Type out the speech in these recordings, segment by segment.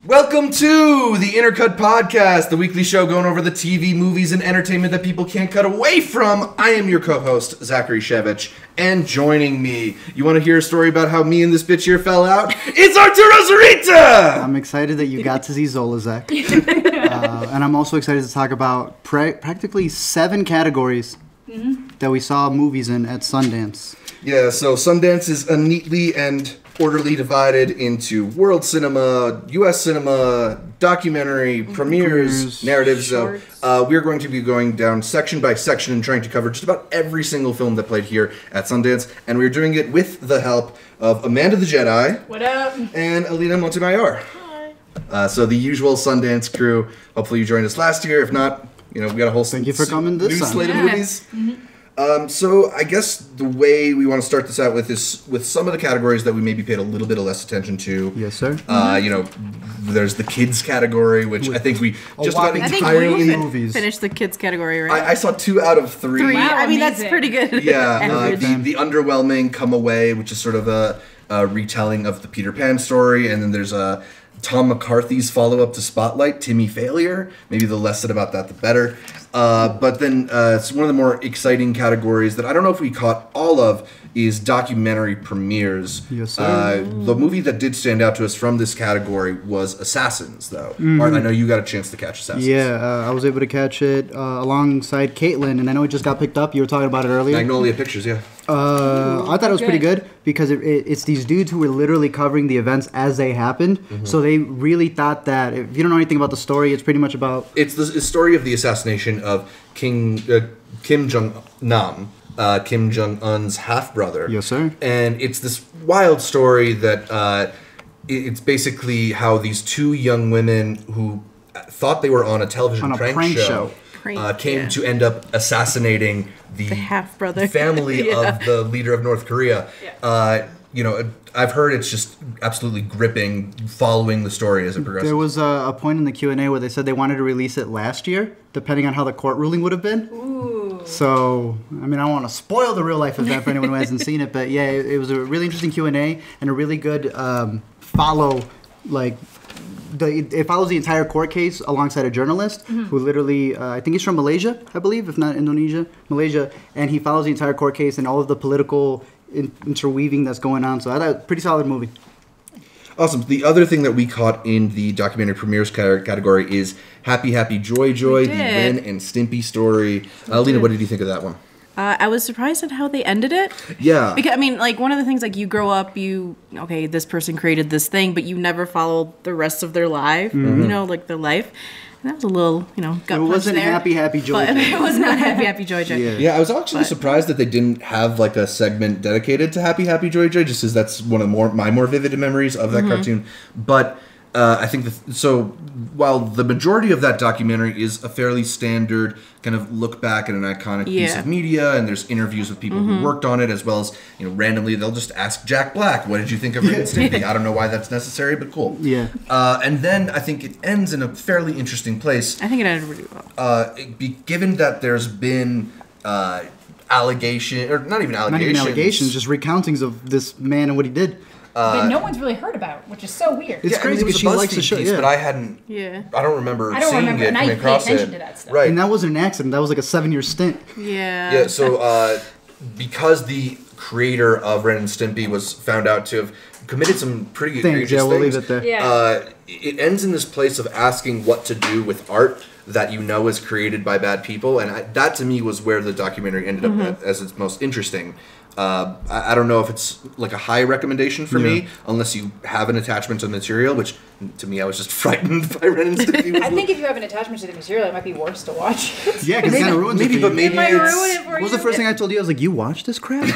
Welcome to the Intercut Podcast, the weekly show going over the TV, movies, and entertainment that people can't cut away from. I am your co-host, Zachary Shevich, and joining me, you want to hear a story about how me and this bitch here fell out? It's Arturo Zurita! I'm excited that you got to see Zola, Zach. And I'm also excited to talk about practically 7 categories that we saw movies in at Sundance. Yeah, so Sundance is neatly and orderly divided into world cinema, U.S. cinema, documentary, premieres, narratives. So we're going to be going down section by section and trying to cover just about every single film that played here at Sundance. And we're doing it with the help of Amanda the Jedi. What up? And Alina Montemayor. Hi. So the usual Sundance crew. Hopefully you joined us last year. If not, we got a whole Thank you for coming this new time. slate of movies. So I guess the way we want to start this out with is with some of the categories that we maybe paid a little bit of less attention to. Yes, sir. There's the kids category, which I think we just about whopping entirely movies. Finished the kids category, right? I saw 2 out of 3. Wow, I mean, that's amazing. pretty good. Yeah, the underwhelming Come Away, which is sort of a retelling of the Peter Pan story, and then there's Tom McCarthy's follow-up to Spotlight, Timmy Failure. Maybe the less said about that, the better. But then it's one of the more exciting categories that I don't know if we caught all of is documentary premieres. Yes, sir. The movie that did stand out to us from this category was Assassins, though. Art, I know you got a chance to catch Assassins. Yeah, I was able to catch it alongside Caitlin, and I know it just got picked up. You were talking about it earlier. Magnolia Pictures, yeah. I thought it was pretty good because it's these dudes who were literally covering the events as they happened. So they really thought that if you don't know anything about the story, it's pretty much about... It's the story of the assassination of Kim Jong-nam, Kim Jong-un's half-brother. Yes, sir. And it's this wild story that it's basically how these 2 young women who thought they were on a television prank show. Came to end up assassinating the half-brother family of the leader of North Korea. I've heard it's just absolutely gripping following the story as it progresses. There was a point in the Q&A where they said they wanted to release it last year, depending on how the court ruling would have been. Ooh. So, I mean, I don't want to spoil the real-life event for anyone who hasn't seen it, but yeah, it was a really interesting Q&A and a really good follow, it follows the entire court case alongside a journalist who literally, I think he's from Malaysia, I believe, if not Indonesia, Malaysia, and he follows the entire court case and all of the political interweaving that's going on. So I thought pretty solid movie. Awesome. The other thing that we caught in the documentary premieres category is Happy Happy Joy Joy, the Ren and Stimpy story. Alina, what did you think of that one? I was surprised at how they ended it. Yeah. Because, I mean, one of the things, you grow up, this person created this thing, but you never follow the rest of their life, their life. And that was a little, gut punch there. It wasn't Happy Happy Joy Joy. It was not Happy Happy Joy Joy. Yeah, I was actually surprised that they didn't have a segment dedicated to Happy Happy Joy Joy, just as that's one of my more vivid memories of that cartoon. But I think while the majority of that documentary is a fairly standard kind of look back at an iconic piece of media, and there's interviews with people who worked on it, as well as randomly they'll just ask Jack Black, what did you think of Ren and Stimpy? I don't know why that's necessary, but cool. Yeah. And then I think it ends in a fairly interesting place. I think it ended really well. Given that there's been not even allegations, just recountings of this man and what he did. That no one's really heard about, which is so weird. It's crazy because she likes the show, but I hadn't. Yeah. I don't remember I don't seeing remember, it and I coming pay across attention it. to that stuff. Right. And that wasn't an accident. That was like a 7-year stint. Yeah. Yeah. So because the creator of Ren and Stimpy was found out to have committed some pretty egregious things. We'll leave it there. Yeah. It ends in this place of asking what to do with art that is created by bad people, and that to me was where the documentary ended up as its most interesting. I don't know if it's a high recommendation for me, unless you have an attachment to the material, which to me I was just frightened by Ren and Stimpy. I think if you have an attachment to the material, it might be worse to watch. Yeah, because it kind of ruins it. But maybe It might ruin it for What was you. the first thing I told you? I was like, you watch this crap?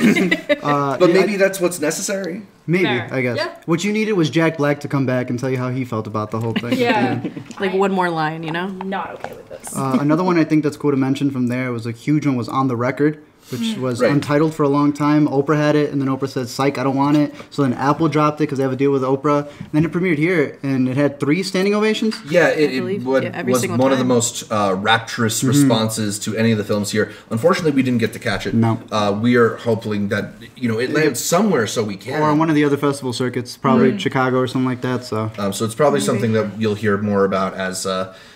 But maybe that's what's necessary. Maybe, Fair. I guess. Yeah. What you needed was Jack Black to come back and tell you how he felt about the whole thing. Yeah. One more line, Not okay with this. Another one I think that's cool to mention from there was a huge one was On the Record. which was Right. untitled for a long time. Oprah had it, and then Oprah said, "Psych, I don't want it." So then Apple dropped it because they have a deal with Oprah. And then it premiered here, and it had 3 standing ovations. Yeah, it believe, was every single one of the time. most rapturous responses to any of the films here. Unfortunately, we didn't get to catch it. No. We are hoping that it lands somewhere so we can. Or on one of the other festival circuits, probably Chicago or something like that. So So it's probably something that you'll hear more about as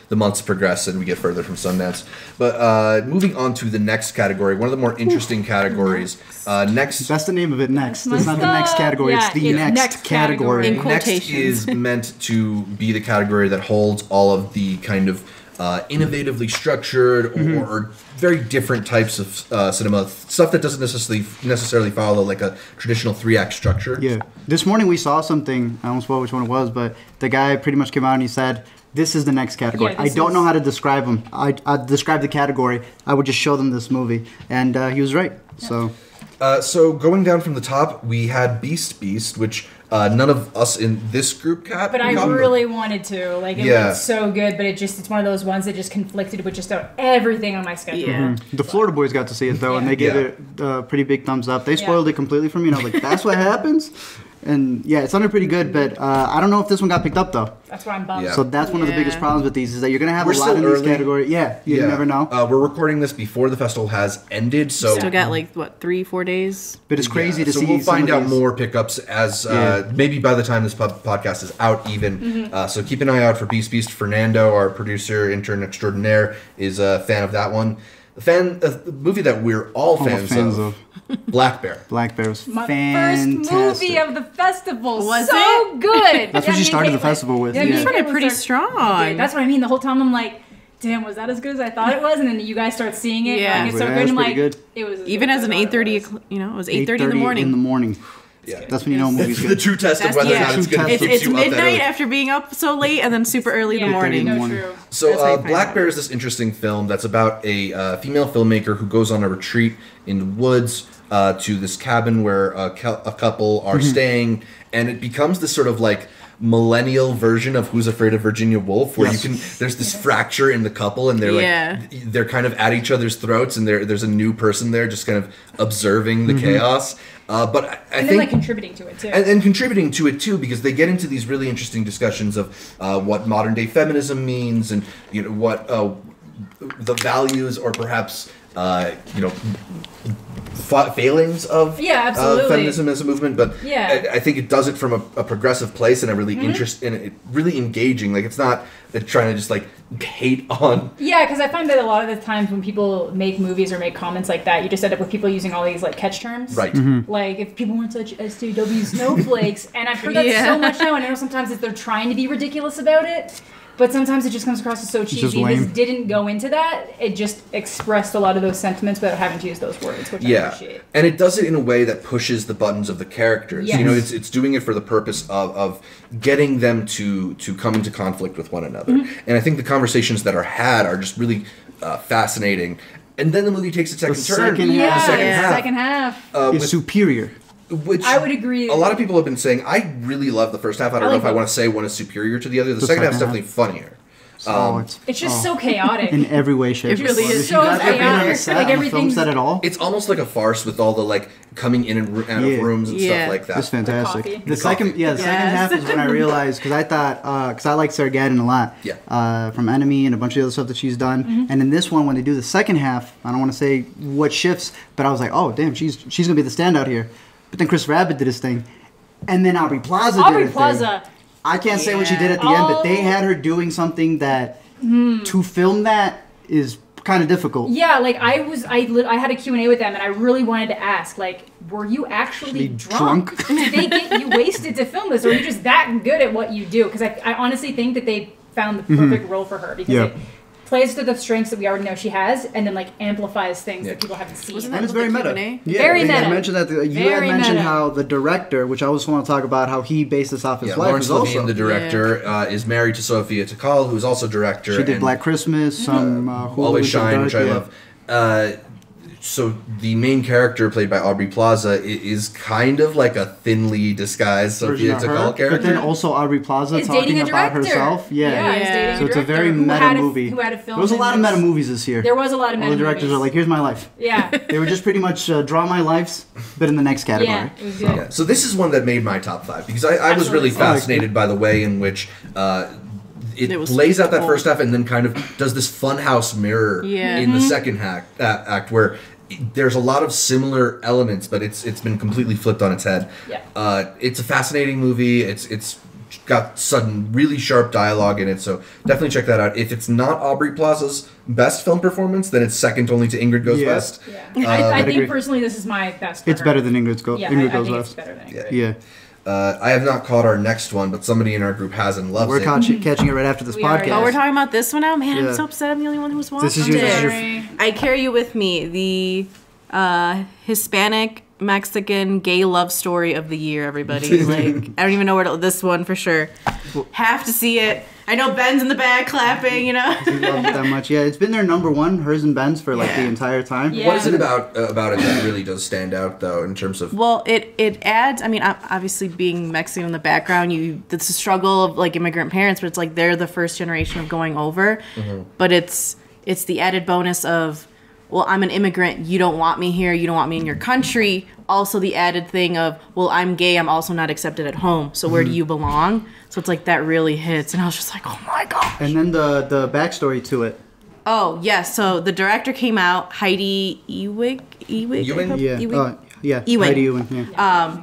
the months progress and we get further from Sundance. But moving on to the next category, one of the more interesting categories. Next, that's the name of it. Next, That's it's not the next category. Yeah, it's the it's next next category. category. In next quotations. is meant to be the category that holds all of the kind of innovatively structured or very different types of cinema stuff that doesn't necessarily follow like a traditional 3-act structure. Yeah. This morning we saw something. I almost forgot which one it was, but the guy pretty much came out and he said, "This is the next category." Yeah, I this don't is- know how to describe him. I describe the category. I would just show them this movie, and he was right. So So going down from the top, we had Beast, which none of us in this group got. But I really wanted to. Like, it Yeah. looked so good, but it's one of those ones that just conflicted with just about everything on my schedule. Yeah. the Florida boys got to see it though, and they gave Yeah. it a pretty big thumbs up. They spoiled it completely for me, and I was like, "That's what happens." And yeah, it sounded pretty good, but I don't know if this one got picked up though. That's why I'm bummed. Yeah. So that's one of the biggest Yeah. problems with these is that you're gonna have We're a lot still in these early. categories. Yeah, you never know. We're recording this before the festival has ended, so Still got like what 3-4 days. But it's crazy to so see. we'll some find of out these. more pickups as Yeah. maybe by the time this podcast is out even. So keep an eye out for Beast. Fernando, our producer, intern extraordinaire, is a fan of that one. The movie that we're all fans of, Black Bear. Black Bear was My fantastic. first movie of the festival. Was so it? good. That's what you started the festival with. Yeah, Yeah. me You and started Caitlin pretty started- strong. Dude, that's what I mean. The whole time I'm like, damn, was that as good as I thought it was? And then you guys start seeing it. Yeah. Like, it's so Yeah, good. it's And pretty like, good. it was Even good as an I thought it 8:30, was. it was 8:30 in the morning. In the morning. Yeah. That's when you know a movie's The good. true test of That's- whether or yeah. not it's going to It's- keep It's you up that midnight early. after being up so late, and then super early in the Yeah, morning. no no, morning. true. So That's how you find Black out. Bear is this interesting film that's about a female filmmaker who goes on a retreat in the woods to this cabin where a couple are staying, and it becomes this sort of like millennial version of Who's Afraid of Virginia Woolf, where Yes. there's this fracture in the couple, and they're Yeah. like they're kind of at each other's throats, and there's a new person there just kind of observing the chaos. But I And then think like contributing to it too. and contributing to it too, because they get into these really interesting discussions of what modern day feminism means, and what the values or perhaps failings of Yeah, absolutely. feminism as a movement. But Yeah. I think it does it from a progressive place and a really really engaging. Like it's not trying to just like hate on. Yeah, because I find that a lot of the times when people make movies or make comments like that, you just end up with people using all these like catch terms. Right. Like if people weren't such SJW snowflakes, and I've heard that Yeah. so much now, and I know sometimes that they're trying to be ridiculous about it, but sometimes it just comes across as so just cheesy. This lame. didn't go into that; it just expressed a lot of those sentiments without having to use those words, which I Yeah, appreciate. and it does it in a way that pushes the buttons of the characters. Yes. It's doing it for the purpose of getting them to come into conflict with one another. And I think the conversations that are had are just really fascinating. And then the movie takes a second turn. second in Yeah, the second yeah. half, second half. It's with- superior. which I would agree. A lot of people have been saying I really love the first half. I don't I know like if I both. want to say one is superior to the other. The second half is second definitely funnier. It's just so chaotic. in every way, shape, It really or form. is If you so guys ever been on a chaotic. set, Like, on a film everything's- set at all, It's almost like a farce with all the like coming in and out Yeah. of rooms and Yeah. stuff like that. it's fantastic. coffee. The second, coffee. the second Yes. half is when I realized because I thought because I like Sarah Gadon a lot, from Enemy and a bunch of the other stuff that she's done, and in this one when they do the second half, I don't want to say what shifts, but I was like, oh damn, she's gonna be the standout here. But then Chris Rabbit did his thing, and then Aubrey Plaza did Aubrey her thing. Plaza. I can't say what she did at the end, but they had her doing something that to film that is kind of difficult. Yeah, like I had a Q&A with them, and I really wanted to ask, like, were you actually drunk? Did they get you wasted to film this, or are you just that good at what you do? Because I honestly think that they found the perfect role for her, because Yeah. it plays to the strengths that we already know she has, and then like amplifies things that people haven't seen. Wasn't And that it's with very the meta. Q&A? Yeah, Very I meta. mentioned that you had Very mentioned meta. how the director, which I always want to talk about, how he based this off his life. Lawrence is Levine, also the director, is married to Sophia Takal, who's also director. she did and Black Christmas, some Hulu Always and some Shine, which I Dark, love. so the main character played by Aubrey Plaza is kind of like a thinly disguised Sophia Takal character. But then also Aubrey Plaza Is talking dating a about director. herself. Yeah. He's dating So it's a very director meta movie. Who had a film There was a lot of in meta this. movies this year. There was a lot of meta All the directors movies. are like, here's my life. Yeah. They were just pretty much draw my lives, but in the next category. Yeah, it was good. Yeah. So this is one that made my top 5 because I was really Absolutely. fascinated by the way in which it lays out that first half and then kind of does this funhouse mirror in the second act where there's a lot of similar elements, but it's been completely flipped on its head. Yeah. It's a fascinating movie. It's got some really sharp dialogue in it, so definitely check that out. If it's not Aubrey Plaza's best film performance, then it's second only to Ingrid Goes West. Yeah. I think personally this is my best. It's better than Ingrid Goes I West. think it's better than Ingrid. Yeah. I have not caught our next one, but somebody in our group has and loves We're it. catching it right after this We are, podcast. yeah. Oh, we're talking about this one now? Man, Yeah. I'm so upset I'm the only one who's watched This is it. your I carry you with me. The Hispanic Mexican gay love story of the year, everybody. Like, I don't even know where to, this one for sure. Have to see it. I know Ben's in the back clapping, you know? You love it that much. Yeah, it's been their number one, hers and Ben's, for like the entire time. Yeah. What is it about it that really does stand out, though, in terms of... Well, it adds, I mean, obviously being Mexican in the background, it's a struggle of like immigrant parents, but it's like they're the first generation of going over. But it's the added bonus of, well, I'm an immigrant, you don't want me here, you don't want me in your country. Also the added thing of, well, I'm gay, I'm also not accepted at home, so where do you belong? So it's like that really hits, and I was just like, oh my gosh. And then the backstory to it. Oh, yes, so the director came out, Heidi Ewing? Yeah. Ewing? Yeah. Ewing. Heidi Ewing. Yeah.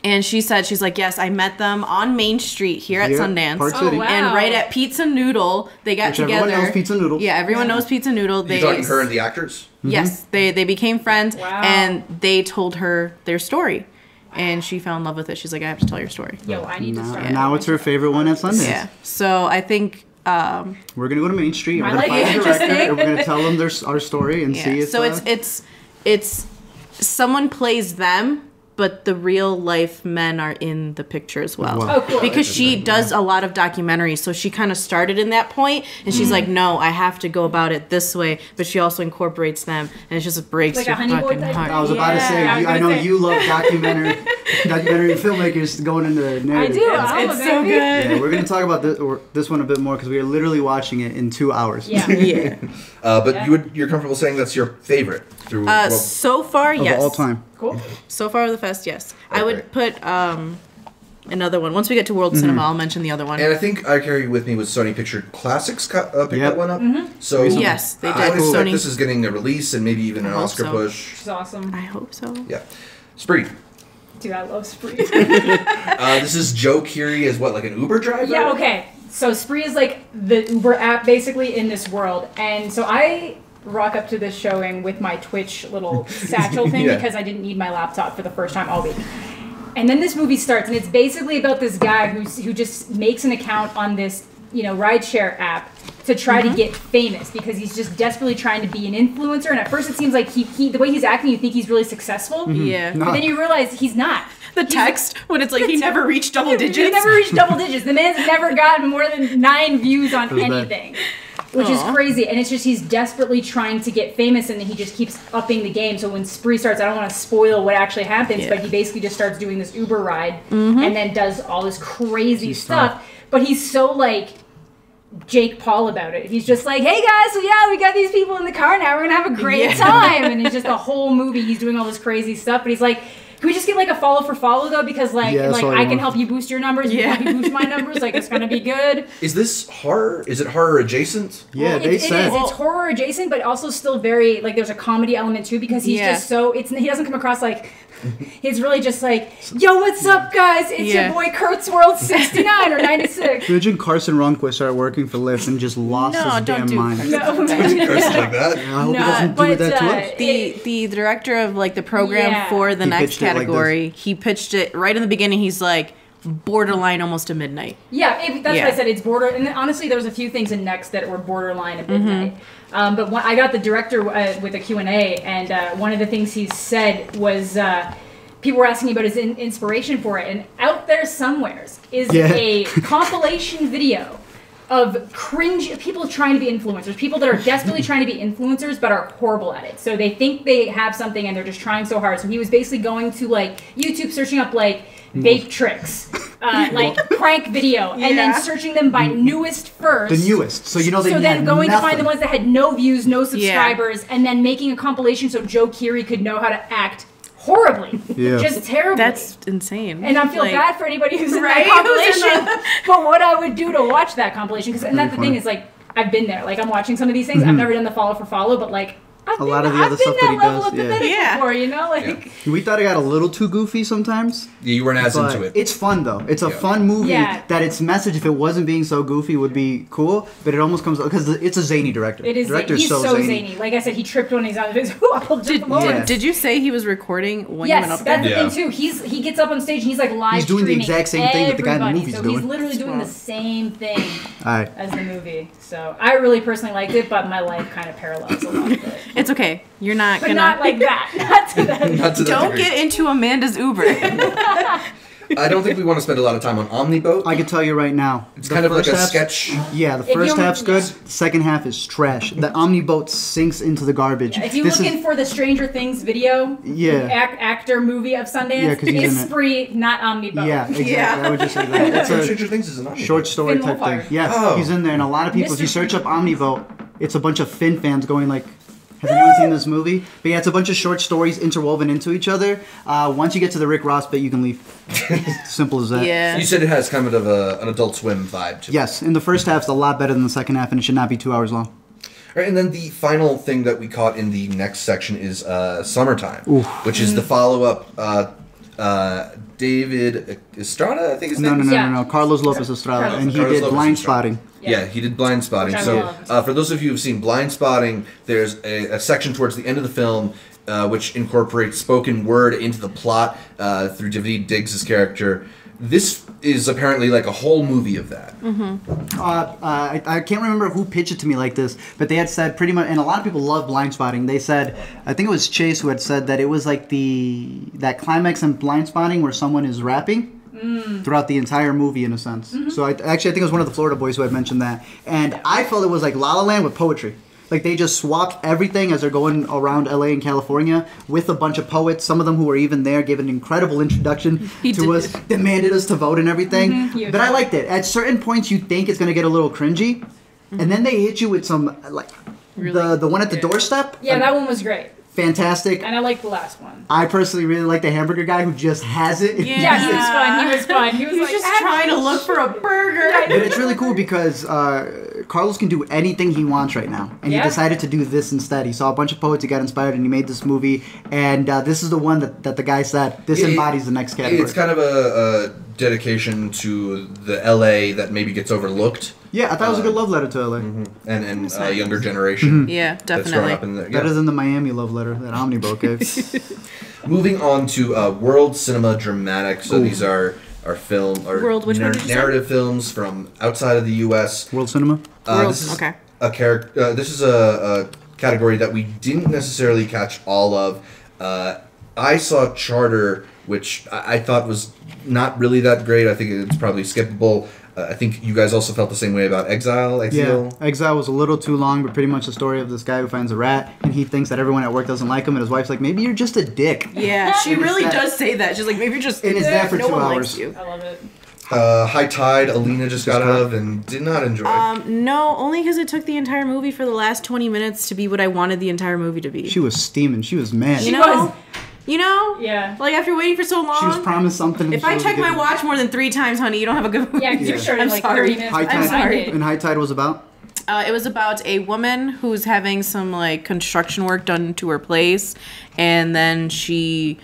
And she said, she's like, yes, I met them on Main Street here at Yeah, Sundance. Park City. Oh, wow. And right at Pizza Noodle, they got Which together. everyone knows Pizza Noodle. Yeah, everyone knows Pizza Noodle. You're talking her and the actors? Yes, they became friends, Wow. and they told her their story. And she fell in love with it. She's like, I have to tell your story. Yo, I need to start. Now it's her favorite one at Sundance. Yeah. So I think... We're gonna go to Main Street. We're I gonna like find it. a director, Interesting. and we're gonna tell them our story and see. So it's someone plays them, but the real life men are in the picture as well. Wow. Oh, cool. Because she does a lot of documentaries, so she kind of started in that point, and she's like, no, I have to go about it this way, but she also incorporates them, and it just breaks Like a your Honey Boy fucking type heart. I was about to say, Yeah, I was I gonna know say. you love documentary filmmakers going into the I narrative. do. I'm It's a so baby. good. Yeah, we're gonna talk about this one a bit more because we are literally watching it in 2 hours. Yeah. Yeah. But Yeah. you're comfortable saying that's your favorite through... So far, Of yes. all time. Cool. So far, the fest, yes. I Okay. would put another one. Once we get to World Cinema, I'll mention the other one. And I think I Carry You With Me was Sony Picture Classics picked Yep. that one up. So Yes, they I did. would expect Sony. this is getting a release and maybe even an hope Oscar so. push. She's awesome. I hope so. Yeah. Spree. Dude, I love Spree. This is Joe Keery as what, like an Uber driver? Yeah, okay. So Spree is like the Uber app basically in this world. And so I rock up to this showing with my Twitch little satchel thing Yeah. because I didn't need my laptop for the first time all week. And then this movie starts, and it's basically about this guy who just makes an account on this, rideshare app to try to get famous because he's just desperately trying to be an influencer. And at first it seems like he the way he's acting, you think he's really successful. Yeah. No. But then you realize he's not. The text, when it's like he never reached double digits. He never reached double digits. The man's never gotten more than 9 views on bad. anything. Which is crazy. And it's just he's desperately trying to get famous and then he just keeps upping the game. So when Spree starts, I don't want to spoil what actually happens, but he basically just starts doing this Uber ride and then does all this crazy stuff. But he's so like Jake Paul about it. He's just like, hey guys, so yeah, we got these people in the car now. We're going to have a great time. And it's just the whole movie. He's doing all this crazy stuff. But he's like, can we just get like a follow for follow though? Because like Yeah, that's all I I can want. help you boost your numbers. You can help you boost my numbers. Like it's gonna be good. Is this horror? Is it horror adjacent? Yeah, Well, they it said. is. It's horror adjacent, but also still very like there's a comedy element too because he's just so he doesn't come across like he's really just like, yo, what's up guys? It's your boy Kurtzworld 69 or 96. Imagine Carson Ronquist started working for Lyft and just lost his don't damn do mind. No, Curses like that? I hope he doesn't do that to us. The director of like the program for the He next pitched it like category, he pitched it right in the beginning. He's like borderline almost to midnight. Yeah, that's what I said. It's border, and honestly, there was a few things in next that were borderline at midnight. But I got the director with a Q&A, and one of the things he said was people were asking about his inspiration for it, and out there somewheres is a compilation video of cringe people trying to be influencers, people that are desperately trying to be influencers but are horrible at it. So they think they have something and they're just trying so hard. So he was basically going to like YouTube, searching up like vape tricks, like prank video, and then searching them by newest first. The newest, so you know they. So then going nothing. to find the ones that had no views, no subscribers, and then making a compilation so Joe Keery could know how to act horribly, just terribly. That's insane. And I feel bad for anybody who's in that compilation. But what I would do to watch that compilation, because and that's the thing is like I've been there. Like I'm watching some of these things. I've never done the follow for follow, but like. I've been lot of the other stuff that he does, before, you know, like we thought it got a little too goofy sometimes. Yeah, you weren't as into it. It's fun though. It's a fun movie that its message, if it wasn't being so goofy, would be cool. But it almost comes because it's a zany director. It is. He's so zany. Like I said, he tripped when he's on his. Did you say he was recording when you went up there? That's the thing too. He gets up on stage and he's like live. He's doing the exact same thing that the guy in the movie's doing. So he's literally doing the same thing as the movie. So I really personally liked it, but my life kind of parallels a lot of it. It's okay. You're not but not like that. Not to that. Don't get into Amanda's Uber. I don't think we want to spend a lot of time on Omniboat. I can tell you right now. It's kind of like a sketch. Yeah, the first half's good. The second half is trash. The Omniboat sinks into the garbage. If you're looking for the Stranger Things video, actor movie of Sundance, it's Spree, not Omniboat. Yeah, exactly. I would just say that. It's a Stranger Things is an Omniboat. Short story type thing. Yeah, he's in there, and a lot of people, if you search up Omniboat, it's a bunch of Finn fans going like, has anyone seen this movie? But yeah, it's a bunch of short stories interwoven into each other. Once you get to the Rick Ross bit, you can leave. Simple as that. Yeah. You said it has kind of an Adult Swim vibe to it. Yes, and the first half's a lot better than the second half, and it should not be 2 hours long. All right, and then the final thing that we caught in the next section is Summertime, which is the follow-up. David Estrada, I think his name is. No. Carlos Lopez Estrada, and he did Blind Spotting. Yeah, he did Blind Spotting. So, for those of you who've seen Blind Spotting, there's a section towards the end of the film which incorporates spoken word into the plot through David Diggs' character. This is apparently like a whole movie of that. I can't remember who pitched it to me like this, but they had said pretty much, and a lot of people love Blind Spotting. They said, I think it was Chase who had said that it was like that climax in Blind Spotting where someone is rapping throughout the entire movie in a sense. So I think it was one of the Florida boys who had mentioned that, and I felt it was like La La Land with poetry. Like they just swapped everything as they're going around LA and California with a bunch of poets. Some of them who were even there gave an incredible introduction to us, demanded us to vote and everything. But I liked it. At certain points you think it's going to get a little cringy, and then they hit you with some like the one at the doorstep. Yeah, that one was great. Fantastic. And I like the last one. I personally really like the hamburger guy who just has it. Yeah, he was fun. He was fun. He was like, just trying to look for a burger. But it's really cool because Carlos can do anything he wants right now. And he decided to do this instead. He saw a bunch of poets, he got inspired, and he made this movie. And this is the one that the guy said, this embodies the next category. It's kind of a dedication to the LA that maybe gets overlooked. Yeah, I thought it was a good love letter to LA. And a younger generation. Yeah, That's grown definitely. up in the, Better than the Miami love letter that Omniboat gave. Moving on to World Cinema Dramatic. So these are narrative films from outside of the U.S. World Cinema? This is this is a category that we didn't necessarily catch all of. I saw Charter, which I thought was not really that great. I think it's probably skippable. I think you guys also felt the same way about Exil. Yeah, Exile was a little too long, but pretty much the story of this guy who finds a rat, and he thinks that everyone at work doesn't like him, and his wife's like, maybe you're just a dick. Yeah, she really does say that. She's like, maybe you're just and it's there for 2 hours. I love it. High Tide, Alina just got out of and did not enjoy. No, only because it took the entire movie for the last 20 minutes to be what I wanted the entire movie to be. She was steaming. She was mad. You know? Yeah. Like, after waiting for so long. She was promised something. If I check my watch more than 3 times, honey, you don't have a good movie. Yeah, because you're sure I'm like sorry. 30 minutes. I'm sorry. And High Tide was about? It was about a woman who's having some, like, construction work done to her place, and then she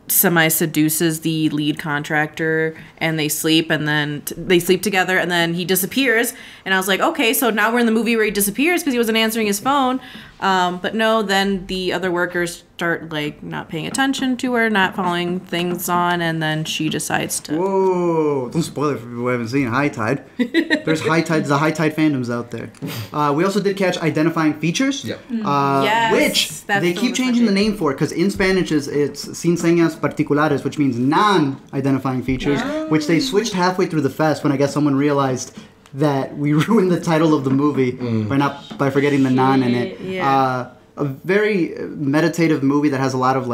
semi-seduces the lead contractor, and they sleep, and then they sleep together, and then he disappears, and I was like, okay, so now we're in the movie where he disappears because he wasn't answering his phone, but no, then the other workers start, like, not paying attention to her, not following things on, and then she decides to... Whoa! Don't spoil it for people who haven't seen High Tide. There's High Tide, the High Tide fandoms out there. We also did catch Identifying Features, Yes, which they keep changing the name for, because in Spanish it's Sin Señas Particulares, which means non-identifying features, which they switched halfway through the fest when I guess someone realized that we ruined the title of the movie by forgetting the non in it. Yeah. A very meditative movie that has a lot of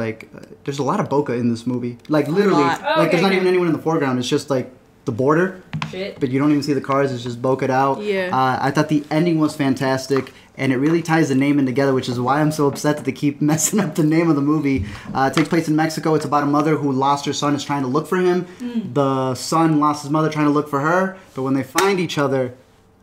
there's a lot of bokeh in this movie. Like literally, there's not even anyone in the foreground. It's just like the border. Shit. But you don't even see the cars. It's just bokeh'd out. Yeah. I thought the ending was fantastic. And it really ties the name in together, which is why I'm so upset that they keep messing up the name of the movie. It takes place in Mexico. It's about a mother who lost her son, is trying to look for him. The son lost his mother, trying to look for her. But when they find each other,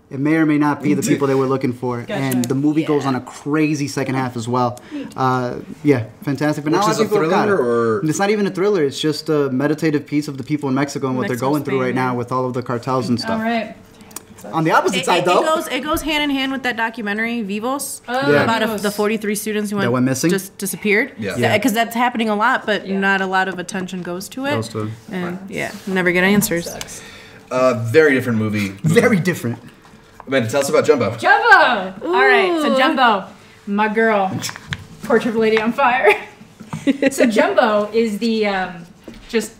it may or may not be the people they were looking for. Gotcha. And the movie goes on a crazy second half as well. Yeah, fantastic. But Which now is a thriller, or it's not even a thriller. It's just a meditative piece of the people in Mexico and what they're going through right now with all of the cartels and stuff. All right. On the opposite side, though, it goes hand in hand with that documentary Vivos Yeah. about the 43 students who That went missing? just disappeared. Yeah. Because that's happening a lot, but Yeah. not a lot of attention goes to it. Goes to it. And never get answers. Sucks. very different movie. very different. Amanda, tell us about Jumbo. Jumbo! All right, so Ooh. Jumbo, my girl, Portrait of a Lady on Fire. So Jumbo is the just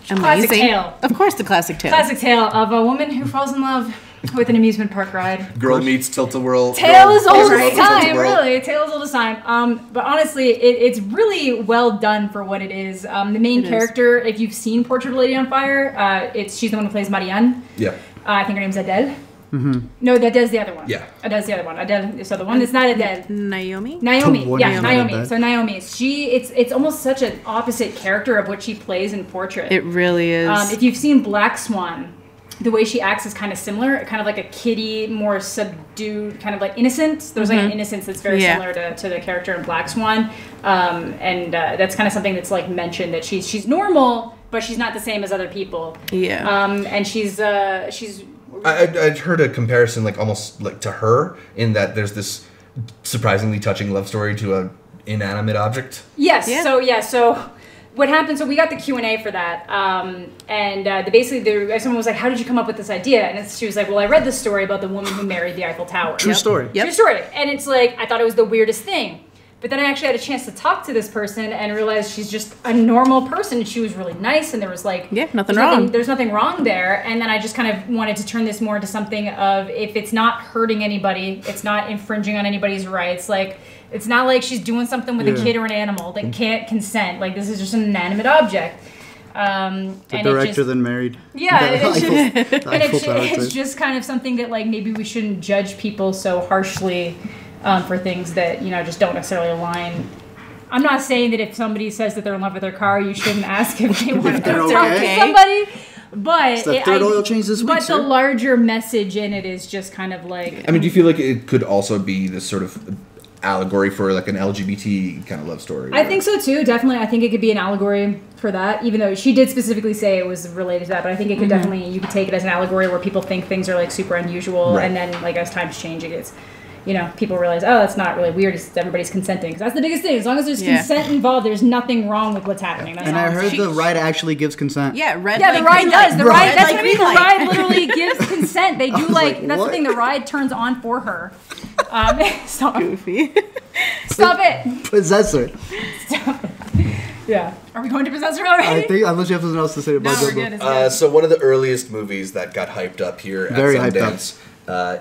classic Amazing. tale. Of course, the classic tale. Classic tale of a woman who falls in love with an amusement park ride. Girl meets Tilt-A-Whirl. Tale is old Girl as meets time, Tilt-A-Whirl. really. Tale is old as time. But honestly, it's really well done for what it is. The main It is. character, if you've seen Portrait of a Lady on Fire, she's the one who plays Marianne. Yeah. I think her name's Adele. No, Adele's the other one. Yeah. Adele's the other one. Adele, so the one that's not Adele. Naomi? Naomi, The one yeah, who's not Naomi. Adele. So Naomi, it's almost such an opposite character of what she plays in Portrait. It really is. If you've seen Black Swan, the way she acts is kind of similar, kind of like a kitty, more subdued, kind of like innocent. There's like an innocence that's very similar to the character in Black Swan, and that's kind of something that's like mentioned, that she's normal, but she's not the same as other people. Yeah. And she's I'd heard a comparison, like almost like to her, in that there's this surprisingly touching love story to a inanimate object. Yes. Yeah. So what happened? So we got the Q&A for that, basically someone was like, "How did you come up with this idea?" And she was like, "Well, I read this story about the woman who married the Eiffel Tower." True story. Yep. True story. And it's like, I thought it was the weirdest thing. But then I actually had a chance to talk to this person and realized she's just a normal person. She was really nice, and there was like nothing wrong. There's nothing wrong there. And then I just kind of wanted to turn this more into something of, if it's not hurting anybody, it's not infringing on anybody's rights. Like, it's not like she's doing something with a kid or an animal that can't consent. Like, this is just an inanimate object. The director then married. Yeah, The it's just kind of something that, like, maybe we shouldn't judge people so harshly for things that, just don't necessarily align. I'm not saying that if somebody says that they're in love with their car, you shouldn't ask if they want to they're talk okay. to somebody. But It's the third oil change this week, But sir. the larger message in it is just kind of like. I mean, do you feel like it could also be this sort of allegory for like an LGBT kind of love story? I think so too, definitely. I think it could be an allegory for that, even though she did specifically say it was related to that. But I think it could definitely, you could take it as an allegory where people think things are like super unusual, Right. and then like as times change, it gets, people realize, oh, that's not really weird. It's everybody's consenting. Because that's the biggest thing. As long as there's consent involved, there's nothing wrong with what's happening. That's And all I I'm heard saying. the ride actually gives consent. Yeah, red Yeah, light, the ride green does. light. The ride, Red that's light, what I mean. green The light. ride literally gives consent. They do was like, like, that's what? the thing. The ride turns on for her. Stop. Goofy. Stop it. Possessor. Stop it. Yeah. Are we going to Possessor already? I think, unless you have something else to say about No, we're Jumbo. good. It's good. So one of the earliest movies that got hyped up here Very at hyped up. Sundance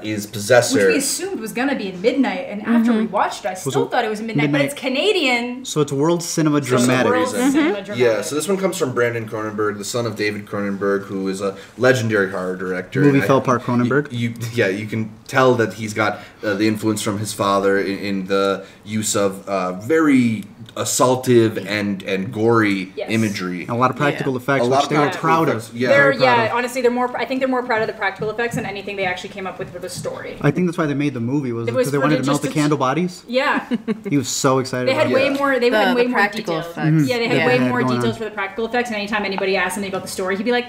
is Possessor. Which we assumed was gonna be at midnight, and after we watched it, I still thought it was at midnight, but it's Canadian. So it's World Cinema some Dramatic. reason. Cinema dramatic. Yeah, so this one comes from Brandon Cronenberg, the son of David Cronenberg, who is a legendary horror director. Movie And fell apart Cronenberg. You can tell that he's got the influence from his father in the use of very assaultive and gory Yes. imagery. A lot of practical effects, A lot which of they were practical proud effects, of. yeah. Very proud of. Honestly, they're more. I think they're more proud of the practical effects than anything they actually came up with for the story. I think that's why they made the movie, was It was because they for wanted the- to melt the just to- candle bodies. Yeah, He was so excited they had about way it. more. They had The way more practical details. effects. Yeah, they had Yeah. way They had more going details on. for the practical effects. And anytime anybody asked something about the story, he'd be like,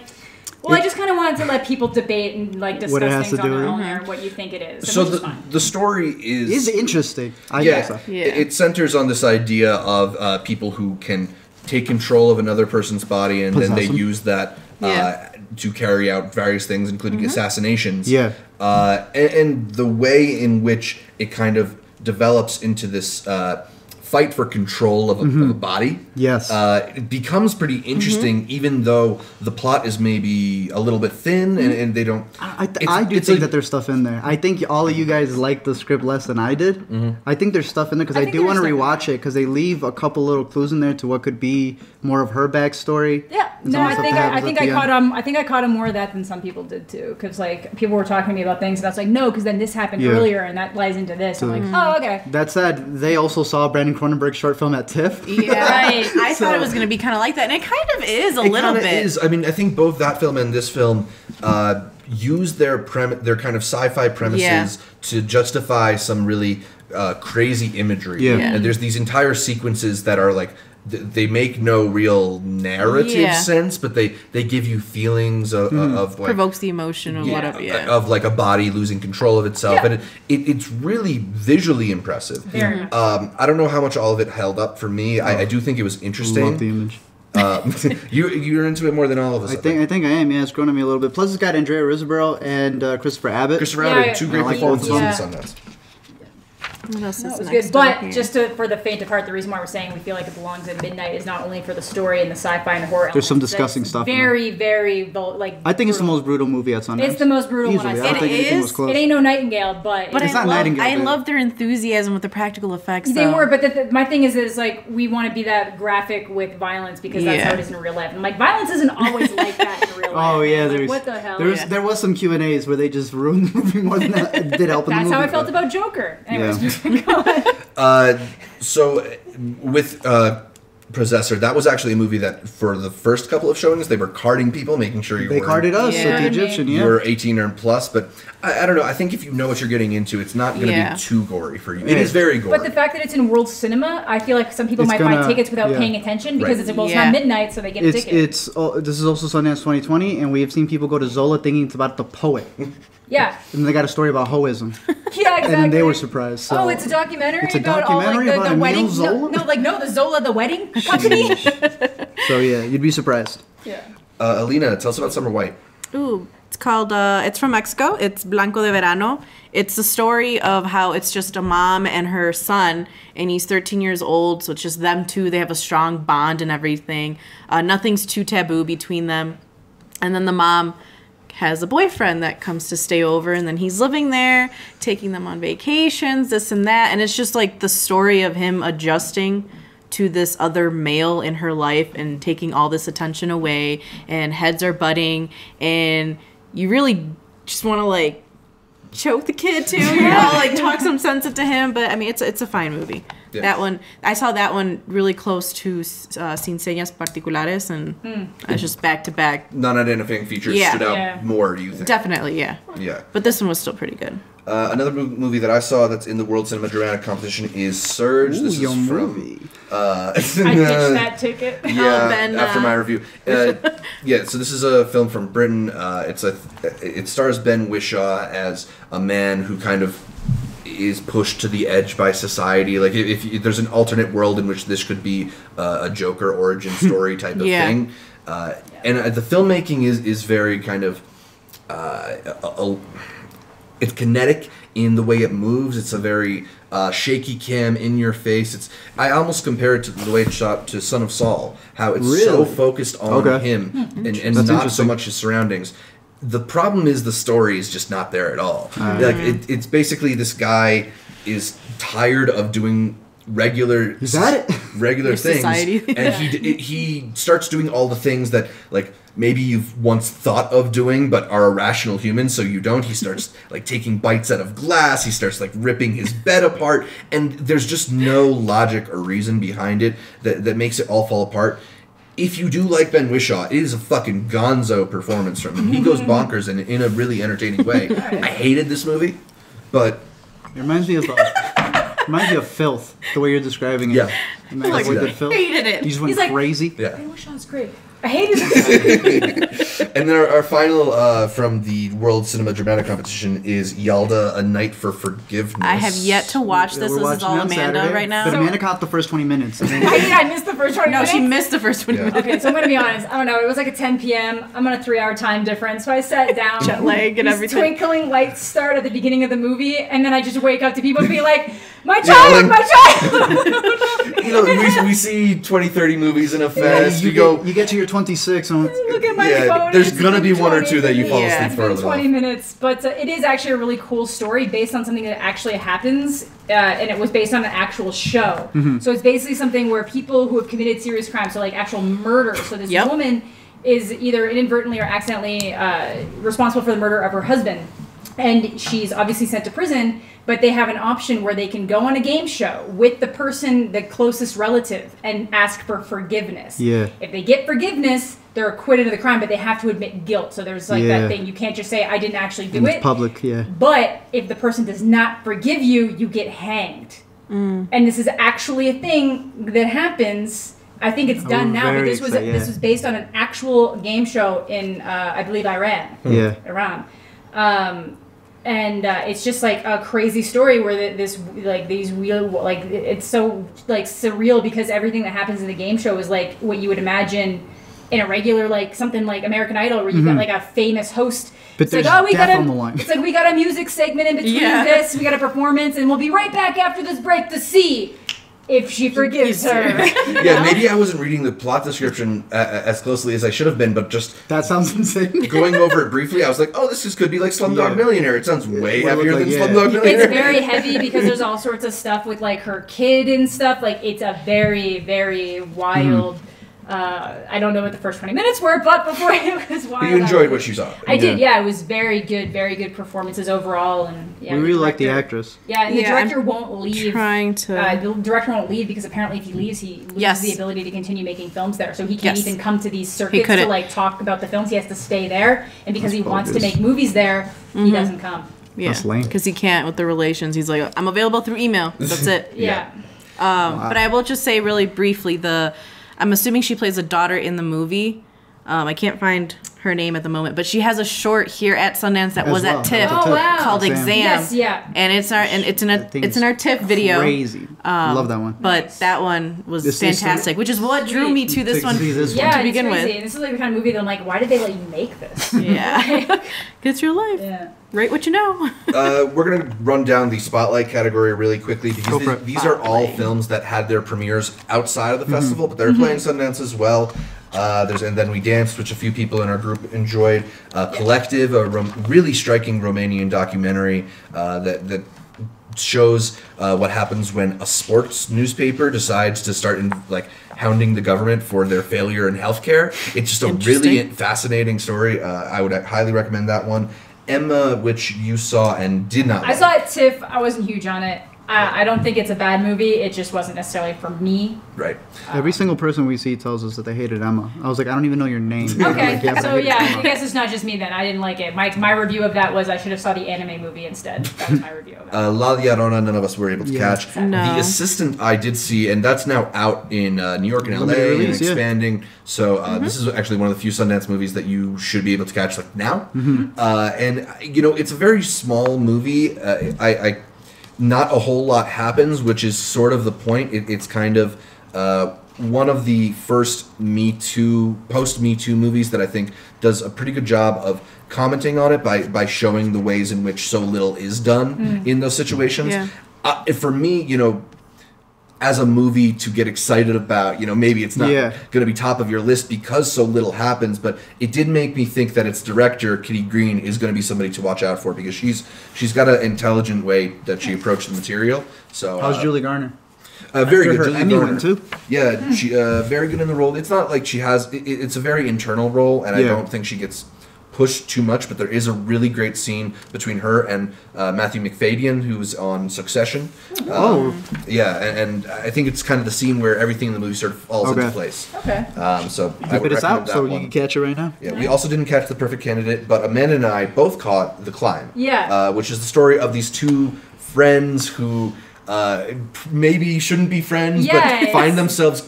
"Well, I just kind of wanted to let people debate and like discuss What it has things to on do their with own it. or what you think it is." So which is fine. the story is It's interesting. I guess so. Yeah. It centers on this idea of people who can take control of another person's body, and then they Possess 'em. use that Yeah. to carry out various things, including assassinations. Yeah. And the way in which it kind of develops into this fight for control of a body. Yes. It becomes pretty interesting, even though the plot is maybe a little bit thin, and they don't. I don't I do think that there's stuff in there. I think all of you guys like the script less than I did. I think there's stuff in there because I do want to rewatch it because they leave a couple little clues in there to what could be more of her backstory. Yeah, no, I think I caught on more of that than some people did too. Because like people were talking to me about things, and I was like, no, because then this happened earlier, and that lies into this. I'm like, oh, okay. That said, they also saw Brandon Cronenberg's short film at TIFF. Yeah, right. I thought it was going to be kind of like that, and it kind of is a little bit. Is. I mean, I think both that film and this film use their kind of sci-fi premises to justify some really crazy imagery. And there's these entire sequences that are like they make no real narrative sense, but they give you feelings of like, provokes the emotion of whatever. Of like a body losing control of itself, and it's really visually impressive. I don't know how much all of it held up for me. I do think it was interesting. Love the image. You're into it more than all of us. I think I am. Yeah, it's grown on me a little bit. Plus, it's got Andrea Riseborough and Christopher Abbott. Christopher Abbott, two great performances in Sundance. What else is good. But just for the faint of heart, the reason why we're saying we feel like it belongs at midnight is not only for the story and the sci-fi and the horror. There's some disgusting stuff. Very, very like. I think it's the most brutal movie at Sundance. It's the most brutal one I've seen. It is. It ain't no Nightingale, but it's not Nightingale. I love their enthusiasm with the practical effects. They were, but my thing is like we want to be that graphic with violence because that's how it is in real life. And like violence isn't always like that in real life. Oh yeah, like, what the hell? There was some Q&As where they just ruined the movie more than that did help in the movie. That's how I felt about Joker. Anyways, go ahead. So with Possessor, that was actually a movie that for the first couple of showings they were carding people, making sure they carded us at the Egyptian. You were 18 or plus, but I don't know. I think if you know what you're getting into, it's not going to be too gory for you. It is very gory. But the fact that it's in world cinema, I feel like some people might buy tickets without paying attention because it's not midnight, so they get a ticket. This is also Sundance 2020, and we have seen people go to Zola thinking it's about the poet. Yeah. And they got a story about hoism. Yeah, exactly. And they were surprised. So. It's a documentary. It's a documentary about the wedding. Zola? The Zola, the wedding company. So yeah, you'd be surprised. Yeah. Alina, tell us about Summer White. Ooh, it's called. It's from Mexico. It's Blanco de Verano. It's the story of how it's just a mom and her son, and he's 13 years old. So it's just them two. They have a strong bond and everything. Nothing's too taboo between them. And then the mom has a boyfriend that comes to stay over, and then he's living there, taking them on vacations, this and that, and it's just like the story of him adjusting to this other male in her life and taking all this attention away, and heads are butting, and you really just want to like choke the kid too, you know, like talk some sense into him. But I mean, it's a fine movie. Yeah. That one, I saw that one really close to Sin Señas Particulares, and I was just back to back. Non-identifying features stood out more, do you think? Definitely, yeah. But this one was still pretty good. Another movie that I saw that's in the World Cinema Dramatic Competition is Surge. This is from movie. I pitched that ticket. Yeah, after my review. So this is a film from Britain. It stars Ben Whishaw as a man who kind of is pushed to the edge by society. Like if there's an alternate world in which this could be a Joker origin story type of thing. And the filmmaking is very kind of it's kinetic in the way it moves. It's a very shaky cam, in your face. I almost compare it to the way it's shot to Son of Saul, how it's so focused on him and not so much his surroundings. The problem is the story is just not there at all. It's basically this guy is tired of doing regular things, and he starts doing all the things that like maybe you've once thought of doing but are a rational human, so you don't. He starts like taking bites out of glass. He starts like ripping his bed apart, and there's just no logic or reason behind it that makes it all fall apart. If you do like Ben Whishaw, it is a fucking gonzo performance from him. He goes bonkers in a really entertaining way. I hated this movie, but it reminds me of Filth, the way you're describing it. Yeah. Like, hated it. He's crazy. Yeah. Ben Wishaw's great. I hated it. And then our final from the World Cinema Dramatic Competition is Yalda, A Night for Forgiveness. I have yet to watch this. This is all Amanda Saturday, right now. But Amanda caught the first 20 minutes. I missed the first 20 minutes. No, she missed the first 20 minutes. Okay, so I'm going to be honest. I don't know. It was like a 10 p.m. I'm on a 3-hour time difference. So I sat down. Jet lag and everything. Twinkling lights start at the beginning of the movie. And then I just wake up to people being like, my child, my child! You know, we see 20, 30 movies in a fest. You get to your 26 and look at my phone. there's gonna be one or two that you fall Yeah. asleep It's for a been little 20 while. minutes, but it is actually a really cool story based on something that actually happens, and it was based on an actual show. So it's basically something where people who have committed serious crimes, so like actual murder. So this Yep. woman is either inadvertently or accidentally responsible for the murder of her husband, and she's obviously sent to prison. But they have an option where they can go on a game show with the person, the closest relative, and ask for forgiveness. Yeah. If they get forgiveness, they're acquitted of the crime, but they have to admit guilt. So there's like Yeah. that thing. You can't just say, I didn't actually do And it. it's public, yeah. But if the person does not forgive you, you get hanged. And this is actually a thing that happens. I think it's done now, but very this was excited, this yeah. was based on an actual game show in, I believe, Iran. Yeah. Iran. And it's just like a crazy story where this like these real like it's so like surreal because everything that happens in the game show is like what you would imagine in a regular like something like American Idol where you've got like a famous host. But It's like, there's oh, we death got on the line. It's like we got a music segment in between Yeah. this. We got a performance, and we'll be right back after this break to see if she forgives her. Yeah, maybe I wasn't reading the plot description as closely as I should have been, but just That sounds insane. going over it briefly, I was like, oh, this could be like Slumdog Yeah. Millionaire. It sounds way What it heavier looked than like, Slumdog yeah. Millionaire. It's very heavy because there's all sorts of stuff with like her kid and stuff. Like it's a very, very wild. I don't know what the first 20 minutes were, but before it was wild. But you enjoyed what you saw. I did, yeah. It was very good performances overall, and yeah. We the really like the director- actress. Yeah, and the Yeah, director I'm won't leave. Trying to. The director won't leave because apparently if he leaves, he loses Yes. the ability to continue making films there. So he can't Yes. even come to these circuits to couldn't. like talk about the films. He has to stay there, and because he That's wants to bogus. make movies there, he doesn't come. Yeah, That's lame. because he can't with the relations. He's like, I'm available through email. That's it. Yeah. But I will just say really briefly, I'm assuming she plays a daughter in the movie. I can't find her name at the moment, but she has a short here at Sundance that As was well. at TIFF Oh, wow. called Exam. Exam. Yes, yeah. And it's in That thing it's in is our TIFF video. Crazy. Love that one. But that one was This is fantastic, which is what drew me to this To one see this one. Yeah, to it's begin crazy. with. And this is like the kind of movie that I'm like, why did they let you make this? Yeah, it's your life. Yeah. Write what you know. We're going to run down the Spotlight category really quickly because Go for it. these are all Spotlight. films that had their premieres outside of the festival, but they're playing Sundance as well. And then We Danced, which a few people in our group enjoyed. Collective, a really striking Romanian documentary that shows what happens when a sports newspaper decides to start hounding the government for their failure in healthcare. It's just a really Interesting. fascinating story. I would highly recommend that one. Emma, which you saw and did not I like. saw it TIFF. I wasn't huge on it. I don't think it's a bad movie. It just wasn't necessarily for me. Right. Every single person we see tells us that they hated Emma. I was like, I don't even know your name. Okay, Like, yeah, but I so hated yeah, Emma. I guess it's not just me then. I didn't like it. My review of that was I should have saw the anime movie instead. That was my review of it. La Llorona, none of us were able to Yeah. catch. No. The Assistant I did see, and that's now out in New York and LA Limited and release, yeah. expanding. So this is actually one of the few Sundance movies that you should be able to catch now. And it's a very small movie. I not a whole lot happens, which is sort of the point. It's kind of one of the first post-Me Too movies that I think does a pretty good job of commenting on it by showing the ways in which so little is done in those situations. Yeah. For me, as a movie to get excited about, maybe it's not Yeah. going to be top of your list because so little happens, but it did make me think that its director, Kitty Green, is going to be somebody to watch out for because she's got an intelligent way that she approached the material. So How's Julie Garner? very good. Her Julie Emmy Garner. win, too. Yeah, she very good in the role. It's not like she has. It's a very internal role, and I Yeah. don't think she gets pushed too much. But there is a really great scene between her and Matthew McFadyen, who's on Succession. Yeah, and I think it's kind of the scene where everything in the movie sort of falls into Okay. place. Okay. So I But would it's recommend out, that so one. you can catch it right now. Yeah, we also didn't catch The Perfect Candidate, but Amanda and I both caught The Climb. Yeah. Which is the story of these two friends who maybe shouldn't be friends, Yes. but find themselves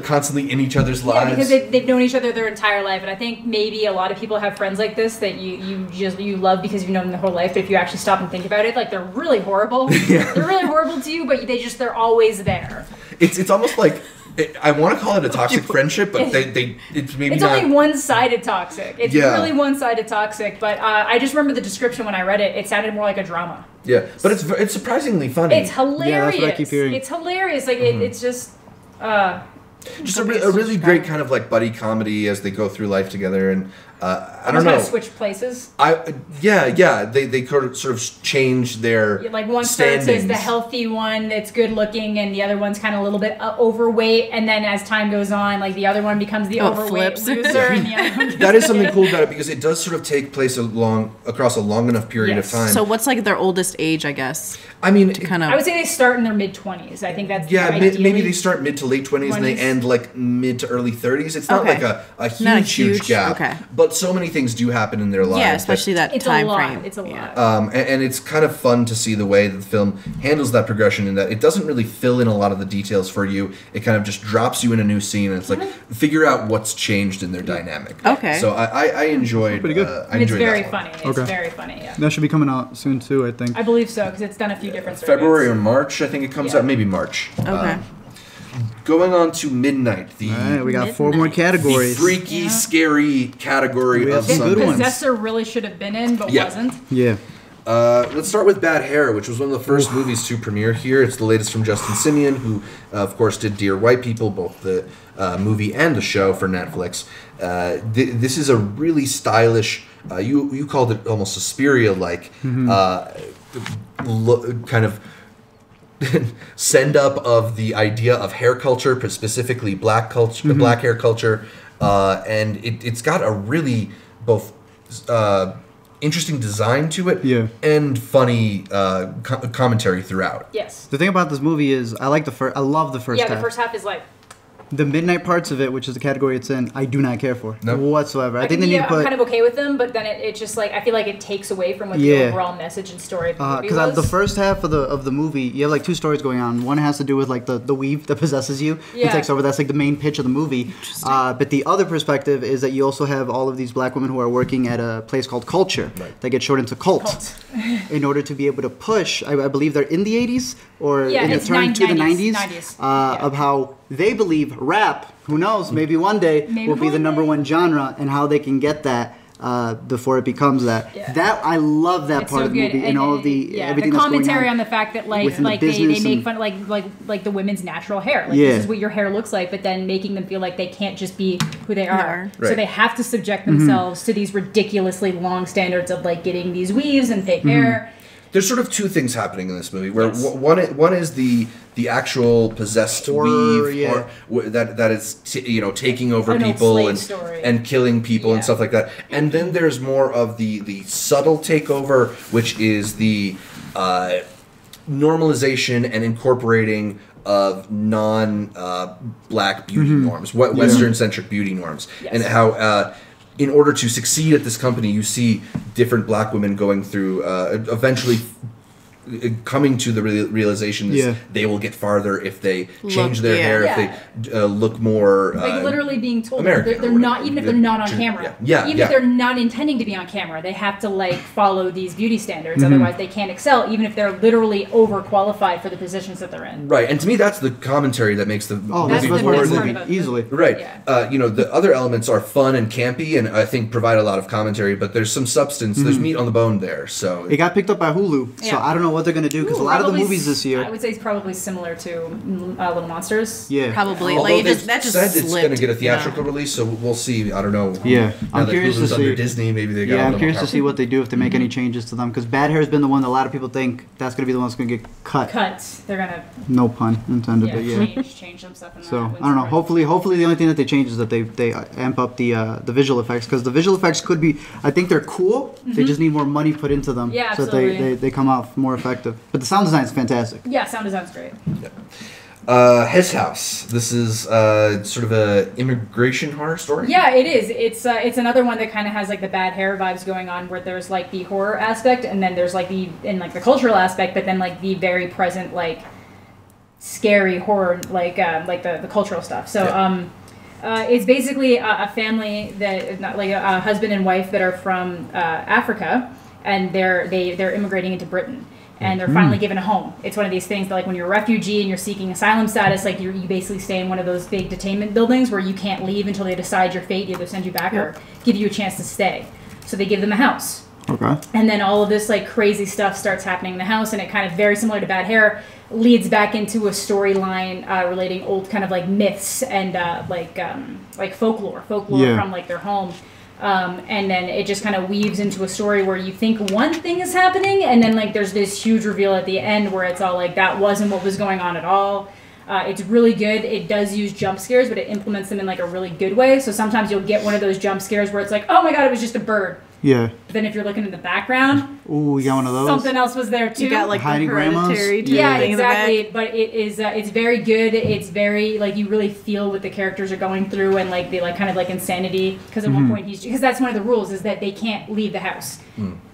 constantly in each other's Yeah, lives. because they've known each other their entire life, and I think maybe a lot of people have friends like this that you love because you've known them their whole life. But if you actually stop and think about it, like they're really horrible. Yeah. They're really horrible to you, but they're always there. It's almost like I want to call it a toxic friendship, but it's maybe It's not. only one-sided toxic. It's Yeah. really one-sided toxic. But I just remember the description when I read it. It sounded more like a drama. Yeah, but it's surprisingly funny. It's hilarious. Yeah, that's what I keep hearing. It's hilarious. Like it's just. Just a really great kind of like buddy comedy as they go through life together, and I don't know. Switch places. They sort of change their like one standings. starts as the healthy one that's good looking, and the other one's kind of a little bit overweight. And then as time goes on, like the other one becomes the overweight loser, and the other one. That is something cool about it because it does sort of take place across a long enough period of time. So what's like their oldest age, I guess? I mean, I would say they start in their mid-20s. I think that's maybe they start mid to late 20s and they end like mid to early 30s. It's not like a huge gap. Okay. But so many things do happen in their lives. Yeah, especially that time frame. It's a lot. And it's kind of fun to see the way that the film handles that progression in that it doesn't really fill in a lot of the details for you. It kind of just drops you in a new scene and it's like figure out what's changed in their dynamic. Okay. So I enjoyed. Pretty good. It's very funny. It's very funny. Yeah. That should be coming out soon too, I think. I believe so because it's done a few different. February or March, I think it comes out. Maybe March. Okay. Going on to Midnight. All right, we got 4 more categories. The freaky, scary category of some good ones. Possessor really should have been in, but wasn't. Yeah. Let's start with Bad Hair, which was one of the first movies to premiere here. It's the latest from Justin Simien, who, of course, did Dear White People, both the movie and the show for Netflix. This is a really stylish, you called it almost Suspiria-like, kind of send up of the idea of hair culture, but specifically black culture, black hair culture, and it's got a really both interesting design to it and funny commentary throughout. Yes. The thing about this movie is I love the first half. Yeah, the first half is like. The midnight parts of it, which is the category it's in, I do not care for whatsoever. I think they need to put. I'm kind of okay with them, but then it's just like I feel like it takes away from what the overall message and story of the movie was. Because the first half of the movie, you have like 2 stories going on. One has to do with like the weave that possesses you and takes over. That's like the main pitch of the movie. But the other perspective is that you also have all of these black women who are working at a place called Culture that get short into cult in order to be able to push. I believe they're in the 80s or in the turn to the 90s. Of how they believe rap, who knows, maybe one day will be the #1 genre, and how they can get that before it becomes that. Yeah. That I love that part of the movie and all of the everything the commentary that's going on the fact that like they make fun like the women's natural hair. Like this is what your hair looks like, but then making them feel like they can't just be who they are. Right. So they have to subject themselves to these ridiculously long standards of like getting these weaves and fake hair. There's sort of 2 things happening in this movie. Where one is the actual possessed weave that is taking over people and killing people and stuff like that. And then there's more of the subtle takeover, which is the normalization and incorporating of non-black beauty norms, Western-centric beauty norms, and how. In order to succeed at this company, you see different black women going through, eventually coming to the realization that they will get farther if they change their hair, if they look more like literally being told American they're not, even if they're not on camera. Even if they're not intending to be on camera, they have to like follow these beauty standards. Otherwise, they can't excel, even if they're literally overqualified for the positions that they're in. Right, and to me, that's the commentary that makes the movie more easily. Right, the other elements are fun and campy, and I think provide a lot of commentary. But there's some substance, there's meat on the bone there. So it got picked up by Hulu, so I don't know what they're going to do, because a lot of the movies this year, I would say it's probably similar to Little Monsters. Yeah, probably. Although that just said it's going to get a theatrical release, so we'll see. I don't know. Yeah, I'm curious to see. Under Disney, maybe they got. Yeah, I'm curious to see what they do if they make any changes to them, because Bad Hair has been the one that a lot of people think that's going to be the one that's going to get cut. They're going to. No pun intended, but change some stuff. So I don't know. Hopefully, the only thing that they change is that they amp up the visual effects, because the visual effects could be. I think they're cool. They just need more money put into them, so that they come out more effective. But the sound design is fantastic. Yeah, sound design's great. His House. This is sort of a immigration horror story. Yeah, it is. It's another one that kind of has like the Bad Hair vibes going on, where there's like the horror aspect, and then there's like the cultural aspect, but then like the very present like scary horror, like the cultural stuff. So it's basically a family that like a husband and wife that are from Africa, and they're immigrating into Britain. And they're finally given a home. It's one of these things that, like, when you're a refugee and you're seeking asylum status, like, you basically stay in one of those big detainment buildings where you can't leave until they decide your fate, either send you back or give you a chance to stay. So they give them a house. Okay. And then all of this, like, crazy stuff starts happening in the house, and it kind of, very similar to Bad Hair, leads back into a storyline relating old kind of, like, myths and, like folklore from, like, their home. And then it just kind of weaves into a story where you think one thing is happening, and then like there's this huge reveal at the end where it's all like that wasn't what was going on at all. It's really good. It does use jump scares, but it implements them in like a really good way. So sometimes you'll get one of those jump scares where it's like, oh my god, it was just a bird. Yeah. But then if you're looking in the background, ooh, you got one of those? Something else was there too. You got like hiding the grandmas. hereditary Yeah, thing in the back. exactly. But it is it's very good. It's very like you really feel what the characters are going through and like the like kind of like insanity. Because at one point because that's one of the rules is that they can't leave the house.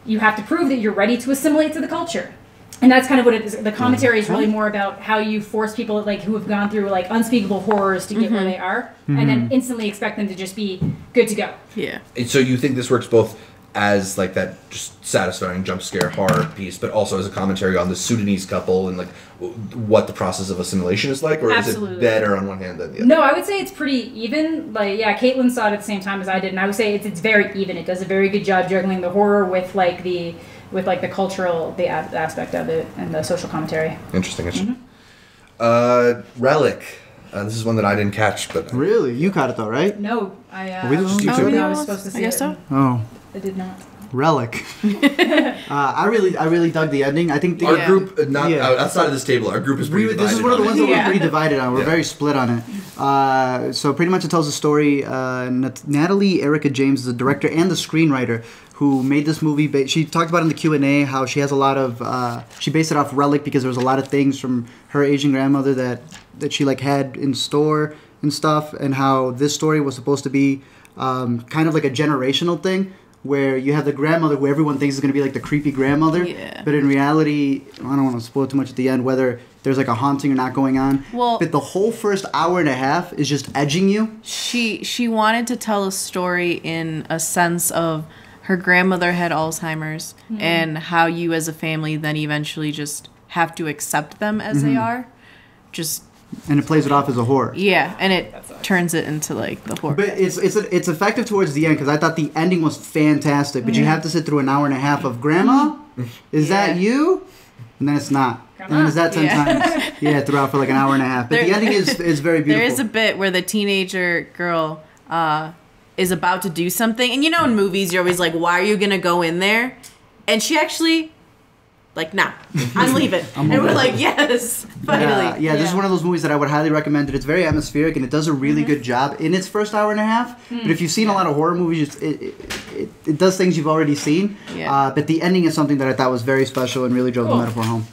You have to prove that you're ready to assimilate to the culture. And that's kind of what it is. The commentary is really more about how you force people like who have gone through like unspeakable horrors to get where they are, and then instantly expect them to just be good to go. Yeah. And so you think this works both as like that just satisfying jump scare horror piece, but also as a commentary on the Sudanese couple and like what the process of assimilation is like, or Absolutely. is it better on one hand than the other? No, I would say it's pretty even. Like, yeah, Caitlin saw it at the same time as I did, and I would say it's very even. It does a very good job juggling the horror with like the cultural aspect of it and the social commentary. Interesting. Relic. This is one that I didn't catch, but Really? You caught it though, right? No, I We just I YouTube it? was supposed to see I guess it. so. Oh. I did not. Relic. I really dug the ending. I think our group, not Yeah. outside of this table, our group is pretty divided. This is one of the ones that we're Yeah. pretty divided on. We're very split on it. So pretty much it tells the story. Natalie Erica James is the director and the screenwriter who made this movie. She talked about in the Q&A how she has a lot of... she based it off Relic because there was a lot of things from her Asian grandmother that she like had in store and stuff, and how this story was supposed to be kind of like a generational thing, where you have the grandmother who everyone thinks is going to be like the creepy grandmother. Yeah. But in reality, I don't want to spoil too much at the end, whether there's like a haunting or not going on. Well- but the whole first hour and a half is just edging you. She wanted to tell a story in a sense of her grandmother had Alzheimer's and how you as a family then eventually just have to accept them as they are. Just And it plays it off as a horror. yeah, and it turns it into like the horror. But it's effective towards the end because I thought the ending was fantastic. But you have to sit through an hour and a half of Grandma, is that you? And then it's not. And then it's that 10 times. Yeah, throughout for like an hour and a half. But the ending is very beautiful. There is a bit where the teenager girl is about to do something, and you know in movies you're always like, why are you gonna go in there? And she actually like, nah, I'm leaving. And we're like, yes, finally. Yeah, this is one of those movies that I would highly recommend. It's very atmospheric and it does a really good job in its first hour and a half. But if you've seen a lot of horror movies, it does things you've already seen. Yeah. But the ending is something that I thought was very special and really drove the metaphor home.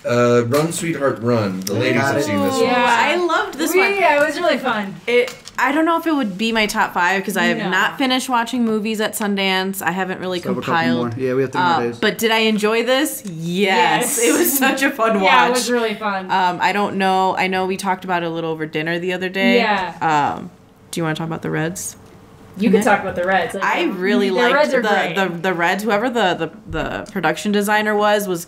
Run, Sweetheart, Run. The ladies have seen this one. Yeah. I loved this one. Yeah, it was really fun. I don't know if it would be my top 5 because I have No. not finished watching movies at Sundance. I haven't really So we have a couple compiled. more. Yeah, we have 3 more days. But did I enjoy this? Yes. It was such a fun watch. Yeah, it was really fun. I don't know. I know we talked about it a little over dinner the other day. Yeah. Do you want to talk about the Reds? You could talk about the Reds. Like, I really the liked Reds are great. the Reds. Whoever the production designer was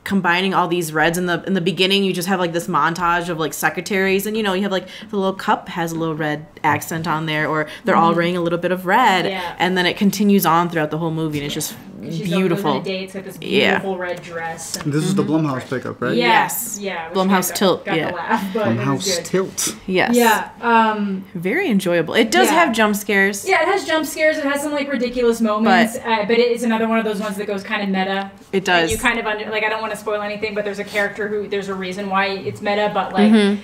combining all these Reds in the beginning. You just have like this montage of like secretaries, and you know you have like the little cup has a little red accent on there, or they're all wearing a little bit of red, Yeah. and then it continues on throughout the whole movie, and it's just She's beautiful. On a date. It's got this beautiful red dress. And This is the Blumhouse pickup, right? Yes. Yeah. Blumhouse tilt, Got yeah. the laugh, but it was Blumhouse good. tilt. Yes. Yeah. Very enjoyable. It does Yeah. have jump scares. Yeah, it has jump scares. It has some like ridiculous moments, but it is another one of those ones that goes kind of meta. It does. And you kind of like I don't want to spoil anything, but there's a character who there's a reason why it's meta, but like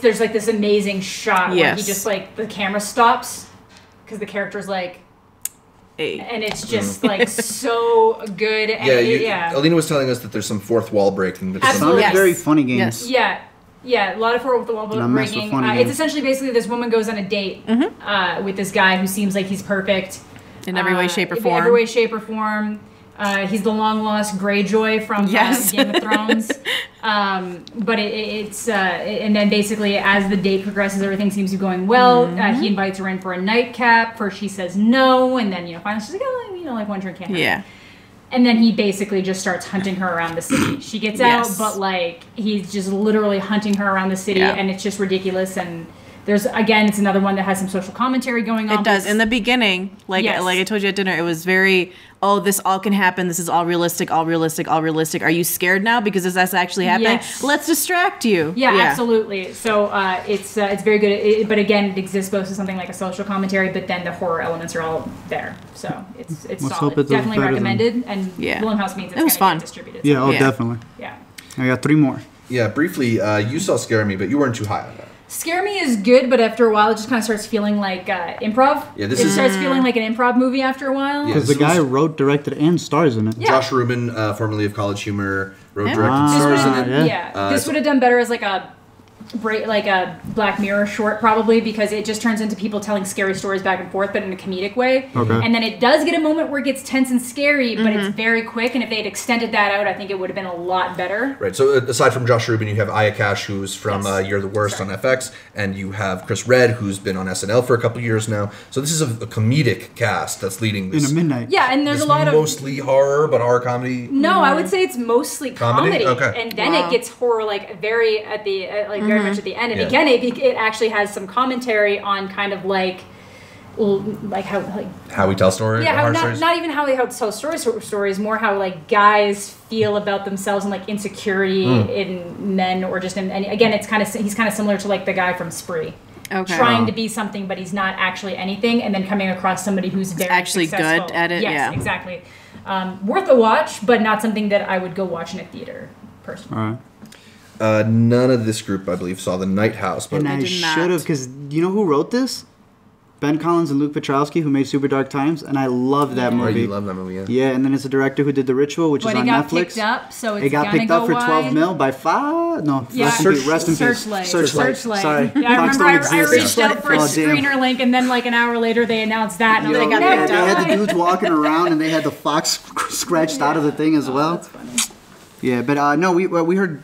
there's like this amazing shot where he Yes. just like the camera stops because the character's like. And it's just like so good. And Yeah, Alina was telling us that there's some fourth wall breaking. But Absolutely. Sounds Yes. very funny games. Yes. Yeah, a lot of horror with the wall And I mess with breaking. funny It's games. essentially basically this woman goes on a date with this guy who semes like he's perfect. In every way, shape, or In form. every way, shape, or form. He's the long lost Greyjoy from Yes. Game of Thrones. But it's and then basically as the date progresses, everything seems to be going well. He invites her in for a nightcap. First she says no, and then finally she's like, oh, like one drink can't hurt. Yeah. And then he basically just starts hunting her around the city. She gets Yes. out, but like he's just literally hunting her around the city, Yeah. and it's just ridiculous. And it's another one that has some social commentary going on. It does. In the beginning, like I told you at dinner, it was very, this all can happen. This is all realistic, all realistic, all realistic. Are you scared now because that's actually happening? Yes. Let's distract you. Yeah, absolutely. So it's very good. But again, it exists both as something like a social commentary, but then the horror elements are all there. So it's solid. It's definitely recommended. And Blumhouse means it's going to get distributed. Yeah, definitely. Yeah. I got 3 more. Yeah, briefly, you saw Scare Me, but you weren't too high on that. Scare Me is good, but after a while, it just kind of starts feeling like improv. Yeah, it starts feeling like an improv movie after a while. Because the guy wrote, directed, and stars in it. Yeah. Josh Rubin, formerly of College Humor, wrote, directed, stars in it. Yeah, this would have done better as like a Black Mirror short, probably, because it just turns into people telling scary stories back and forth, but in a comedic way. Okay. And then it does get a moment where it gets tense and scary, but it's very quick. And if they had extended that out, I think it would have been a lot better. Right. So aside from Josh Rubin, you have Aya Cash, who's from You're the Worst on FX, and you have Chris Redd, who's been on SNL for a couple years now. So this is a comedic cast that's leading this. In a midnight. Yeah, and there's a lot of mostly horror, but horror comedy. No, I would say it's mostly comedy. Okay. And then it gets horror very much at the end. And again, it actually has some commentary on kind of how we tell stories. Yeah, not even how they tell stories, more how like guys feel about themselves and like insecurity in men, or just in. And again, he's kind of similar to like the guy from Spree. Okay. Trying to be something, but he's not actually anything, and then coming across somebody who's very actually successful. good at it. Yes, exactly. Worth a watch, but not something that I would go watch in a theater personally. All right. None of this group, I believe, saw The Night House. But and I should have, because you know who wrote this? Ben Collins and Luke Petrowski, who made Super Dark Times, and I love that movie. Oh, you love that movie, yeah. Yeah, and then it's a director who did The Ritual, which is on Netflix. But it got picked up, so it's it got picked up for $12 million by rest in peace. Searchlight. Sorry. Yeah, I remember I reached out for a screener link, and then like an hour later they announced that, and they got picked up. They had the dudes walking around, and they had the fox scratched out of the thing as well. That's funny. Yeah, but no, we heard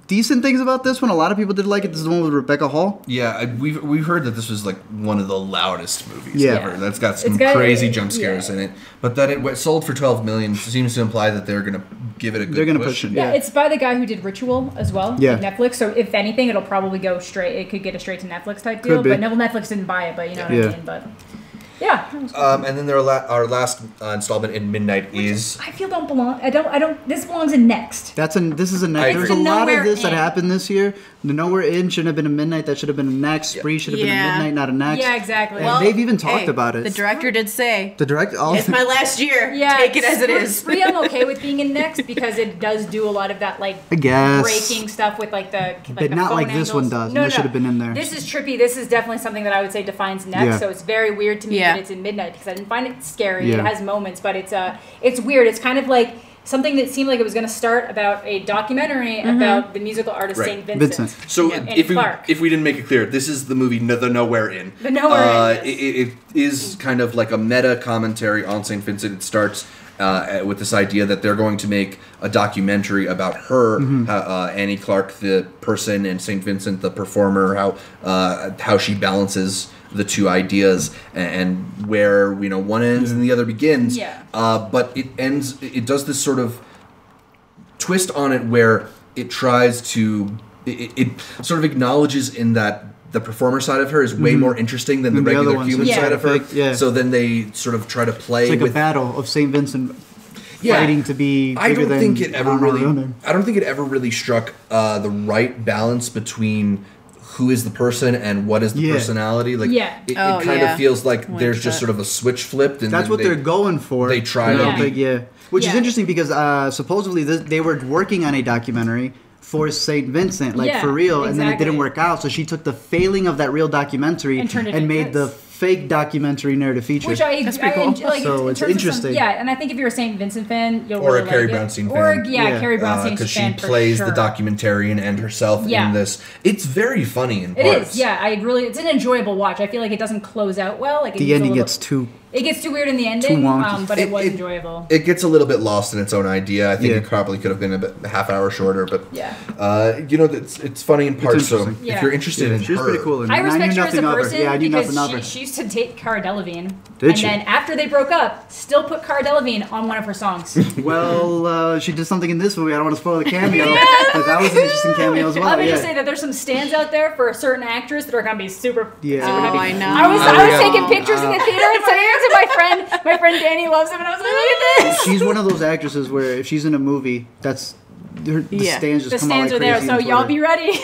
decent things about this one. A lot of people did like it. This is the one with Rebecca Hall. Yeah, we've heard that this was like one of the loudest movies ever. That's got some crazy jump scares in it. But that it sold for $12 million seems to imply that they're gonna give it a good push. They're gonna push it. Yeah, it's by the guy who did Ritual as well. Yeah, like Netflix. So if anything, it'll probably go straight. It could get a straight to Netflix type deal. But Netflix didn't buy it. But you know what I mean. But yeah. And then our last installment in Midnight is. I feel don't belong. I don't. This belongs in Next. This is a Next. There's a lot of this that happened this year. The Nowhere In shouldn't have been a Midnight. That should have been a Next. Spree should have been a Midnight, not a Next. Yeah, exactly. And they've even talked about it. The director did say. It's my last year. Yeah, take it as it is. Spree, I'm okay with being in Next because it does do a lot of that breaking stuff with but not like this one does. No, it should have been in there. This is trippy. This is definitely something that I would say defines Next. Yeah. So it's very weird to me that it's in Midnight because I didn't find it scary. Yeah. It has moments, but it's weird. It's kind of like something that seemed like it was going to start about a documentary about the musical artist St. Vincent. So if we didn't make it clear, this is the movie The Nowhere In. The Nowhere In. It is kind of like a meta commentary on St. Vincent. It starts with this idea that they're going to make a documentary about her, Annie Clark, the person, and St. Vincent, the performer, how she balances the two ideas and where one ends and the other begins. Yeah. But it does this sort of twist on it where it tries to it sort of acknowledges in that the performer side of her is way more interesting than the regular human side of her. Yeah. So then they sort of try to play with a battle of St. Vincent fighting to be bigger I don't think it ever really struck the right balance between who is the person and what is the personality. It kind of feels like there's just sort of a switch flipped. And that's what they're going for. They try to which is interesting because supposedly they were working on a documentary for St. Vincent, for real, and then it didn't work out. So she took the failing of that real documentary and made the fake documentary narrative feature. Which that's pretty cool. So it's interesting. And I think if you're a St. Vincent fan, you'll or really a Carrie like Brownstein fan. Or Carrie Brownstein fan because she plays the documentarian and herself in this. It's very funny in parts. It is. Yeah, it's an enjoyable watch. I feel like it doesn't close out well. The ending gets too It gets too weird in the ending, but it was enjoyable. It gets a little bit lost in its own idea. I think it probably could have been a half hour shorter, but it's funny in parts. So if you're interested in she was pretty cool. I respect her as a person because she used to date Cara Delevingne, and then after they broke up, still put Cara Delevingne on one of her songs. Well, she did something in this movie. I don't want to spoil the cameo, but that was an interesting cameo as well. Let me just say that there's some stands out there for a certain actress that are going to be super happy. I know. I was taking pictures in the theater and sending it to my friend. My friend Danny loves him, and I was like, look at this. She's one of those actresses where if she's in a movie, the stands just come out like crazy. The stands are there, so y'all be ready.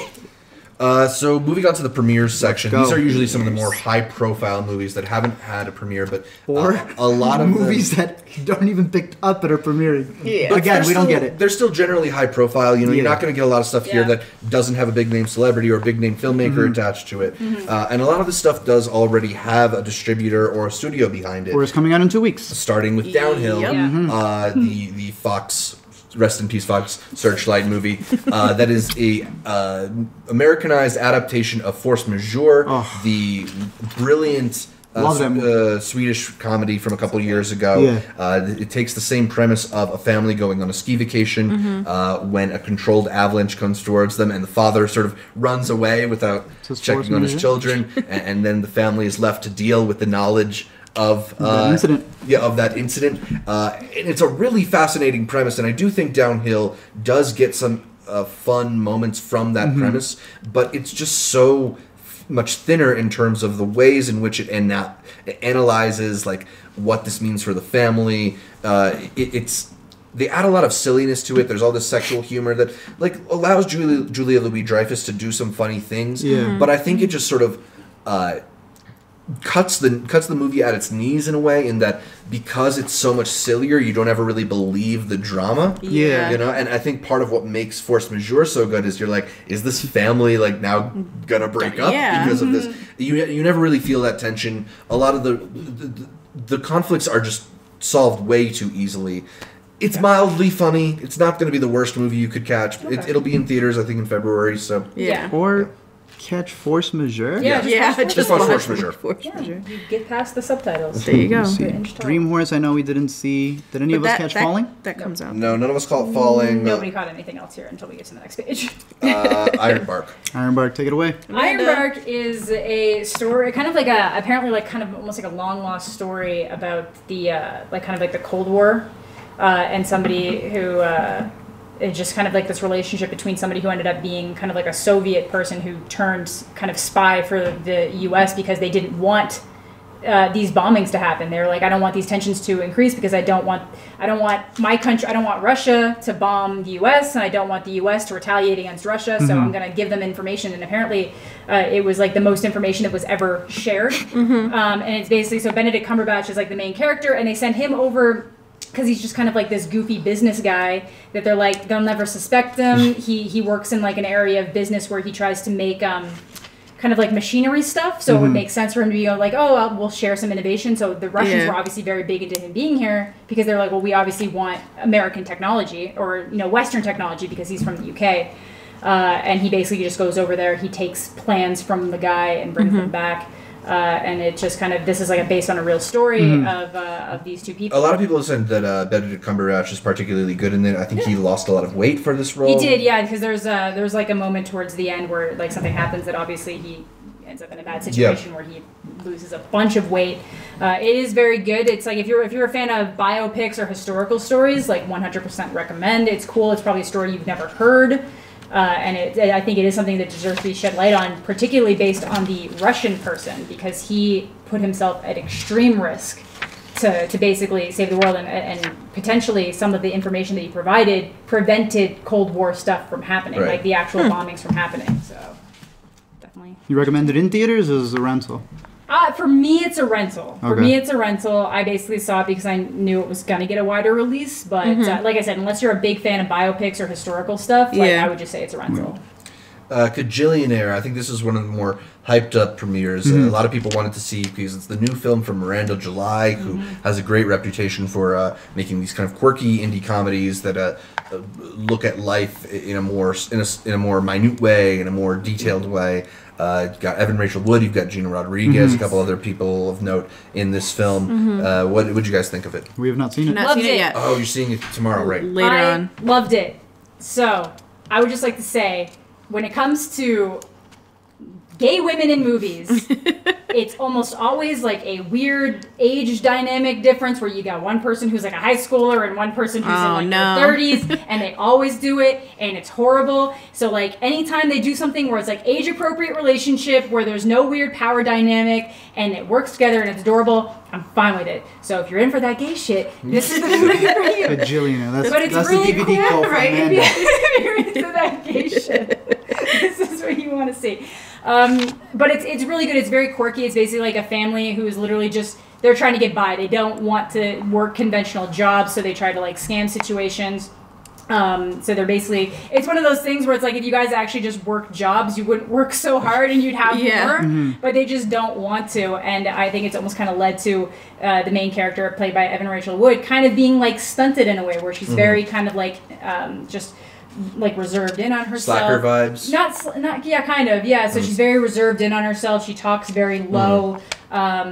So moving on to the premieres section, these are usually some of the more high-profile movies that haven't had a premiere, but a lot of movies that don't even pick up that are premiering. Yeah. But again, we don't get it. They're still generally high-profile. You're not going to get a lot of stuff here that doesn't have a big-name celebrity or a big-name filmmaker attached to it, and a lot of this stuff does already have a distributor or a studio behind it. Or it's coming out in 2 weeks. Starting with Downhill, the Fox. Rest in peace, Fox Searchlight movie. That is a Americanized adaptation of Force Majeure, the brilliant Swedish comedy from a couple years ago. It takes the same premise of a family going on a ski vacation when a controlled avalanche comes towards them, and the father sort of runs away without checking on his children, and then the family is left to deal with the knowledge of that incident. And it's a really fascinating premise, and I do think Downhill does get some fun moments from that premise, but it's just so much thinner in terms of the ways in which it analyzes like what this means for the family. They add a lot of silliness to it. There's all this sexual humor that like allows Julia Louis-Dreyfus to do some funny things, but I think it just sort of cuts the movie at its knees in a way, in that because it's so much sillier, you don't ever really believe the drama. And I think part of what makes Force Majeure so good is you're like, is this family like now gonna break up because of this? You never really feel that tension. A lot of the conflicts are just solved way too easily. It's mildly funny. It's not going to be the worst movie you could catch. It'll be in theaters, I think, in February. So or catch Force Majeure? Just watch Force Majeure. You get past the subtitles. There you go. Dream Horse, I know we didn't see. Did any of us catch Falling? That comes out. No, none of us caught Falling. Nobody caught anything else here until we get to the next page. Ironbark. Ironbark, take it away. Ironbark is a story, kind of like almost like a long lost story about the the Cold War, and somebody who. It's just kind of like this relationship between somebody who ended up being kind of like a Soviet person who turned kind of spy for the U.S. because they didn't want these bombings to happen. They were like, I don't want these tensions to increase because I don't want my country, I don't want Russia to bomb the U.S. and I don't want the U.S. to retaliate against Russia. So I'm going to give them information. And apparently it was like the most information that was ever shared. And it's basically, so Benedict Cumberbatch is like the main character, and they send him over because he's just kind of like this goofy business guy that they're like, they'll never suspect him. He works in like an area of business where he tries to make kind of like machinery stuff. So it would make sense for him to be like, we'll share some innovation. So the Russians were obviously very big into him being here because they're like, well, we obviously want American technology or, Western technology because he's from the UK. And he basically just goes over there. He takes plans from the guy and brings them back. And it just kind of, this is like based on a real story of these two people. A lot of people have said that Benedict Cumberbatch is particularly good in it. I think he lost a lot of weight for this role. He did, because there's like a moment towards the end where like something happens that obviously he ends up in a bad situation where he loses a bunch of weight. It is very good. It's like if you're a fan of biopics or historical stories, like 100% recommend. It's cool. It's probably a story you've never heard. And I think it is something that deserves to be shed light on, particularly based on the Russian person, because he put himself at extreme risk to basically save the world, and potentially some of the information that he provided prevented Cold War stuff from happening, like the actual bombings from happening. So definitely. You recommend it in theaters or as a rental? For me, it's a rental. I basically saw it because I knew it was going to get a wider release. But like I said, unless you're a big fan of biopics or historical stuff, I would just say it's a rental. Kajillionaire. I think this is one of the more hyped up premieres. A lot of people wanted to see because it's the new film from Miranda July, who has a great reputation for making these kind of quirky indie comedies that look at life in a more minute way, in a more detailed way. You've got Evan Rachel Wood, you've got Gina Rodriguez, a couple other people of note in this film. What did you guys think of it? We have not seen it. Not seen it yet. Oh, you're seeing it tomorrow, right? Later on. Loved it. So, I would just like to say, when it comes to gay women in movies, it's almost always like a weird age dynamic difference where you got one person who's like a high schooler and one person who's in their 30s, and they always do it, and it's horrible. So like anytime they do something where it's like age appropriate relationship where there's no weird power dynamic and it works together and it's adorable, I'm fine with it. So if you're in for that gay shit, this is the movie for you. Kajillionaire. But it's That's really the DVD cool, code for right? Amanda. If you're into that gay shit, this is what you want to see. But it's really good. It's very quirky. It's basically like a family who's literally just, they're trying to get by. They don't want to work conventional jobs, so they try to like scam situations. So they're basically, it's one of those things where it's like if you guys actually just work jobs, you wouldn't work so hard and you'd have more, but they just don't want to. And I think it's almost kind of led to the main character played by Evan Rachel Wood kind of being like stunted in a way where she's very kind of like just like reserved in on herself. Slacker vibes. Kind of. So she's very reserved in on herself. She talks very low.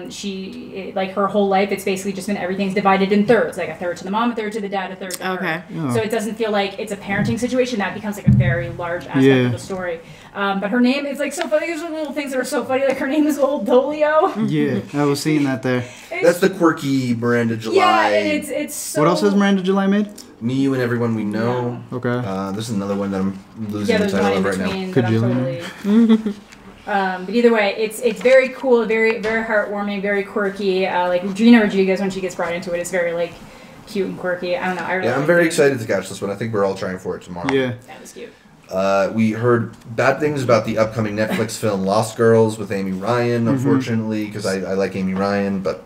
She like her whole life, it's basically just been everything's divided in thirds, like a third to the mom, a third to the dad, a third to her. So it doesn't feel like it's a parenting situation. That becomes like a very large aspect of the story. But her name is like so funny. There's little things that are so funny. Like her name is Old Dolio. Yeah, I was seeing that there. That's the quirky Miranda July. Yeah, and it's so. What else has Miranda July made? Me, You, and Everyone We Know. Okay. This is another one that I'm losing the there's one title in of right now. between that I'm totally. But either way, it's very cool, very very heartwarming, very quirky. Like Gina Rodriguez, when she gets brought into it, it's very like cute and quirky. I don't know. I really I'm very excited to catch this one. I think we're all trying for it tomorrow. Yeah. That was cute. We heard bad things about the upcoming Netflix film Lost Girls with Amy Ryan, unfortunately, because I like Amy Ryan. But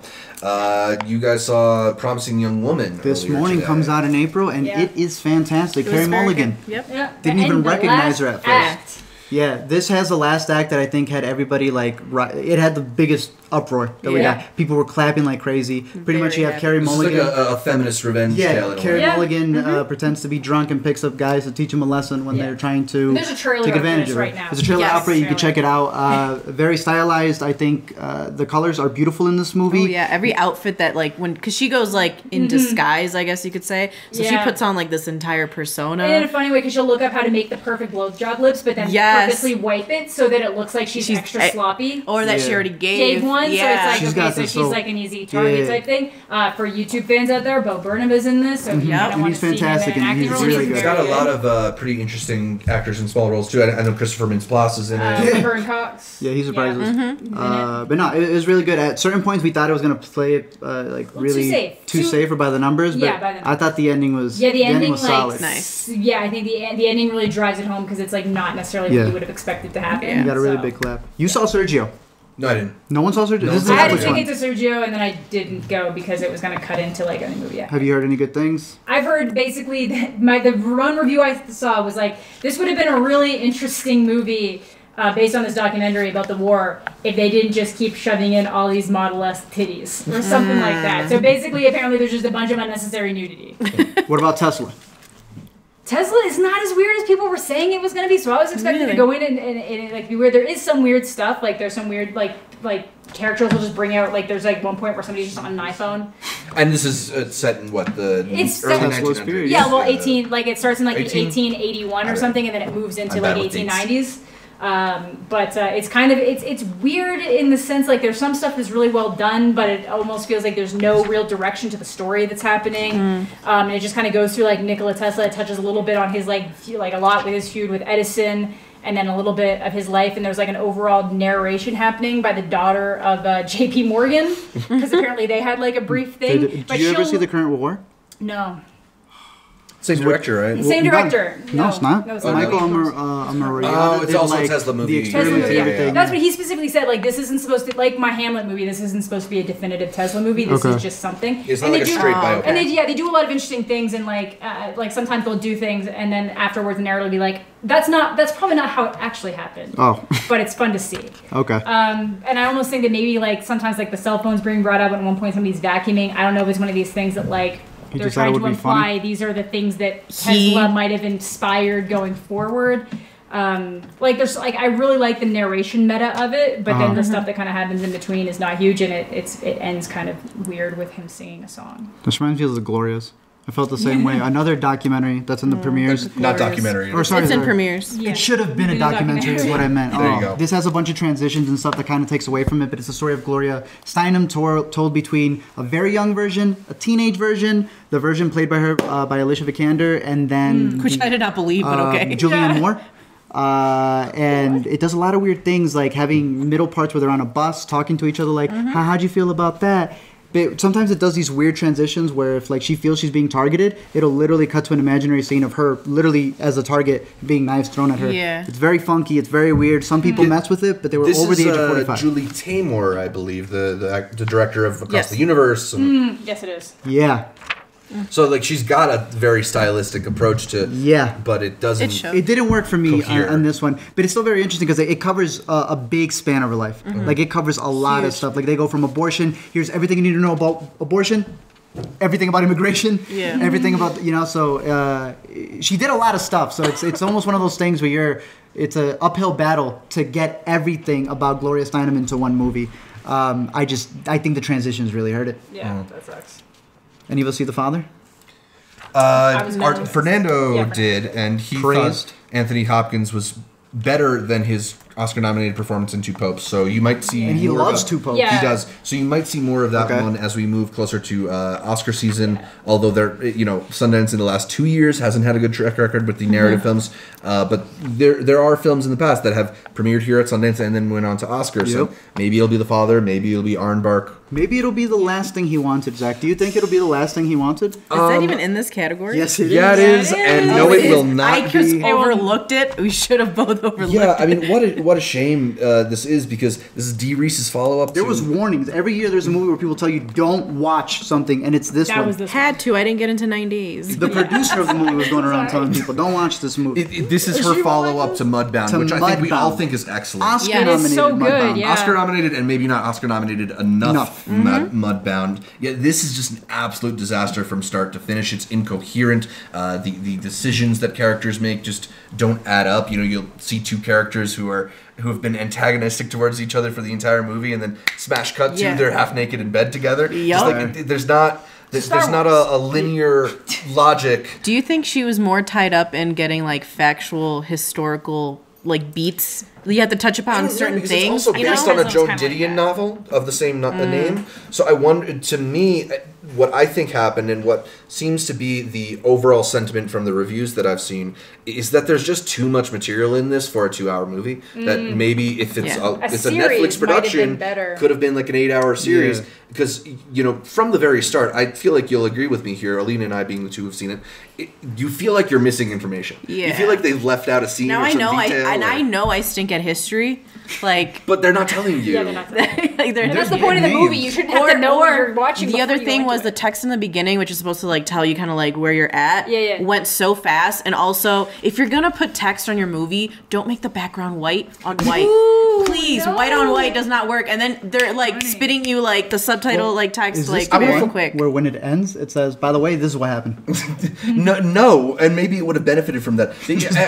you guys saw Promising Young Woman. This morning today. comes out in April, and it is fantastic. Carey Mulligan. Yep. Didn't even recognize her at first. Act. Yeah, this has the last act that I think had everybody like. It had the biggest uproar that we got. People were clapping like crazy. Pretty much, you have Carey This Mulligan. is like a feminist revenge tale. Yeah, Carey Mulligan pretends to be drunk and picks up guys to teach them a lesson when they're trying to There's a trailer take of advantage this of it. right now. There's a trailer out for it. You can trailer. check it out. Very stylized. I think the colors are beautiful in this movie. Oh yeah, every outfit that like because she goes like in disguise, I guess you could say. So she puts on like this entire persona. And in a funny way, because she'll look up how to make the perfect blowjob lips, but then purposely wipe it so that it looks like she's extra sloppy. Or that she already gave one, Yeah. so it's like, so she's like an easy target type thing. For YouTube fans out there, Bo Burnham is in this, so if you kind of And want he's to see him in fantastic, an and acting he's role, really he's good. It's got a lot of pretty interesting actors in small roles too. I know Christopher Mintz-Plasse is in it. Laverne Cox. Yeah, he surprised us. But no, it was really good. At certain points, we thought it was going to play it really too safe or by the numbers. But Yeah, by the numbers. I thought the ending was Yeah, the ending was like solid. Nice. Yeah, I think the ending really drives it home because it's like not necessarily what you would have expected to happen. You got a really so. big clap. You saw Sergio. No, I didn't. No one saw Sergio. No This is one the I had to Netflix take one. it to Sergio, and then I didn't go because it was going to cut into like a movie. Have you heard any good things? I've heard basically that the one review I saw was like, this would have been a really interesting movie based on this documentary about the war if they didn't just keep shoving in all these Model-esque titties or something like that. So basically, apparently, there's just a bunch of unnecessary nudity. What about Tesla? Tesla is not as weird as people were saying it was going to be, so I was expecting to go in and like be weird. There is some weird stuff, like there's some weird like characters will just bring out like there's like one point where somebody's just on an iPhone. And this is set in what the It's early set- Tesla's 1900s. period. Yeah, well, 18 like it starts in like 18? 1881 or something, and then it moves into I'm like bad with dates. 1890s. But it's kind of it's weird in the sense like there's some stuff that's really well done, but it almost feels like there's no real direction to the story that's happening. And it just kind of goes through like Nikola Tesla. It touches a little bit on his like a lot with his feud with Edison, and then a little bit of his life. And there's like an overall narration happening by the daughter of J.P. Morgan, because apparently they had like a brief thing. Did you ever see The Current War? No. Same director, right? Same director. No, it's not. No, it's Michael not. Amor. Oh, it's also a Tesla movie. The experiment and Yeah. everything. That's what he specifically said. Like, this isn't supposed to, like my Hamlet movie. This isn't supposed to be a definitive Tesla movie. This is just something. It's not like a straight biopic. And they do a lot of interesting things, and like sometimes they'll do things, and then afterwards the narrator will be like, that's probably not how it actually happened. Oh. But it's fun to see. Okay. And I almost think that maybe like sometimes like the cell phone's being brought up, and at one point somebody's vacuuming. I don't know if it's one of these things that like they're trying to imply these are the things that Tesla might have inspired going forward. Like there's like I really like the narration meta of it, but then the stuff that kind of happens in between is not huge, and it ends kind of weird with him singing a song. This reminds me of the Glorias. I felt the same way. Another documentary that's in the premieres. Not documentary. Or sorry, It's in premieres. Yeah. It should have been a documentary is what I meant. There you go. This has a bunch of transitions and stuff that kind of takes away from it, but it's the story of Gloria Steinem told between a very young version, a teenage version, the version played by her by Alicia Vikander, and then Which I did not believe, but okay. Julianne Moore. And it does a lot of weird things, like having middle parts where they're on a bus talking to each other, like, how'd you feel about that? But sometimes it does these weird transitions where if like she feels she's being targeted, it'll literally cut to an imaginary scene of her literally as a target being knives thrown at her. Yeah. It's very funky. It's very weird. Some people mess with it, but they were over the age of 45. Julie Taymor, I believe, the director of Across the Universe. And Yes, it is. Yeah. So like she's got a very stylistic approach to but it doesn't. It shows. It didn't work for me Cohere. on this one, but it's still very interesting because it covers a big span of her life. Like it covers a lot of stuff. Like they go from abortion. Here's everything you need to know about abortion. Everything about immigration. Yeah. Everything about So she did a lot of stuff. So it's almost one of those things where it's an uphill battle to get everything about Gloria Steinem into one movie. I think the transitions really hurt it. Yeah, that sucks. Any of us see The Father? Fernando Yeah, did, and he Praised. thought Anthony Hopkins was better than his Oscar-nominated performance in Two Popes. So you might see And he more loves of Two Popes. Yeah. He does. So you might see more of that Okay. one as we move closer to Oscar season. Although Sundance in the last 2 years hasn't had a good track record with the narrative films. But there are films in the past that have premiered here at Sundance and then went on to Oscar. So Yep. maybe it'll be The Father. Maybe it'll be Ironbark. Maybe it'll be the last thing he wanted, Zach. Do you think it'll be the last thing he wanted? Is that even in this category? Yes, it is. Yeah, it is. And no, it will not I just be. overlooked it. We should have both overlooked Yeah, I it. mean, what a shame this is, because this is D. Reese's follow-up. There was warnings. Every year there's a movie where people tell you don't watch something, and it's this That one. was this. Had to. I didn't get into 9 days. The producer of the movie was going around telling people, don't watch this movie. This is her follow-up to Mudbound, To which I think we Mudbound. all think is excellent. Oscar Yeah, it is nominated so good, Mudbound. yeah. Oscar nominated and maybe not Oscar nominated enough. Mudbound. Yeah, this is just an absolute disaster from start to finish. It's incoherent. The decisions that characters make just don't add up. You'll see two characters who have been antagonistic towards each other for the entire movie, and then smash cut to Yeah. they're half naked in bed together. Yup. Just like there's not a linear logic. Do you think she was more tied up in getting like factual, historical like beats? You have to touch upon certain because things. It's also based on a Sounds Joan kinda like Didion that. novel of the same name. So I wonder, to me, what I think happened and what seems to be the overall sentiment from the reviews that I've seen is that there's just too much material in this for a 2-hour movie. That maybe if it's Yeah. it's a series Netflix might have been production, better. could have been like an 8-hour series. Yeah. Because, from the very start, I feel like you'll agree with me here, Alina and I being the two who've seen it, you feel like you're missing information. You Yeah. feel like they've left out a scene Now or I some know, detail. I know I stink at history, like. But they're not telling you. Yeah, they're not. like they're That's the point of the names. movie. You shouldn't have to know what you're watching. The other before you thing go was into the text in the beginning, which is supposed to like tell you kind of like where you're at. Yeah. Went so fast, and also if you're gonna put text on your movie, don't make the background white on white. Ooh, Please, no. white on white does not work. And then they're like spitting you like the subtitle like text Is like this the real one quick. where when it ends, it says, by the way, this is what happened? No, and maybe it would have benefited from that.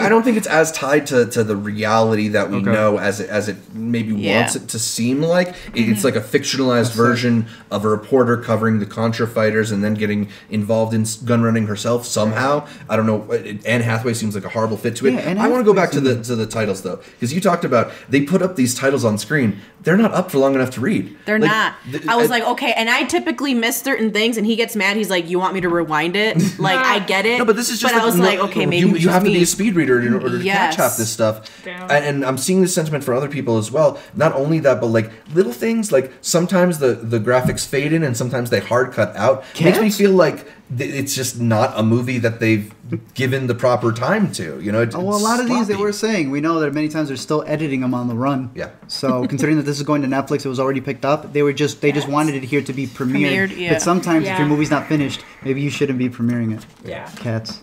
I don't think it's as tied to the reality that we know as it maybe wants it to seem like. It's like a fictionalized version of a reporter covering the Contra fighters and then getting involved in gun running herself somehow. I don't know. Anne Hathaway seems like a horrible fit to it. Yeah, Anne I want to go back Hathaway's to the titles though, because you talked about they put up these titles on screen. They're not up for long enough to read. They're not. I was like, okay, and I typically miss certain things, and he gets mad. He's like, "You want me to rewind it?" Like, I get it. No, but this is just. But I was like, okay, maybe you have to me. be a speed reader in order to Yes. catch half this stuff. Damn. And I'm seeing this sentiment for other people as well. Not only that, but like little things like sometimes the graphics fade in and sometimes they hard cut out. Makes me feel like it's just not a movie that they've given the proper time to. You know, a lot of these that sloppy. we're saying, we know that many times they're still editing them on the run. Yeah. So considering that this is going to Netflix, it was already picked up. They just wanted it here to be premiered. Yeah. But sometimes if Yeah. your movie's not finished, maybe you shouldn't be premiering it. Yeah. Cats.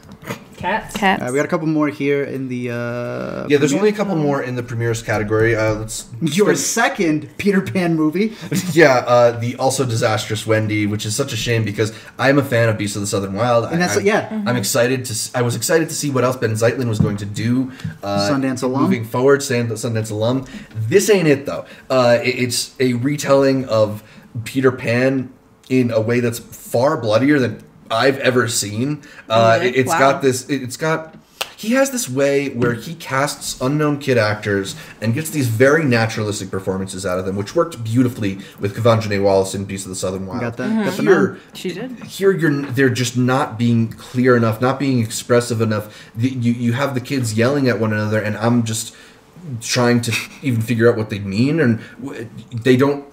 Cats. We got a couple more here in the. Yeah, there's only a couple more in the premieres category. Let's Your second Peter Pan movie. the also disastrous Wendy, which is such a shame because I'm a fan of Beasts of the Southern Wild. And that's I'm excited to. I was excited to see what else Ben Zeitlin was going to do. Sundance alum. Moving forward, Sundance alum. This ain't it though. It's a retelling of Peter Pan in a way that's far bloodier than I've ever seen. It's Wow. got this. It's got. He has this way where he casts unknown kid actors and gets these very naturalistic performances out of them, which worked beautifully with Kavanjane Wallace in Beasts of the Southern Wild. Got that. Got the Here, She did. they're just not being clear enough, not being expressive enough. You have the kids yelling at one another, and I'm just trying to even figure out what they mean, and they don't.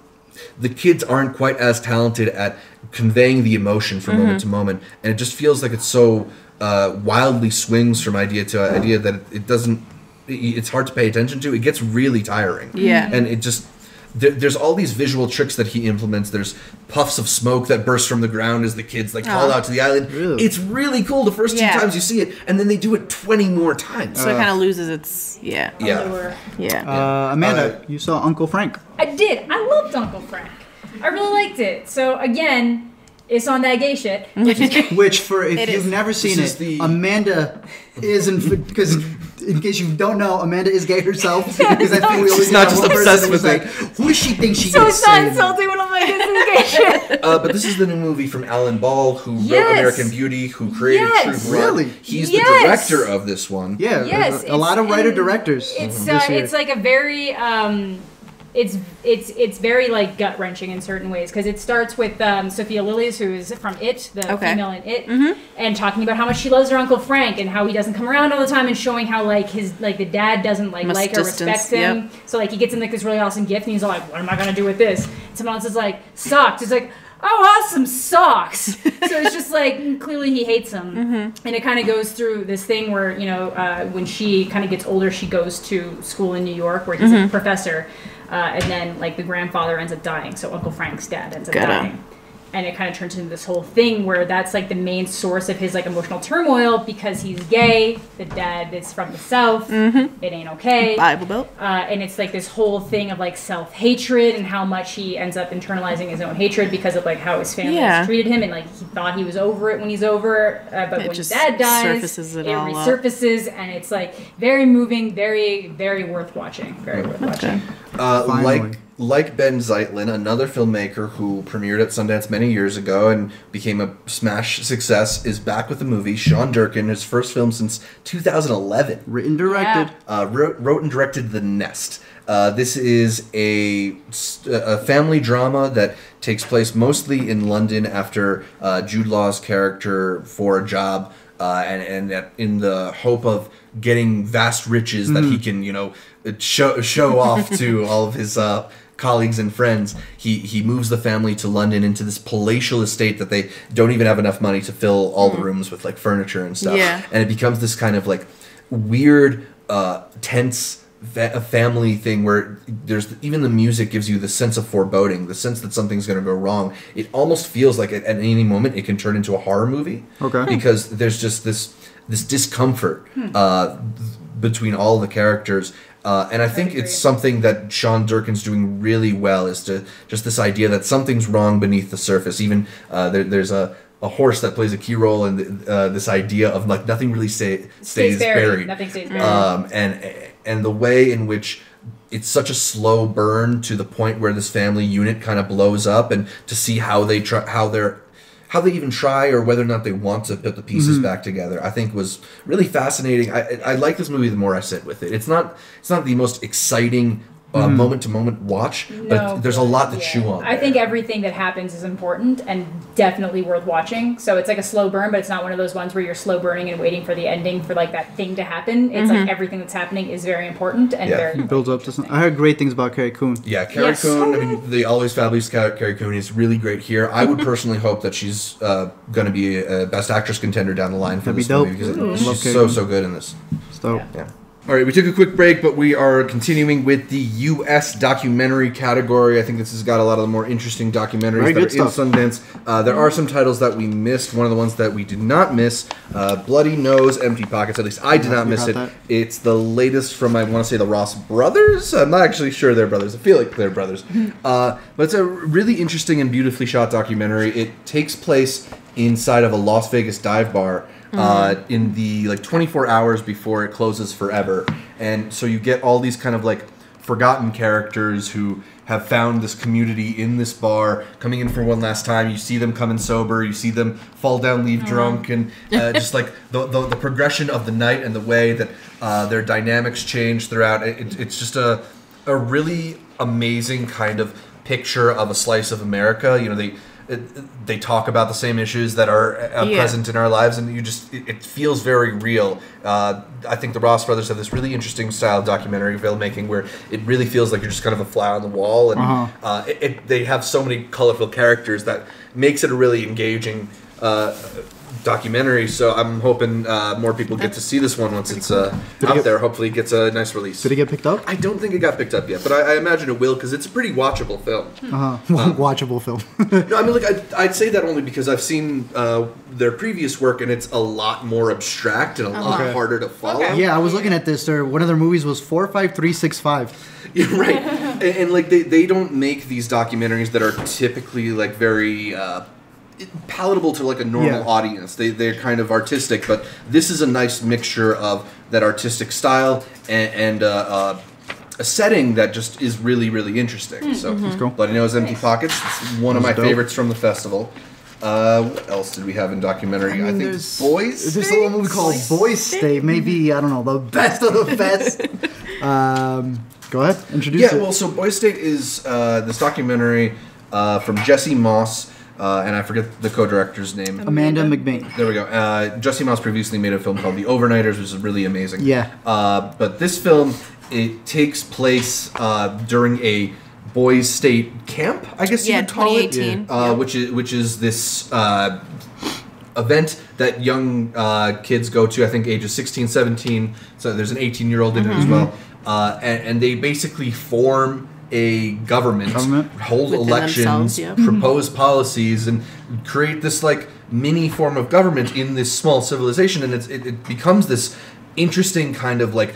The kids aren't quite as talented at conveying the emotion from moment to moment, and it just feels like it's so wildly swings from idea to idea that it doesn't. It's hard to pay attention to. It gets really tiring. Yeah. and it just. There's all these visual tricks that he implements. There's puffs of smoke that burst from the ground as the kids call out to the island. Really? It's really cool the first two times you see it, and then they do it 20 more times. So it kind of loses its yeah. Amanda, you saw Uncle Frank. I did. I loved Uncle Frank. I really liked it. So again, it's on that gay shit. Which is Which, for if It you've is. never seen This it, is the- Amanda isn't, because in case you don't know, Amanda is gay herself. Because I think we always She's not have just one person obsessed that was with like, who does she think she so is? it's not saying? insulting when I'm like, this is gay shit. But this is the new movie from Alan Ball, who wrote Yes. American Beauty, who created Yes. True Blood. Really? He's Yes. the director of this one. Yeah, Yes, there's a lot of it's- writer-directors It's this year. it's like a very it's very like gut wrenching in certain ways because it starts with Sophia Lillis, who is from It, the female in It, and talking about how much she loves her Uncle Frank and how he doesn't come around all the time, and showing how like the dad doesn't like Must or distance, respect him. yep. So like he gets him like this really awesome gift, and he's all like, "What am I gonna do with this?" And someone else is like, "Socks." He's like, "Oh, awesome socks!" So it's just like clearly he hates him, and it kind of goes through this thing where when she kind of gets older, she goes to school in New York where he's a professor, and then like the grandfather ends up dying, so Uncle Frank's dad ends up dying. And it kind of turns into this whole thing where that's like the main source of his like emotional turmoil because he's gay. The dad is from the South. It ain't okay. Bible Belt. And it's like this whole thing of like self-hatred and how much he ends up internalizing his own hatred because of like how his family has treated him, and like he thought he was over it when he's over, but when his just dad dies, surfaces it all up. resurfaces, and it's like very moving, very, very worth watching. Very worth watching. Like Ben Zeitlin, another filmmaker who premiered at Sundance many years ago and became a smash success, is back with the movie. Sean Durkin, his first film since 2011. Written, directed. Wrote and directed The Nest. This is a family drama that takes place mostly in London after Jude Law's character for a job and in the hope of getting vast riches that he can, show off to all of his colleagues and friends. He moves the family to London into this palatial estate that they don't even have enough money to fill all the rooms with like furniture and stuff. Yeah. And it becomes this kind of like weird, tense family thing where there's even the music gives you the sense of foreboding, the sense that something's going to go wrong. It almost feels like at any moment it can turn into a horror movie. Okay. Because there's just this discomfort between all the characters. And I think it's something that Sean Durkin's doing really well, is to just this idea that something's wrong beneath the surface. Even there's a horse that plays a key role in this idea of like nothing really stays buried. Nothing stays buried. And the way in which it's such a slow burn to the point where this family unit kind of blows up, and to see how they even try or whether or not they want to put the pieces back together, I think was really fascinating. I like this movie the more I sit with it. It's not the most exciting moment to moment watch, but there's a lot to chew on. I think everything that happens is important and definitely worth watching. So it's like a slow burn, but it's not one of those ones where you're slow burning and waiting for the ending for like that thing to happen. It's like everything that's happening is very important and very it builds up to something. I heard great things about Carrie Coon. Yeah, Carrie Coon. I mean, the always fabulous Carrie Coon is really great here. I would personally hope that she's going to be a Best Actress contender down the line for this movie because she's so good in this. Yeah. All right, we took a quick break, but we are continuing with the U.S. documentary category. I think this has got a lot of the more interesting documentaries that are in Sundance. There are some titles that we missed. One of the ones that we did not miss, Bloody Nose, Empty Pockets. At least I did not miss it. It's the latest from, I want to say, the Ross brothers. I'm not actually sure they're brothers. I feel like they're brothers. But it's a really interesting and beautifully shot documentary. It takes place inside of a Las Vegas dive bar. In the 24 hours before it closes forever, and so you get all these kind of like forgotten characters who have found this community in this bar, coming in for one last time. You see them coming sober, you see them fall down, leave drunk, and just like the progression of the night and the way that their dynamics change throughout. It's just a really amazing kind of picture of a slice of America. You know, they talk about the same issues that are present in our lives, and it feels very real. I think the Ross brothers have this really interesting style of documentary filmmaking where it really feels like you're just kind of a fly on the wall, and they have so many colorful characters that makes it a really engaging documentary. So I'm hoping more people get to see this one once it's out there. Hopefully it gets a nice release. Did it get picked up? I don't think it got picked up yet, but I imagine it will because it's a pretty watchable film. Watchable film. No, I mean, I'd say that only because I've seen their previous work and it's a lot more abstract and a lot harder to follow. Yeah, I was looking at this. One of their movies was 45365. Yeah, right. And like they don't make these documentaries that are typically like very palatable to like a normal audience. They're kind of artistic, but this is a nice mixture of that artistic style and a setting that just is really, really interesting. So, Bloody Nose, Empty Pockets. It's one of my favorites from the festival. What else did we have in documentary? I think there's Boys State? There's a little movie called Boys State. Maybe, I don't know, the best of the best. Go ahead, introduce it. Yeah, well, so Boys State is this documentary from Jesse Moss, and I forget the co-director's name. Amanda McBain. There we go. Jesse Moss previously made a film called The Overnighters, which is really amazing. Yeah. But this film, it takes place during a boys' state camp, I guess you would call it. 2018. Which is this event that young kids go to, I think ages 16, 17. So there's an 18-year-old in it as well. And they basically form a government, hold within elections, propose policies, and create this like mini form of government in this small civilization, and it becomes this interesting kind of like,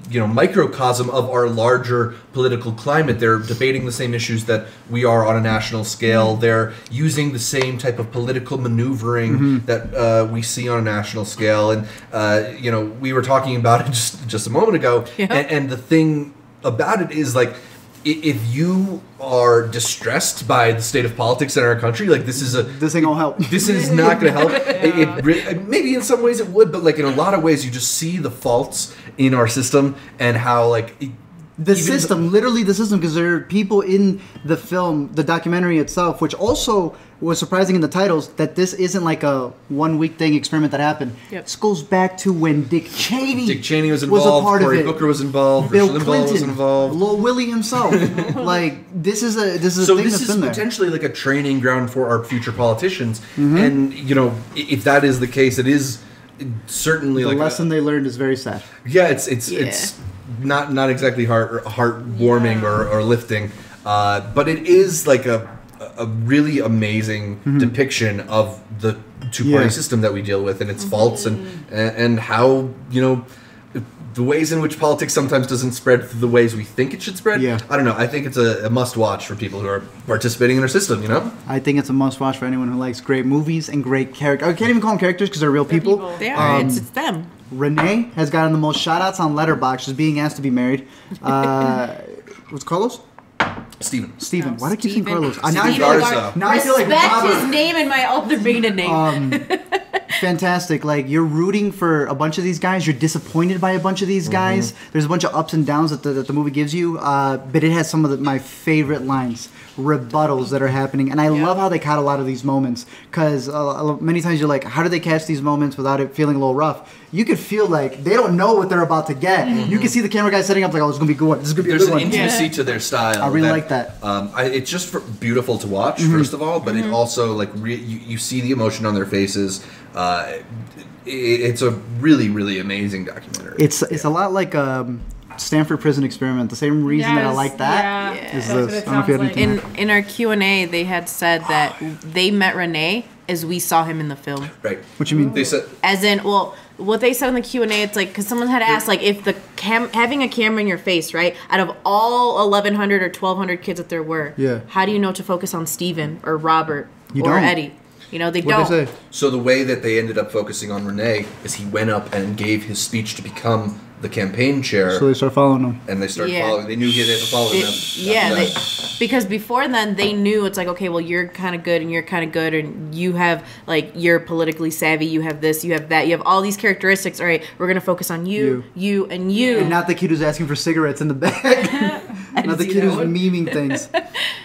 you know, microcosm of our larger political climate. They're debating the same issues that we are on a national scale. They're using the same type of political maneuvering that we see on a national scale, and you know, we were talking about it just a moment ago, and the thing about it is like, if you are distressed by the state of politics in our country, like this ain't gonna help. This is not gonna help. Maybe in some ways it would, but like in a lot of ways, you just see the faults in our system and how like the system, because there are people in the film, the documentary itself, which also was surprising in the titles, that this isn't like a 1 week thing experiment that happened. This goes back to when Dick Cheney was involved, a part Cory of it. Booker was involved, Bill Clinton Clinton was involved, Lil Willie himself. Like this is a thing that's been there. Potentially like a training ground for our future politicians, and you know, if that is the case, it is certainly the like lesson they learned is very sad. Yeah, it's not exactly heartwarming or lifting, but it is like a really amazing depiction of the two-party system that we deal with and its faults and how, you know, the ways in which politics sometimes doesn't spread through the ways we think it should spread. I don't know. I think it's a must-watch for people who are participating in our system, you know? I think it's a must-watch for anyone who likes great movies and great characters. I can't even call them characters because they're real people. They are. It's them. Renee has gotten the most shout-outs on Letterboxd. She's being asked to be married. What's Carlos? Steven. Why do I keep saying Carlos? Now I feel like respect his name and my other maiden name. fantastic. Like, you're rooting for a bunch of these guys. You're disappointed by a bunch of these guys. There's a bunch of ups and downs that the movie gives you. But it has some of my favorite lines, rebuttals that are happening. And I love how they caught a lot of these moments. Because many times you're like, how do they catch these moments without it feeling a little rough? You could feel like they don't know what they're about to get. You can see the camera guy setting up like, oh, it's going to be good. This is going to be a good one. There's an intimacy to their style. I really like that. It's just beautiful to watch, first of all, but it also, like, you see the emotion on their faces. It's a really, really amazing documentary. It's a lot like Stanford Prison Experiment. The same reason that I like that is this. I don't know if you had anything to in our Q&A, they had said that they met Renee as we saw him in the film. Right. What you mean? They said, as in, well, what they said in the Q&A, it's like, because someone had asked, like, if the having a camera in your face, right, out of all 1,100 or 1,200 kids that there were, how do you know to focus on Steven or Robert or Eddie? You know, they don't. They say? So the way that they ended up focusing on Renee is he went up and gave his speech to become the campaign chair. So they start following him. And they started following. They knew he had to follow them. Because before then, they knew it's like, okay, well, you're kind of good and you're kind of good, and you have, like, you're politically savvy, you have this, you have that, you have all these characteristics. All right, we're going to focus on you, and you. And not the kid who's asking for cigarettes in the back. Not the kid who's memeing things.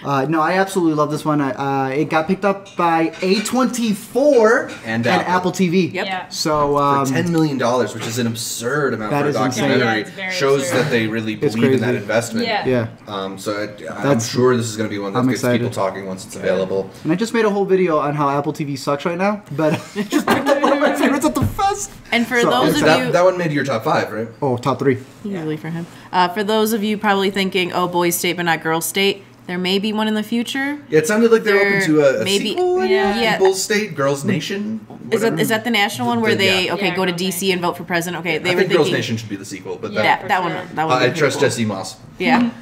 No, I absolutely love this one. It got picked up by A24 and Apple TV. Yep. Yeah. So for $10 million, which is an absurd amount for a documentary, shows absurd. that they really believe in that investment. Yeah. So I'm sure this is going to be one that gets people talking once it's available. And I just made a whole video on how Apple TV sucks right now, but I just picked up one of my favorites at the fest. And for those of you... That one made your top 5, right? Oh, top 3. Easily for him. For those of you probably thinking, oh, boys state but not girls state, there may be one in the future. Yeah, it sounded like they're open to a maybe, sequel. People's State, Girls Nation. Is that the national one where they go to DC and vote for president? Okay, they were thinking Girls Nation should be the sequel, but that one. I trust Jesse Moss. Yeah.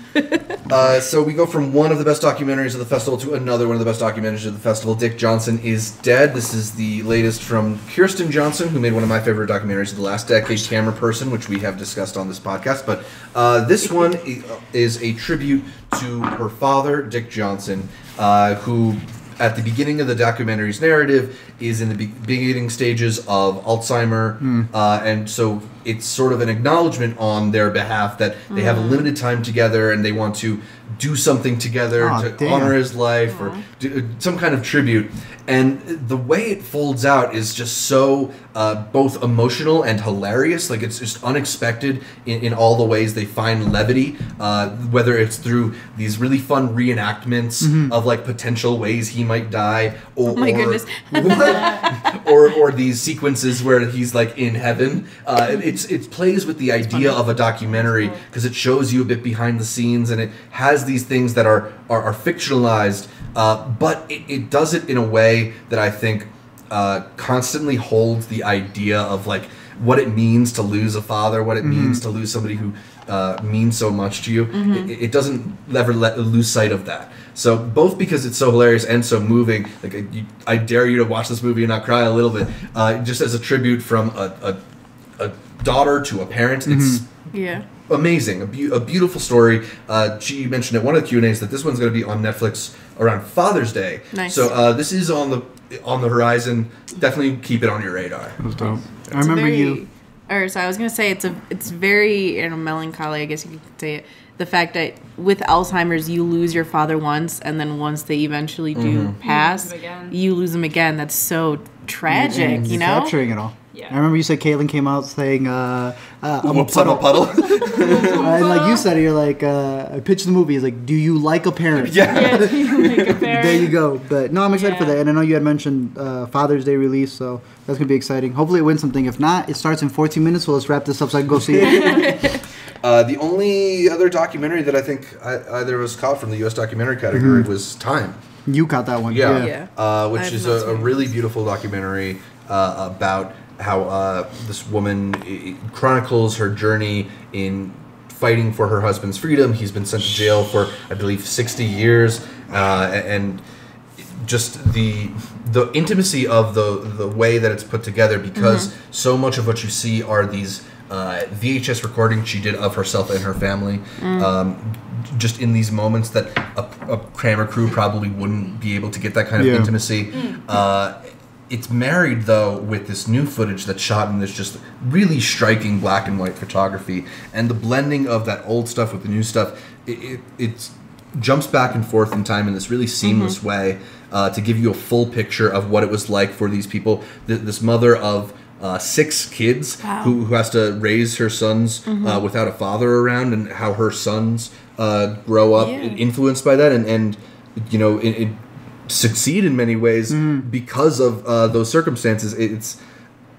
So we go from one of the best documentaries of the festival to another one of the best documentaries of the festival. Dick Johnson is Dead. This is the latest from Kirsten Johnson, who made one of my favorite documentaries of the last decade, Camera Person, which we have discussed on this podcast. But this one is a tribute to her father, Dick Johnson, who at the beginning of the documentary's narrative is in the beginning stages of Alzheimer, and so it's sort of an acknowledgement on their behalf that they have a limited time together and they want to do something together to honor his life or do some kind of tribute. And the way it folds out is just so both emotional and hilarious. Like, it's just unexpected in all the ways they find levity, whether it's through these really fun reenactments of, like, potential ways he might die, or, oh my goodness. or these sequences where he's, like, in heaven. It plays with the idea of a documentary because it shows you a bit behind the scenes, and it has these things that are fictionalized, but it does it in a way that I think constantly holds the idea of, like, what it means to lose a father, what it means to lose somebody who means so much to you. It doesn't ever lose sight of that. So both because it's so hilarious and so moving, like, I dare you to watch this movie and not cry a little bit, just as a tribute from a daughter to a parent. It's amazing, a beautiful story. She mentioned at one of the Q&As that this one's going to be on Netflix around Father's Day. Nice. So this is on the horizon. Definitely keep it on your radar. That was dope. I remember you. Or so I was gonna say it's very melancholy, I guess you could say it. The fact that with Alzheimer's you lose your father once, and then once they eventually do pass, you lose them again. That's so tragic, you know. Capturing it all. Yeah. I remember you said Caitlin came out saying, I'm a puddle. And like you said it, you're like, I pitched the movie. It's like, do you like a parent? Yeah, do you like a parent? There you go. But no, I'm excited for that. And I know you had mentioned Father's Day release, so that's going to be exciting. Hopefully it wins something. If not, it starts in 14 minutes, so let's wrap this up so I can go see it. The only other documentary that I think either of us caught from the U.S. documentary category was Time. You caught that one. Which is a really beautiful documentary about how this woman chronicles her journey in fighting for her husband's freedom. He's been sent to jail for, I believe, 60 years, and just the intimacy of the way that it's put together, because so much of what you see are these VHS recordings she did of herself and her family, just in these moments that a camera crew probably wouldn't be able to get that kind of intimacy. it's married, though, with this new footage that's shot in this just really striking black and white photography. And the blending of that old stuff with the new stuff, it jumps back and forth in time in this really seamless way to give you a full picture of what it was like for these people. This mother of 6 kids who has to raise her sons without a father around, and how her sons grow up influenced by that. And you know, it succeed in many ways because of those circumstances. It's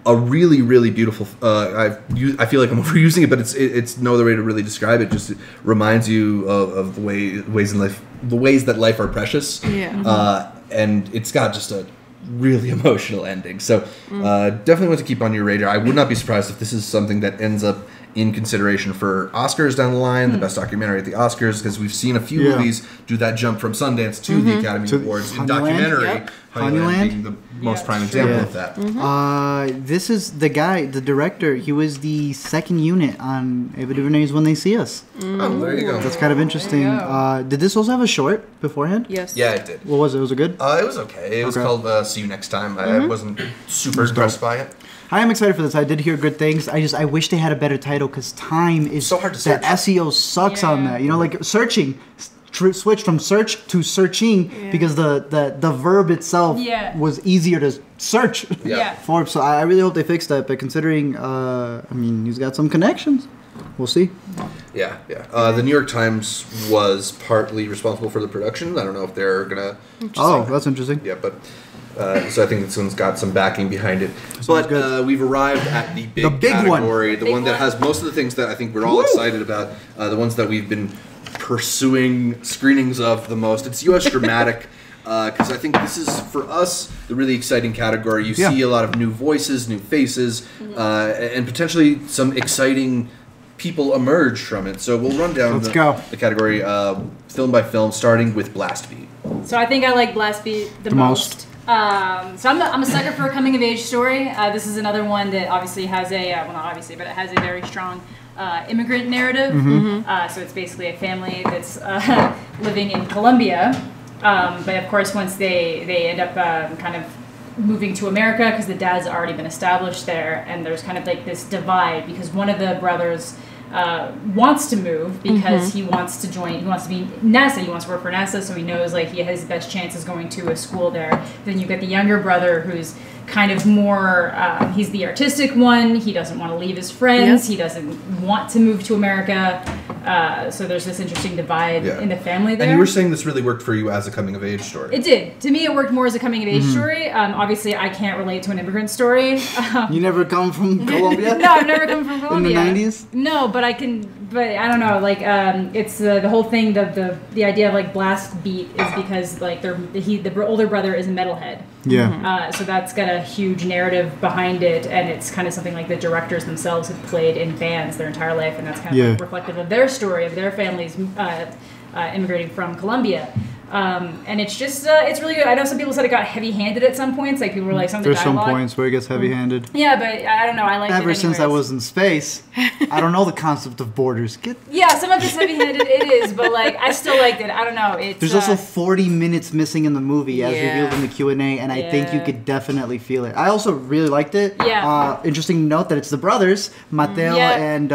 a really, really beautiful. I feel like I'm overusing it, but it's no other way to really describe it. Just it reminds you of the ways in life, the ways that life are precious. And it's got just a really emotional ending. So definitely want to keep on your radar. I would not be surprised if this is something that ends up in consideration for Oscars down the line, the best documentary at the Oscars, because we've seen a few movies do that jump from Sundance to the Academy Awards in documentary. Honeyland being the most prime example of that. This is the guy, the director. He was the second unit on Ava DuVernay's When They See Us. Oh, there you go. That's kind of interesting. Did this also have a short beforehand? Yes. Yeah, it did. What was it? Was it good? It was okay. It was called See You Next Time. I wasn't super impressed by it. I am excited for this. I did hear good things. I wish they had a better title, because time is so hard to search. The SEO sucks on that. You know, like searching, switch from search to searching because the verb itself was easier to search for. So I really hope they fix that. But considering, I mean, he's got some connections. We'll see. Yeah. The New York Times was partly responsible for the production. I don't know if they're gonna. Oh, that's interesting. Yeah, but. So I think this one's got some backing behind it. But we've arrived at the big category, the one that has most of the things that I think we're all excited about, the ones that we've been pursuing screenings of the most. It's U.S. dramatic, because I think this is, for us, the really exciting category. You see a lot of new voices, new faces, and potentially some exciting people emerge from it. So we'll run down the category film by film, starting with Blast Beat. So I think I like Blast Beat the most. So I'm a sucker for a coming of age story. This is another one that obviously has a well, not obviously, but it has a very strong immigrant narrative. So it's basically a family that's living in Colombia, but of course once they end up kind of moving to America, because the dad's already been established there, and there's kind of like this divide because one of the brothers wants to move because he wants to join, he wants to be NASA, he wants to work for NASA, so he knows like he has his best chances going to a school there. Then you've got the younger brother who's kind of more, he's the artistic one, he doesn't want to leave his friends, he doesn't want to move to America, so there's this interesting divide in the family there. And you were saying this really worked for you as a coming of age story. It did. To me, it worked more as a coming of age story. Obviously, I can't relate to an immigrant story. You never come from Colombia? No, I've never come from Colombia. In the 90s? No, but I can. But I don't know. Like, it's the whole thing. The idea of like Blast Beat is because like the older brother is a metalhead. Yeah. So that's got a huge narrative behind it, and it's kind of something like the directors themselves have played in bands their entire life, and that's kind of like reflective of their story of their families immigrating from Colombia. And it's just, it's really good. I know some people said it got heavy-handed at some points. Like, people were like, some of the dialogue. There's some points where it gets heavy-handed. Yeah, but I don't know. I like it Ever since I was in space, I don't know the concept of borders. Yeah, some of it's heavy-handed. It is, but, like, I still liked it. I don't know. It's, There's also 40 minutes missing in the movie, as revealed in the Q&A, and I think you could definitely feel it. I also really liked it. Yeah. Interesting to note that it's the brothers, Mateo and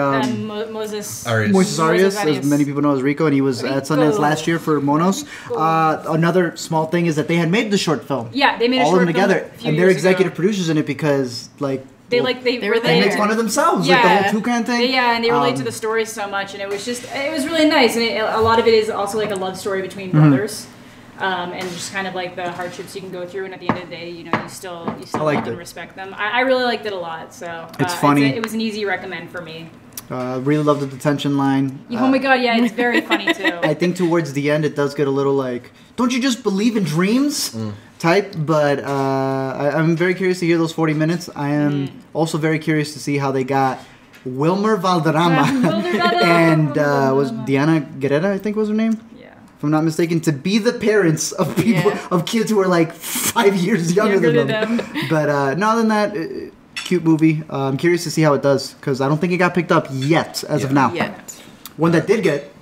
Moses Arias, as many people know as Rico, and he was at Sundance last year for Monos. Another small thing is that they had made the short film. Yeah, they made a all short of them together, film and they're executive producers in it because like they make fun of themselves, like the whole toucan thing. And they relate to the story so much, and it was really nice, and a lot of it is also like a love story between brothers. And just kind of like the hardships you can go through, and at the end of the day, you know, you still love and respect them. I really liked it a lot, so it's funny. It was an easy recommend for me. Really love the detention line. Oh my god, yeah, it's very funny too. I think towards the end it does get a little like, don't you just believe in dreams type, but I'm very curious to hear those 40 minutes. I am also very curious to see how they got Wilmer Valderrama and was Diana Guerrera, I think was her name? If I'm not mistaken, to be the parents of people, of kids who are like 5 years younger than them. But no, other than that, cute movie. I'm curious to see how it does, because I don't think it got picked up yet, as of now. One that did get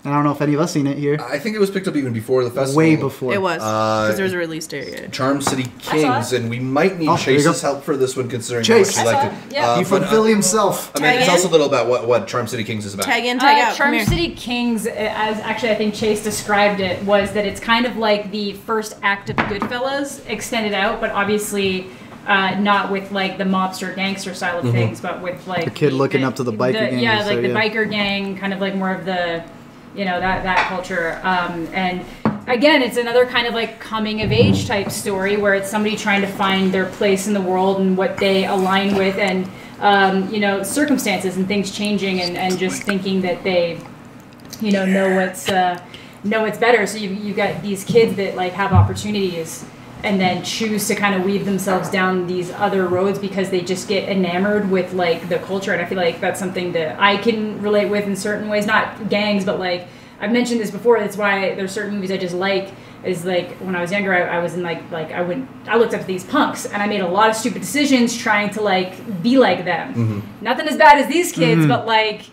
I don't know if any of us seen it here. I think it was picked up even before the festival. Way before. It was because there was a release date. Yeah. Charm City Kings, and we might need Chase's help for this one, considering Chase. how much he liked it. Yeah. He from Philly himself. I mean, tell us a little about what Charm City Kings is about. Tag in, tag out. Charm City Kings, as actually I think Chase described it, was that it's kind of like the first act of Goodfellas extended out, but obviously not with like the mobster gangster style of things, but with like the kid looking up to the biker gang. Yeah, like the biker gang, kind of like more of the, that culture. And again, it's another kind of like coming of age type story where it's somebody trying to find their place in the world and what they align with, and circumstances and things changing, and just thinking that they, know what's better. So you got these kids that like have opportunities, and then choose to kind of weave themselves down these other roads because they just get enamored with like the culture. And I feel like that's something that I can relate with in certain ways, not gangs, but like I've mentioned this before. That's why there's certain movies I just like. Is like when I was younger, I was in like I looked up to these punks, and I made a lot of stupid decisions trying to like be like them. Nothing as bad as these kids, but like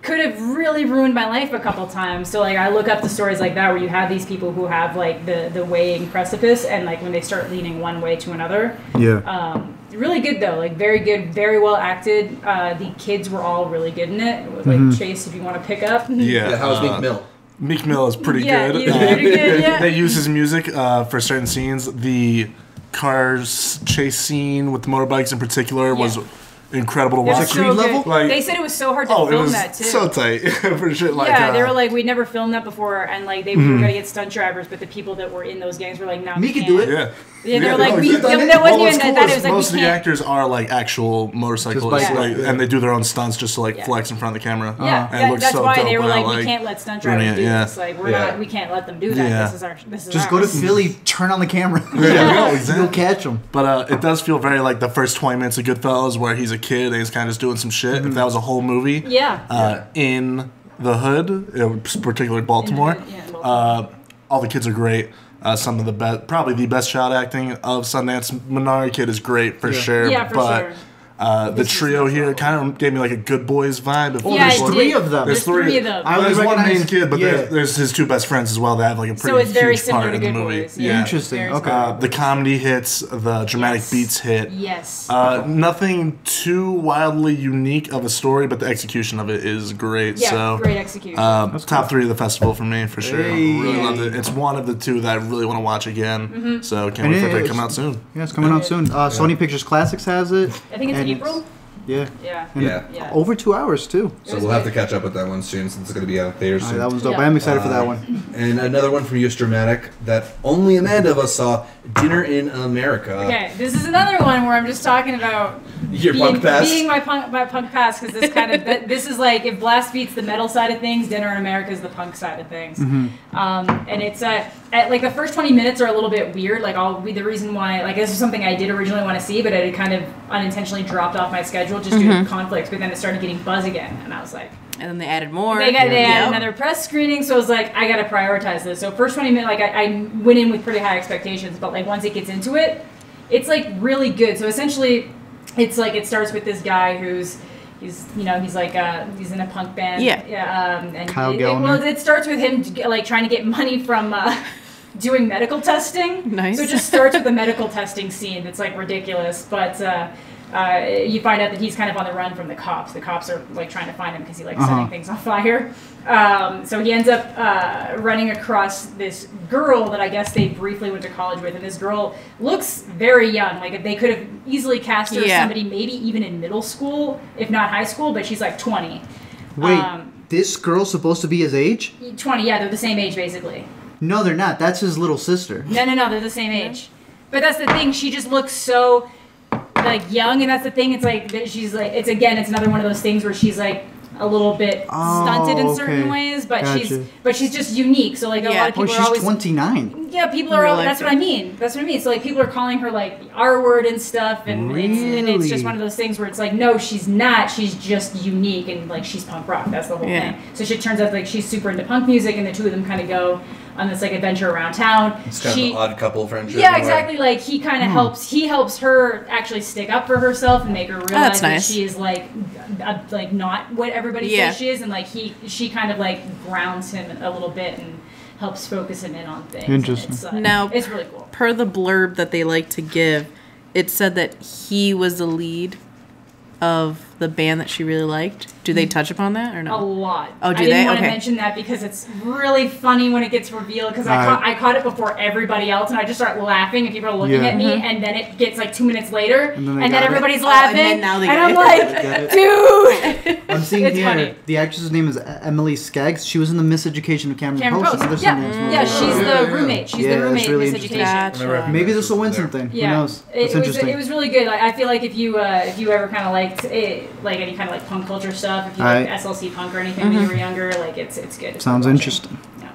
could have really ruined my life a couple times. So like I look up to stories like that where you have these people who have like the weighing precipice, and like when they start leaning one way to another. Yeah. Really good though, like very good, very well acted. The kids were all really good in it. It was like Chase, if you want to pick up. Yeah, how's Meek Mill? Meek Mill is pretty good. He's pretty good. Yeah. They use his music for certain scenes. The cars chase scene with the motorbikes in particular was incredible to watch. So level? Like, they said it was so hard to film that too. So tight for sure. Like, yeah, they were like, we'd never filmed that before, and like we were gonna get stunt drivers, but the people that were in those gangs were like, no, Me could do it. Yeah. Yeah, they were like, you've done it? that wasn't What's even cool that. is It was like, most of we the can't. actors are like actual motorcyclists, Just like, bikers, and they do their own stunts just to like flex in front of the camera. Yeah, and it looks that's so why dope they were without, like, we can't let stunt drivers running it, do yeah. this. Like, we can't let them do that. Yeah. This is Just go to ours. Philly, turn on the camera. Yeah, exactly. You'll catch them. But it does feel very like the first 20 minutes of Goodfellas where he's a kid and he's kind of just doing some shit. If that was a whole movie in the hood, particularly Baltimore, all the kids are great. Some of the best, probably the best child acting of Sundance. Minari kid is great for sure. Yeah, for but sure. the trio here kind of gave me like a Good Boys vibe. Yeah, there's three of them. There's three of them. I There's would one main recognize- kid, but yeah. there's his two best friends as well that have like a pretty So it's very huge similar part to in the Good movie. Boys. Yeah. Interesting. Very Okay. The comedy hits, the dramatic Yes. beats hit. Yes. Nothing too wildly unique of a story, but the execution of it is great. Yeah, so, great execution. top 3 of the festival for me, for sure. Hey. Really loved it. It's one of the 2 that I really want to watch again. So can't wait for it to come out soon. Yeah, it's coming out soon. Sony Pictures Classics has it. I think it's and April. Yeah. Yeah. And Yeah. over 2 hours too. So we'll have to catch up with that one soon since it's going to be out there soon. That one's dope. Yeah. I am excited for that one. And another one from US Dramatic that only Amanda of us saw, Dinner in America. Okay, this is another one where I'm just talking about Your punk past? being my punk past, because this kind of this is like if Blast Beat's the metal side of things, Dinner in America is the punk side of things. And it's at like the first 20 minutes are a little bit weird. Like the reason why like this is something I did originally want to see, but it had kind of unintentionally dropped off my schedule just due to conflicts. But then it started getting buzz again, and I was like. And then they added more. They added another press screening, so I was like, I gotta prioritize this. So first 20 minutes, like I went in with pretty high expectations, but like once it gets into it, it's like really good. So essentially, it's like it starts with this guy he's in a punk band. And Kyle Gallner. it starts with him like trying to get money from doing medical testing. Nice. So it just starts with the medical testing scene that's like ridiculous, but. You find out that he's kind of on the run from the cops. The cops are like trying to find him because he likes setting things on fire. So he ends up running across this girl that I guess they briefly went to college with, and this girl looks very young. Like they could have easily cast her as somebody maybe even in middle school, if not high school, but she's like 20. Wait, this girl's supposed to be his age? 20, yeah, they're the same age basically. No, they're not. That's his little sister. No, they're the same age. But that's the thing. She just looks so like young, and that's the thing. It's like she's like it's another one of those things where she's like a little bit stunted in certain ways, but she's just unique. So like a lot of people are always 29. Yeah, people are. That's what I mean. That's what I mean. So like, people are calling her like the R word and stuff, and it's just one of those things where it's like, no, she's not. She's just unique, and like she's punk rock. That's the whole thing. So she turns out like she's super into punk music, and the two of them kind of go on this like adventure around town. It's kind of an odd couple friendship. Yeah, exactly. Like he kind of helps. He helps her actually stick up for herself and make her realize that she is like not what everybody says she is, and like she kind of like grounds him a little bit and helps focus him in on things. Interesting. Now, it's really cool. Per the blurb that they like to give, it said that he was the lead of the band that she really liked. Do they touch upon that or no? A lot. Oh, do I they? didn't want to mention that because it's really funny when it gets revealed because I caught it before everybody else and I just start laughing and people are looking at me and then it gets like 2 minutes later and then everybody's laughing and I'm like, dude. I'm seeing here the actress's name is Emily Skaggs. She was in the Miseducation of Cameron Post. Yeah, she's the roommate. She's the roommate in Miseducation. Maybe this will win something. Who knows? It's interesting. It was really good. Like, I feel like if you ever kind of liked like any kind of like punk culture stuff, if you like SLC punk or anything when you were younger, like it's good. Sounds interesting. Yeah.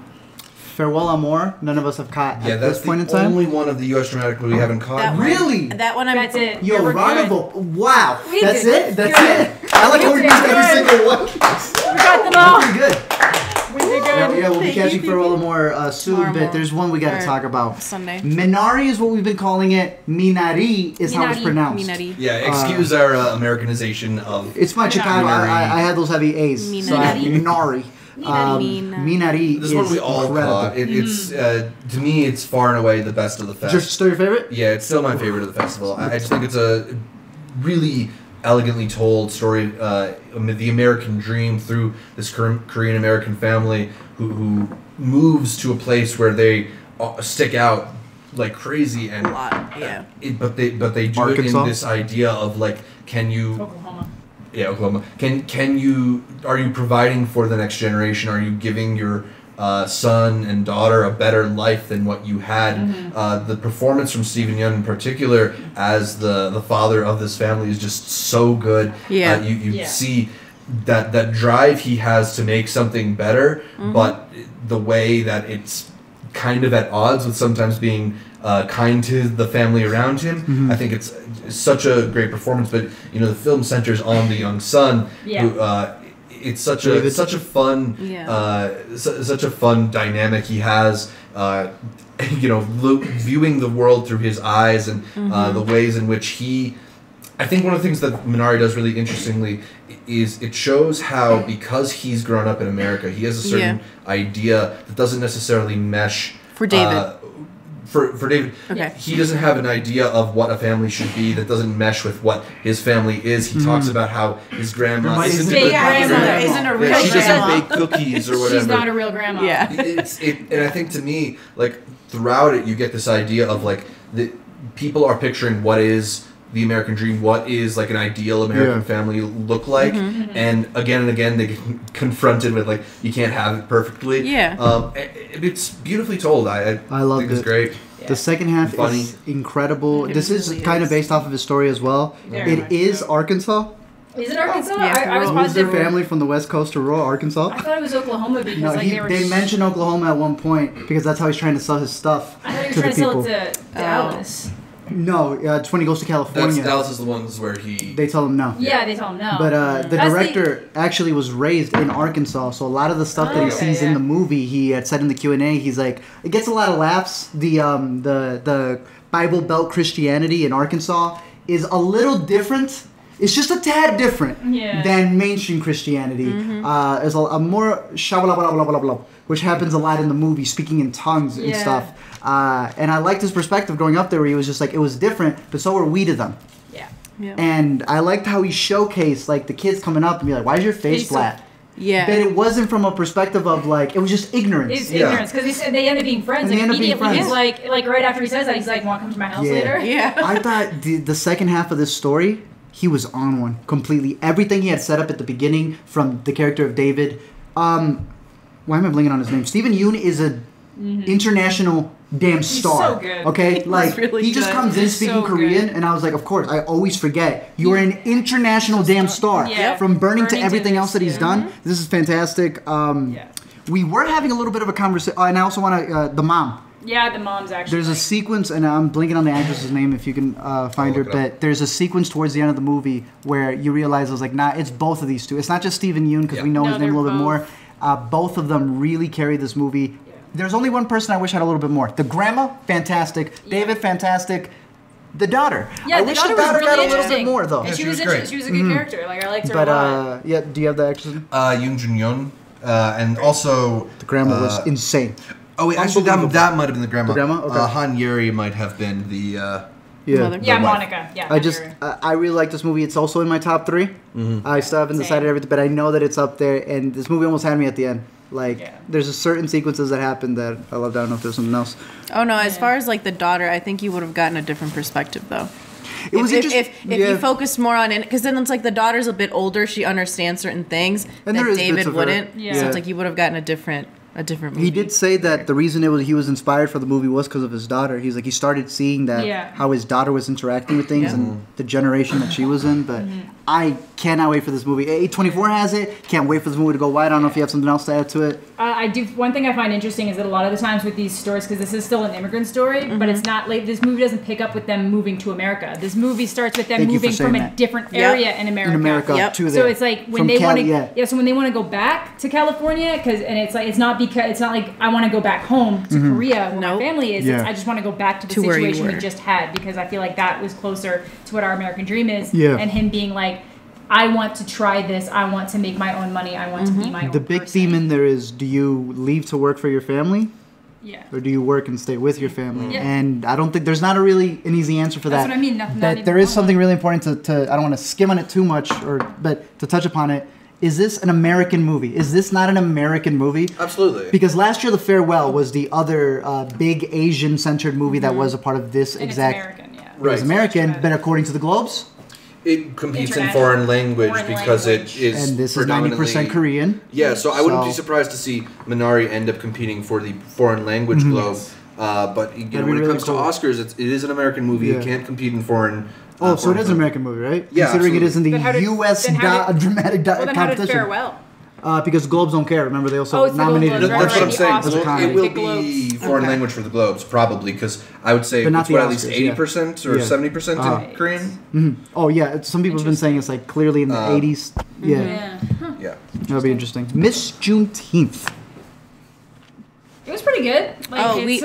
Farewell, Amor. None of us have caught at this point in time. That's the only one of the U.S. dramatic we haven't caught. Really? That one. That's it. Yo, wow. That's it. I like how we used every single one. We got them all. Pretty good. Yeah, we'll be catching Farewell Amor soon, but there's one we got to talk about. Sunday. Minari is what we've been calling it. Minari is how it's pronounced. Minari. Yeah, excuse our Americanization of. It's my Chicago. I had those heavy A's. Minari. Minari. This is one we all caught. It's to me, it's far and away the best of the fest. Just still your favorite? Yeah, it's still my favorite of the festival. I just think it's a really elegantly told story, the American dream through this Korean American family who moves to a place where they stick out like crazy and but they do it in this idea of like, can you Oklahoma. Yeah, Oklahoma. Are you providing for the next generation? Are you giving your son and daughter a better life than what you had? The performance from Stephen Yeun in particular as the father of this family is just so good. You see that drive he has to make something better, but the way that it's kind of at odds with sometimes being kind to the family around him. I think it's such a great performance. But the film centers on the young son who. It's such a fun dynamic he has. Viewing the world through his eyes and the ways in which I think one of the things that Minari does really interestingly is it shows how, because he's grown up in America, he has a certain idea that doesn't necessarily mesh for David. For David, he doesn't have an idea of what a family should be that doesn't mesh with what his family is. He talks about how his grandma isn't a real grandma. She doesn't bake cookies or whatever. She's not a real grandma. Yeah. And I think to me, like throughout it, you get this idea of like the people are picturing what is the American dream, what is like an ideal American family look like, and again they get confronted with like you can't have it perfectly. It's beautifully told. I love think it's great. The second half is incredible. This is kind of based off of his story as well. It is Arkansas. Is it Arkansas? Yeah, I was Moved their family from the west coast to rural Arkansas. I thought it was Oklahoma because they mentioned Oklahoma at one point because that's how he's trying to sell his stuff. I thought he was trying to sell it to Dallas. No, it's when he goes to California. Dallas is the ones where they tell him no. Yeah, they tell him no. But the director actually was raised in Arkansas, so a lot of the stuff that he sees in the movie, he had said in the Q&A, he's like, it gets a lot of laughs. The Bible Belt Christianity in Arkansas is a little different. It's just a tad different than mainstream Christianity. There's a more shabba which happens a lot in the movie, speaking in tongues and stuff. And I liked his perspective growing up there where he was just like, it was different, but so were we to them. And I liked how he showcased like the kids coming up and be like, why is your face flat? But it wasn't from a perspective of like, it was just ignorance. It's ignorance, because they end up being friends. And immediately he's like right after he says that, he's like, want to come to my house later? I thought the second half of this story, he was on one completely. Everything he had set up at the beginning from the character of David. Why am I blinking on his name? Stephen Yeun is a international damn star. He's so good. Okay, like really he just comes in speaking Korean, and I was like, of course, I always forget you are an international damn star. From Burning to everything else that he's done. This is fantastic. We were having a little bit of a conversation, and I also want to the mom. Yeah, the mom's actually. There's a sequence, and I'm blinking on the actress's name if you can find her, but there's a sequence towards the end of the movie where you realize it's like, nah, it's both of these two. It's not just Steven Yeun, because we know his name a little bit more. Both of them really carry this movie. Yeah. There's only one person I wish had a little bit more. The grandma, fantastic. David, fantastic. The daughter. Yeah, I wish the daughter got a little bit more, though. And she was great. She was a good character. Like, I liked her a lot. Yeah, do you have the actress? Yoon Jun-yeon. And also... The grandma was insane. Oh, wait, actually, that might have been the grandma. The grandma? Okay. Han Yeri might have been the... Monica. Yeah, I really like this movie. It's also in my top 3. I still haven't decided everything, but I know that it's up there, and this movie almost had me at the end. Like, there's a certain sequences that happen that I loved. I don't know if there's something else. Oh, no, as far as, like, the daughter, I think you would have gotten a different perspective, though. It was if you focused more on it, because then it's like the daughter's a bit older, she understands certain things and that David wouldn't. Yeah. So it's like you would have gotten a different movie. He did say that the reason he was inspired for the movie was because of his daughter. He's like, he started seeing that how his daughter was interacting with things and the generation that she was in. But I cannot wait for this movie. A24 has it. Can't wait for this movie to go wide. I don't know if you have something else to add to it. I do. One thing I find interesting is that a lot of the times with these stories, because this is still an immigrant story, but it's not like this movie doesn't pick up with them moving to America. This movie starts with them moving from a different area in America. In America to there. So it's like when they want to, so when they want to go back to California, it's not like I want to go back home to Korea where my family is. I just want to go back to the situation we just had, because I feel like that was closer to what our American dream is. And him being like, I want to try this. I want to make my own money. I want to be my own person. The big theme in there is, do you leave to work for your family? Yeah. Or do you work and stay with your family? Yeah. And I don't think there's not an easy answer for that. That's what I mean. But there is something really important to I don't want to skim on it too much, but to touch upon it. Is this an American movie? Is this not an American movie? Absolutely. Because last year, The Farewell was the other big Asian-centered movie that was a part of this exact. It's American, yeah. Right. It was American, but according to the Globes, it competes in foreign language because it is. And this is 90% Korean. Yeah, so I wouldn't be surprised to see Minari end up competing for the foreign language Globe. But when it comes to Oscars, it is an American movie. It can't compete in foreign. So it is an American movie, right? Yeah, considering it is in the U.S. dramatic competition. Well, how did Farewell? Because Globes don't care. Remember, they also nominated. That's what I'm saying. It will be foreign language for the Globes, probably, because I would say it's at least 80% or 70% in Korean. Oh, yeah. Some people have been saying it's like clearly in the 80s. Yeah. That'll be interesting. Miss Juneteenth. It was pretty good. Like, we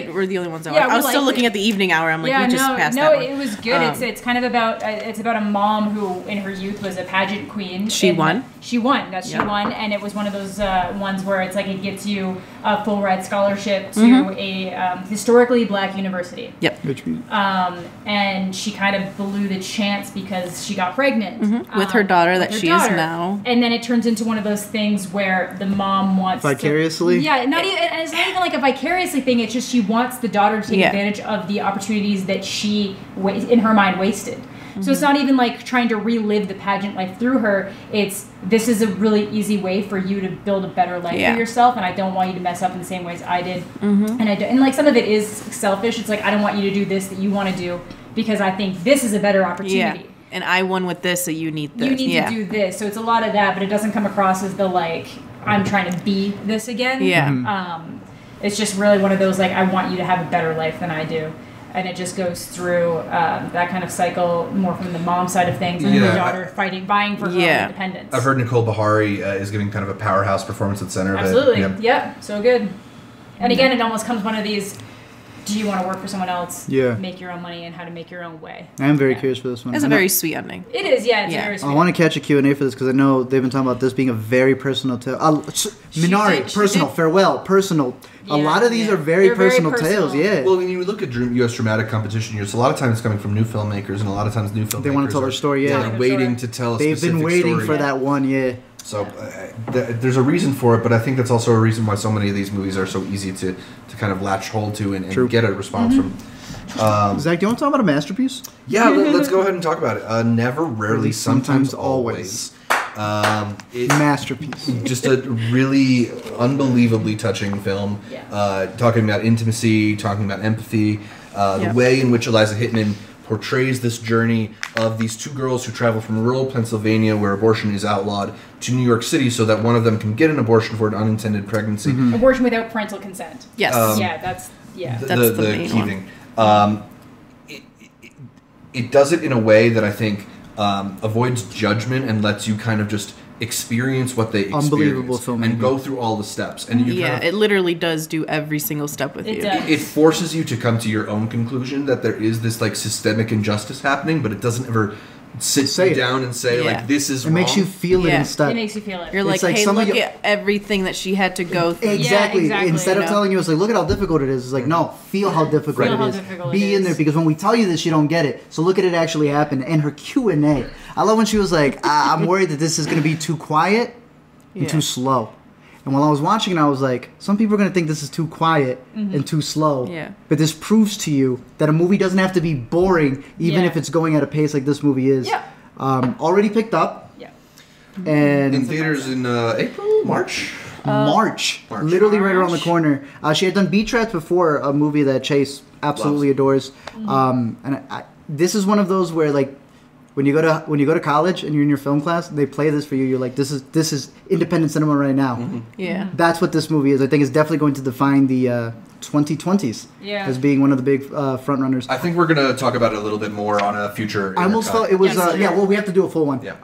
were the only ones that I was still looking at the evening hour. I'm like, we just passed that one. It was good. It's kind of about a mom who in her youth was a pageant queen. She won. She won, and it was one of those ones where it's like it gets you a full ride scholarship to a historically black university. Yep. And she kind of blew the chance because she got pregnant with her daughter that she is now. And then it turns into one of those things where the mom wants vicariously. It's not even like a vicariously thing. It's just she wants the daughter to take advantage of the opportunities that she, in her mind, wasted. So it's not even like trying to relive the pageant life through her. This is a really easy way for you to build a better life for yourself, and I don't want you to mess up in the same ways I did. And like some of it is selfish. It's like I don't want you to do this that you want to do because I think this is a better opportunity. Yeah. And I won with this, so you need this. You need to do this. So it's a lot of that, but it doesn't come across as the like I'm trying to be this again. Yeah. It's just really one of those like I want you to have a better life than I do. And it just goes through that kind of cycle more from the mom side of things and the daughter vying for her own independence. I've heard Nicole Bahari is giving kind of a powerhouse performance at center Absolutely. of it. Yeah, so good. And again, it almost comes one of these, do you want to work for someone else? Yeah. Make your own money and how to make your own way. I am very curious for this one. It's a very sweet ending. It is, yeah. It's very sweet. I want to catch a Q&A for this because I know they've been talking about this being a very personal tale. Minari, personal. Farewell, personal. A lot of these are very personal tales, Well, when you look at U.S. dramatic competition years, a lot of times it's coming from new filmmakers, and a lot of times new filmmakers they want to tell their story, they're waiting to tell a specific story. They've been waiting for that one, So there's a reason for it, but I think that's also a reason why so many of these movies are so easy to kind of latch hold to and get a response from. Zach, do you want to talk about a masterpiece? Yeah, let's go ahead and talk about it. Never, rarely, sometimes, always. Masterpiece. Just a really unbelievably touching film. Talking about intimacy, talking about empathy, the way in which Eliza Hittman portrays this journey of these two girls who travel from rural Pennsylvania, where abortion is outlawed, to New York City so that one of them can get an abortion for an unintended pregnancy. Abortion without parental consent. Yes. Yeah. That's the main key one. thing. It does it in a way that I think avoids judgment and lets you kind of just experience what they experience. Unbelievable filmmaking. And go through all the steps. And you kind of, it literally does do every single step with you. Does. it forces you to come to your own conclusion that there is this like systemic injustice happening, but it doesn't ever sit you down and say like this is wrong. It makes you feel it instead. It makes you feel it. You're like, like hey, some of look your- at everything that she had to go through. Exactly. Yeah, exactly. Instead of telling you, it's like, look at how difficult it is. It's like, no, feel how difficult Feel it how is. difficult Be it in there is. because when we tell you this, you don't get it. So look at it actually happen. And her Q&A. I love when she was like, I'm worried that this is going to be too quiet and too slow. And while I was watching it, I was like, some people are going to think this is too quiet and too slow. Yeah. But this proves to you that a movie doesn't have to be boring, even Yeah. if it's going at a pace like this movie is. Yeah. Already picked up. Yeah. And in theaters in April, March. March. March. Literally right around the corner. She had done Beach Rats before, a movie that Chase absolutely adores. And this is one of those where like when you go to college and you're in your film class, they play this for you. You're like, this is independent cinema right now. Yeah. That's what this movie is. I think it's definitely going to define the 2020s as being one of the big front runners. I think we're gonna talk about it a little bit more on a future. I almost felt it was well, we have to do a full one. Yeah.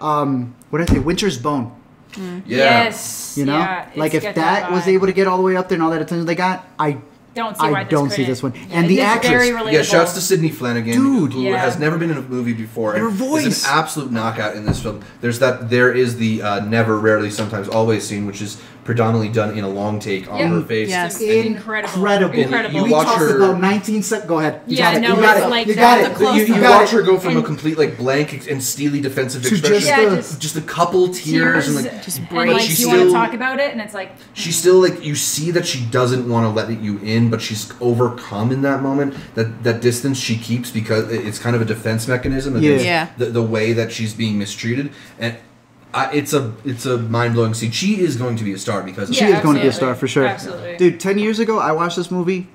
What did I say? Winter's Bone. Yeah. Yes. You know, Yeah, like it's if got that was vibe. able to get all the way up there and all that attention they got, I don't see this one. And the it's actress, very relatable. Yeah, shouts to Sydney Flanagan, Dude. who Yeah. has never been in a movie before. And her Is voice. an absolute knockout in this film. There is the never, rarely, sometimes, always scene, which is predominantly done in a long take on her face. Yes. Incredible. You we watch talked her- about 19 seconds. Go ahead. You Yeah, got it. no, You got it's it. like You that, got the it. close You You got watch it. her go from a And- complete like blank and steely defensive To expression, just just a couple tears, and like Just and break. like she's you want to still- talk about it, and it's like she's still like, you see that she doesn't want to let you in, but she's overcome in that moment. That distance she keeps because it's kind of a defense mechanism against Yeah. the way that she's being mistreated, and it's a mind blowing scene. She is going to be a star because of She it. is going to be a absolutely. star for sure. Absolutely. Dude, 10 years ago, I watched this movie.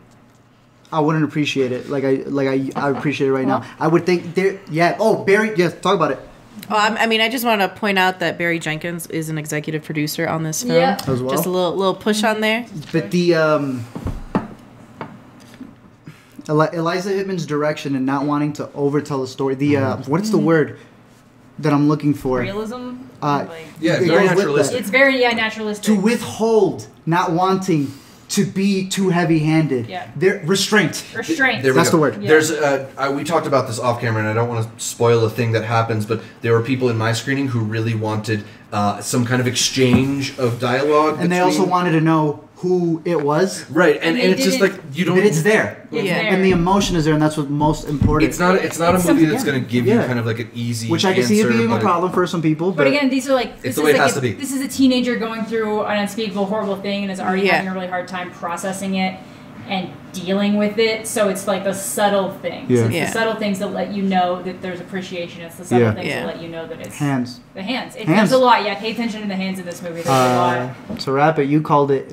I wouldn't appreciate it like I appreciate it right now. I would think there. Yeah. Oh, Barry. Yes. Talk about it. Oh, I mean, I just want to point out that Barry Jenkins is an executive producer on this film. Yeah. As well. Just a little push on there. But the Eliza Hittman's direction and not wanting to overtell the story. The what is the word that I'm looking for? realism. Uh, Like, Yeah, It very goes with naturalistic. it's very naturalistic. To withhold, not wanting to be too heavy-handed. Yeah. They're restraint. Restraint. There we That's go. the word. Yeah. There's we talked about this off camera, and I don't want to spoil a thing that happens, but there were people in my screening who really wanted some kind of exchange of dialogue, And they also between- wanted to know who it was. right, and they it's just like didn't- you don't. But it's there. It's Yeah. there. And the emotion is there, and that's what's most important. It's not. It's not It's a movie something- that's going to give you Yeah. kind of like an easy. Which I can see it answer, being a but problem for some people. But again, these are like It's this the is way it like has a, to be. This is a teenager going through an unspeakable, horrible thing and is already Yeah. having a really hard time processing it and dealing with it. So it's like the subtle things. Yeah. It's Yeah. the subtle things that let you know that there's appreciation. It's the subtle Yeah. things Yeah. that let you know that it's hands. the hands. It, Hands. There's a lot. Yeah, pay attention to the hands in this movie. There's a lot. To wrap it, you called it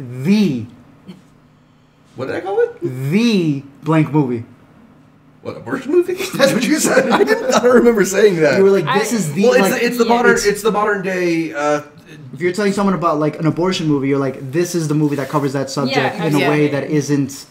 what did I call it? the blank movie. What, a worst movie? That's what you said. I don't remember saying that. You were like, this is the. well, like, it's the yeah, modern. it's- It's the modern day. if you're telling someone about like an abortion movie, you're like, this is the movie that covers that subject Yeah, in a way absolutely. that isn't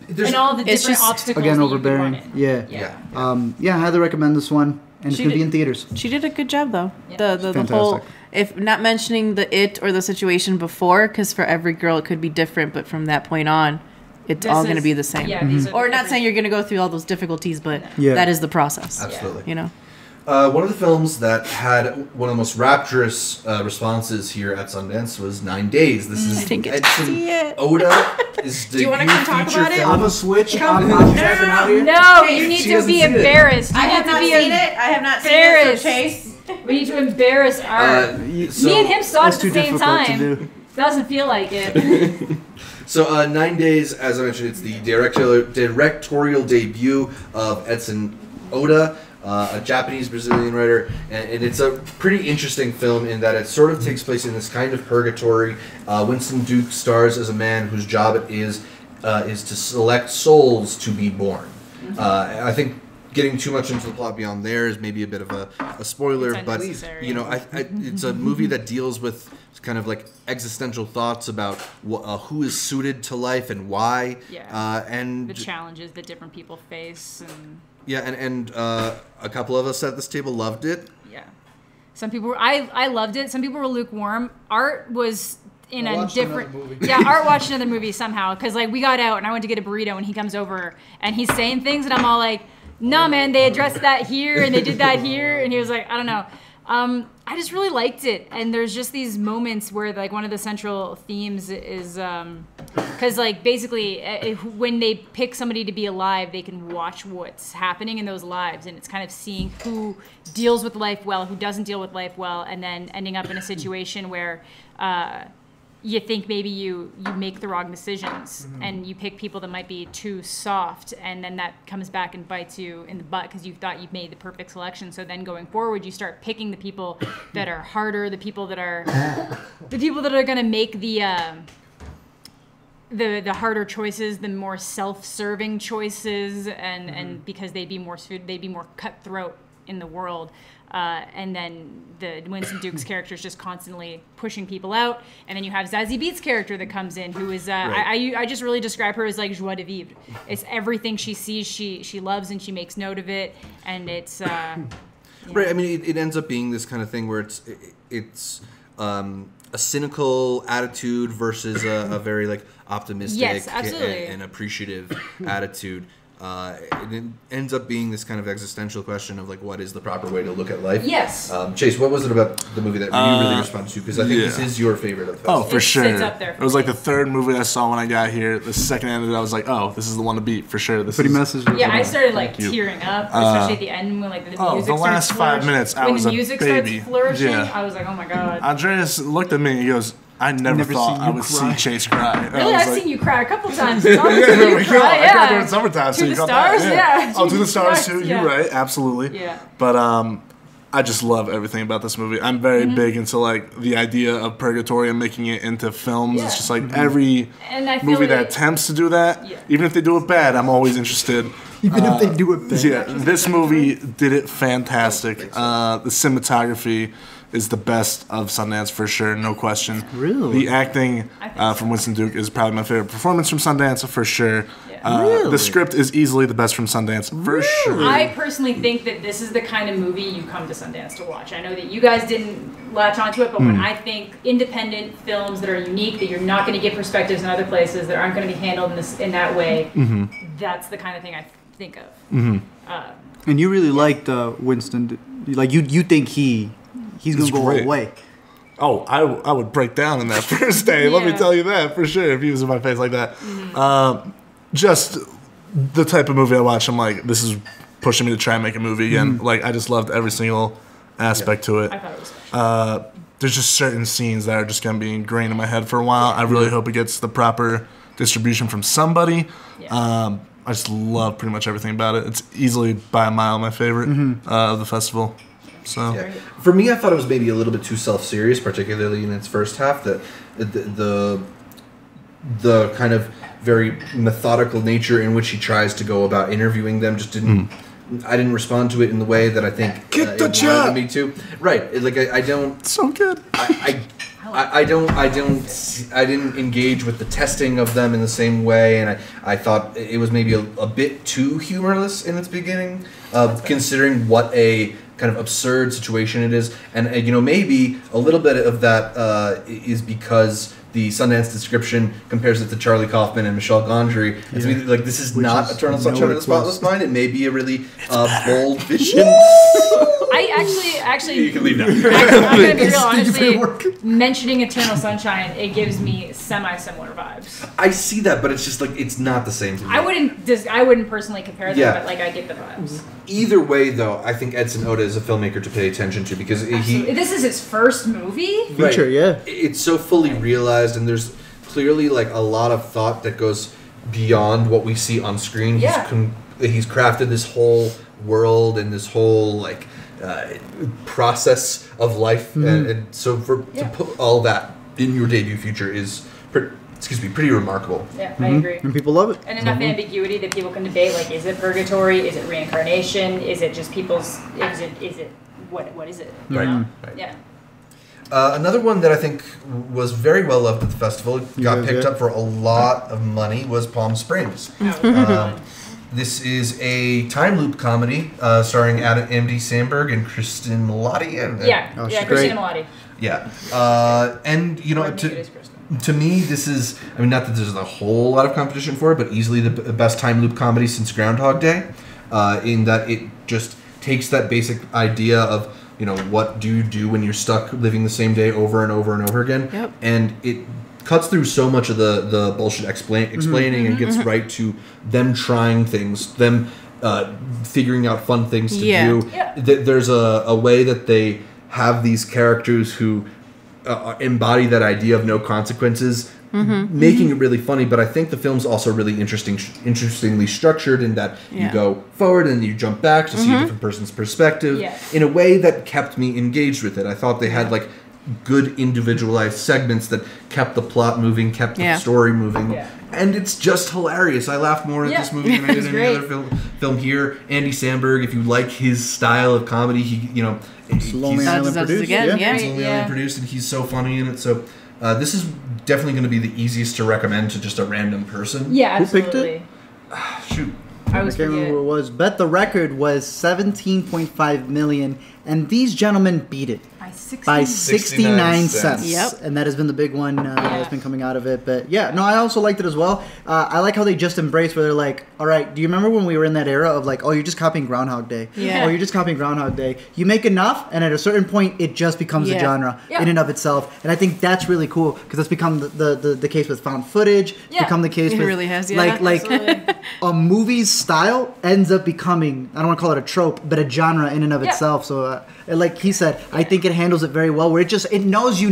There's, And all the It's different just- obstacles again that you could overbearing. run in. Yeah. Yeah. I highly recommend this one, and it's She gonna be did- in theaters. She did a good job though. Yeah. The Fantastic. whole, if not mentioning the it or the situation before, because for every girl it could be different, but from that point on, it's This all going to is- be the same. Yeah, these are Or the not different- saying you're going to go through all those difficulties, but Yeah. that is the process. absolutely. You know. One of the films that had one of the most rapturous responses here at Sundance was 9 Days. This is I didn't get to Edson see it. Oda. Is Do you wanna come talk about it? I'm a switch. I'm tapping out here. No, you need She to hasn't be seen it. embarrassed. You need to be it. I have not embarrassed. Chase. We need to embarrass our. So, Me and him saw it That's at the too same difficult to time. do. Doesn't feel like it. So 9 Days, as I mentioned, it's the directorial debut of Edson Oda, a Japanese-Brazilian writer, and it's a pretty interesting film in that it sort of takes place in this kind of purgatory. Winston Duke stars as a man whose job it is to select souls to be born. I think getting too much into the plot beyond there is maybe a bit of a spoiler, It's but unnecessary. you know, it's a movie that deals with kind of like existential thoughts about who is suited to life and why. Yeah. And the challenges that different people face. And yeah, and a couple of us at this table loved it. Yeah. Some people were, I loved it. Some people were lukewarm. Art was in a different... Yeah, Art watched another movie somehow. Because like we got out and I went to get a burrito and he comes over and he's saying things and I'm all like, no, man, they addressed that here and they did that here. And he was like, I don't know. I just really liked it. And there's just these moments where like one of the central themes is, because like basically when they pick somebody to be alive, they can watch what's happening in those lives. And it's kind of seeing who deals with life well, who doesn't deal with life well, and then ending up in a situation where you think maybe you make the wrong decisions and you pick people that might be too soft, and then that comes back and bites you in the butt because you thought you've made the perfect selection. So then going forward, you start picking the people that are harder, the people that are going to make the harder choices, the more self-serving choices, and because they'd be more cutthroat in the world. And then the Winston Duke's character is just constantly pushing people out. And then you have Zazie Beetz' character that comes in, who is, I just really describe her as like joie de vivre. It's everything she sees, she loves, and she makes note of it. And it's... Right, I mean, it ends up being this kind of thing where it's a cynical attitude versus a very like optimistic and appreciative attitude. It ends up being this kind of existential question of like, what is the proper way to look at life? Yes. Chase, what was it about the movie that you really responded to? Because I think this is your favorite of the Oh, for sure. It's up there for it was like me. the third movie I saw when I got here. The second ended, I was like, oh, this is the one to beat for sure. Pretty messages. Yeah, I started like tearing up, especially at the end when like the music the last starts 5 minutes, I was when a the music baby. starts flourishing, Yeah. I was like, oh my god. Andreas looked at me and he goes, I never thought I would see Chase cry. And Really, I was I've like, seen you cry a couple times. yeah, You cry, I cried during summertime. To the stars, yeah. Oh, to the stars Stars, too. yeah. You're right, absolutely. Yeah. But I just love everything about this movie. I'm very big into like the idea of purgatory and making it into films. Yeah. It's just like every And I feel movie that like- attempts to do that, Yeah. even if they do it bad, I'm always interested. Even if they do it bad. Yeah, this movie did it fantastic. The cinematography is the best of Sundance for sure, no question. Really? The acting from Winston Duke is probably my favorite performance from Sundance for sure. Yeah. Really? The script is easily the best from Sundance for sure. I personally think that this is the kind of movie you come to Sundance to watch. I know that you guys didn't latch onto it, but when I think independent films that are unique, that you're not going to get perspectives in other places, that aren't going to be handled in that way, that's the kind of thing I think of. And you really liked Winston. Like you think he's gonna go all great. the way. Oh, I would break down in that first day. Let me Yeah. tell you that for sure. If he was in my face like that, just the type of movie I watch, I'm like, this is pushing me to try and make a movie again. Like I just loved every single aspect to it. I thought it was special. There's just certain scenes that are just gonna be ingrained in my head for a while. I really hope it gets the proper distribution from somebody. Yeah. I just love pretty much everything about it. It's easily by a mile my favorite of the festival. So Yeah. For me, I thought it was maybe a little bit too self-serious, particularly in its first half. The kind of very methodical nature in which he tries to go about interviewing them just didn't. I didn't respond to it in the way that I think Get the it job! wanted me to. Right, like I don't. so good. I didn't engage with the testing of them in the same way, and I thought it was maybe a bit too humorless in its beginning, considering what a kind of absurd situation it is, and maybe a little bit of that is because the Sundance description compares it to Charlie Kaufman and Michel Gondry. And to me, like, this is not Eternal Sunshine of the Spotless Mind. It may be a really bold vision. I actually, You can leave now. I'm gonna be real. Honestly, mentioning Eternal Sunshine, it gives me semi-similar vibes. I see that, but it's just like it's not the same to me. I wouldn't personally compare them, Yeah. but like I get the vibes. Either way, though, I think Edson Oda is a filmmaker to pay attention to because This is his first movie. Feature, yeah. It's so fully realized, and there's clearly like a lot of thought that goes beyond what we see on screen. Yeah. He's crafted this whole world and this whole like process of life, and so to put all that in your debut feature is pretty remarkable. Yeah, I agree. And people love it. And enough ambiguity that people can debate, like, is it purgatory? Is it reincarnation? Is it just people's? Is it what is it? You Right. know? Right. Yeah. Another one that I think was very well loved at the festival, got picked up for a lot of money, was Palm Springs. This is a time loop comedy starring Andy Samberg and Kristen Milotti. Kristen Milotti. Yeah, and you know, to me, this is, I mean, not that there's a whole lot of competition for it, but easily the best time loop comedy since Groundhog Day, in that it just takes that basic idea of, you know, what do you do when you're stuck living the same day over and over and over again, and it cuts through so much of the bullshit explaining and gets right to them trying things, them figuring out fun things to do. There's a way that they have these characters who embody that idea of no consequences, making it really funny. But I think the film's also really interestingly structured in that you go forward and you jump back to see a different person's perspective in a way that kept me engaged with it. I thought they had like good individualized segments that kept the plot moving, kept the story moving. And it's just hilarious. I laughed more at this movie than I did any other film here. Andy Samberg, if you like his style of comedy, he's Lonely Island produced. It's Lonely Island produced, and he's so funny in it. So this is definitely going to be the easiest to recommend to just a random person. Yeah, Who absolutely. picked it? Shoot. I can't remember who it was. Bet the record was 17.5 million, and these gentlemen beat it. By 69 cents. Yep. And that has been the big one that's been coming out of it. But yeah, no, I also liked it as well. I like how they just embrace where they're like, all right, do you remember when we were in that era of like, oh, you're just copying Groundhog Day? Yeah. Oh, you're just copying Groundhog Day. You make enough, and at a certain point, it just becomes a genre in and of itself. And I think that's really cool because it's become the case with found footage. It's become the case with... It really has, like a movie's style ends up becoming, I don't want to call it a trope, but a genre in and of itself. So like he said, I think it handles it very well where it knows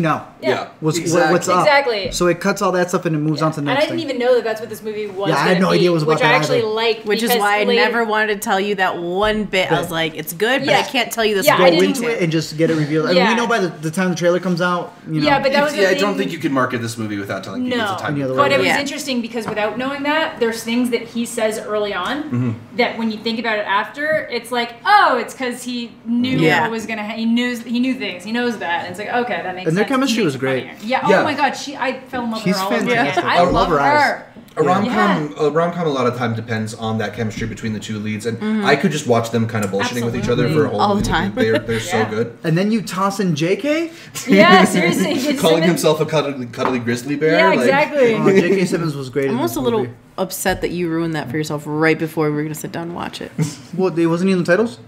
what's up. Exactly. So it cuts all that stuff and it moves on to the next thing. And I didn't even know that that's what this movie was. Yeah, I had no idea it was about that. Which I actually liked. Which is why I never wanted to tell you that one bit. I was like, it's good, but I can't tell you this. Go into it and just get it revealed. I mean, we know by the time the trailer comes out. You know. Yeah, but that was I don't think you can market this movie without telling people it's a time. But it was interesting because without knowing that, there's things that he says early on that when you think about it after, it's like, oh, it's because he knew what was gonna. He knew things. He knows that. And it's like, okay, that makes sense. And their chemistry was great. Yeah. Oh my god, I fell in love with her all over again. I love her. A rom-com a lot of time depends on that chemistry between the two leads, and I could just watch them kind of bullshitting with each other for a whole all movie. The time. They're so good. And then you toss in JK? Yeah, seriously. Calling himself a cuddly grizzly bear? Yeah, exactly. J.K. Simmons was great. I'm almost a little upset that you ruined that for yourself right before we were going to sit down and watch it. What, wasn't he in the titles?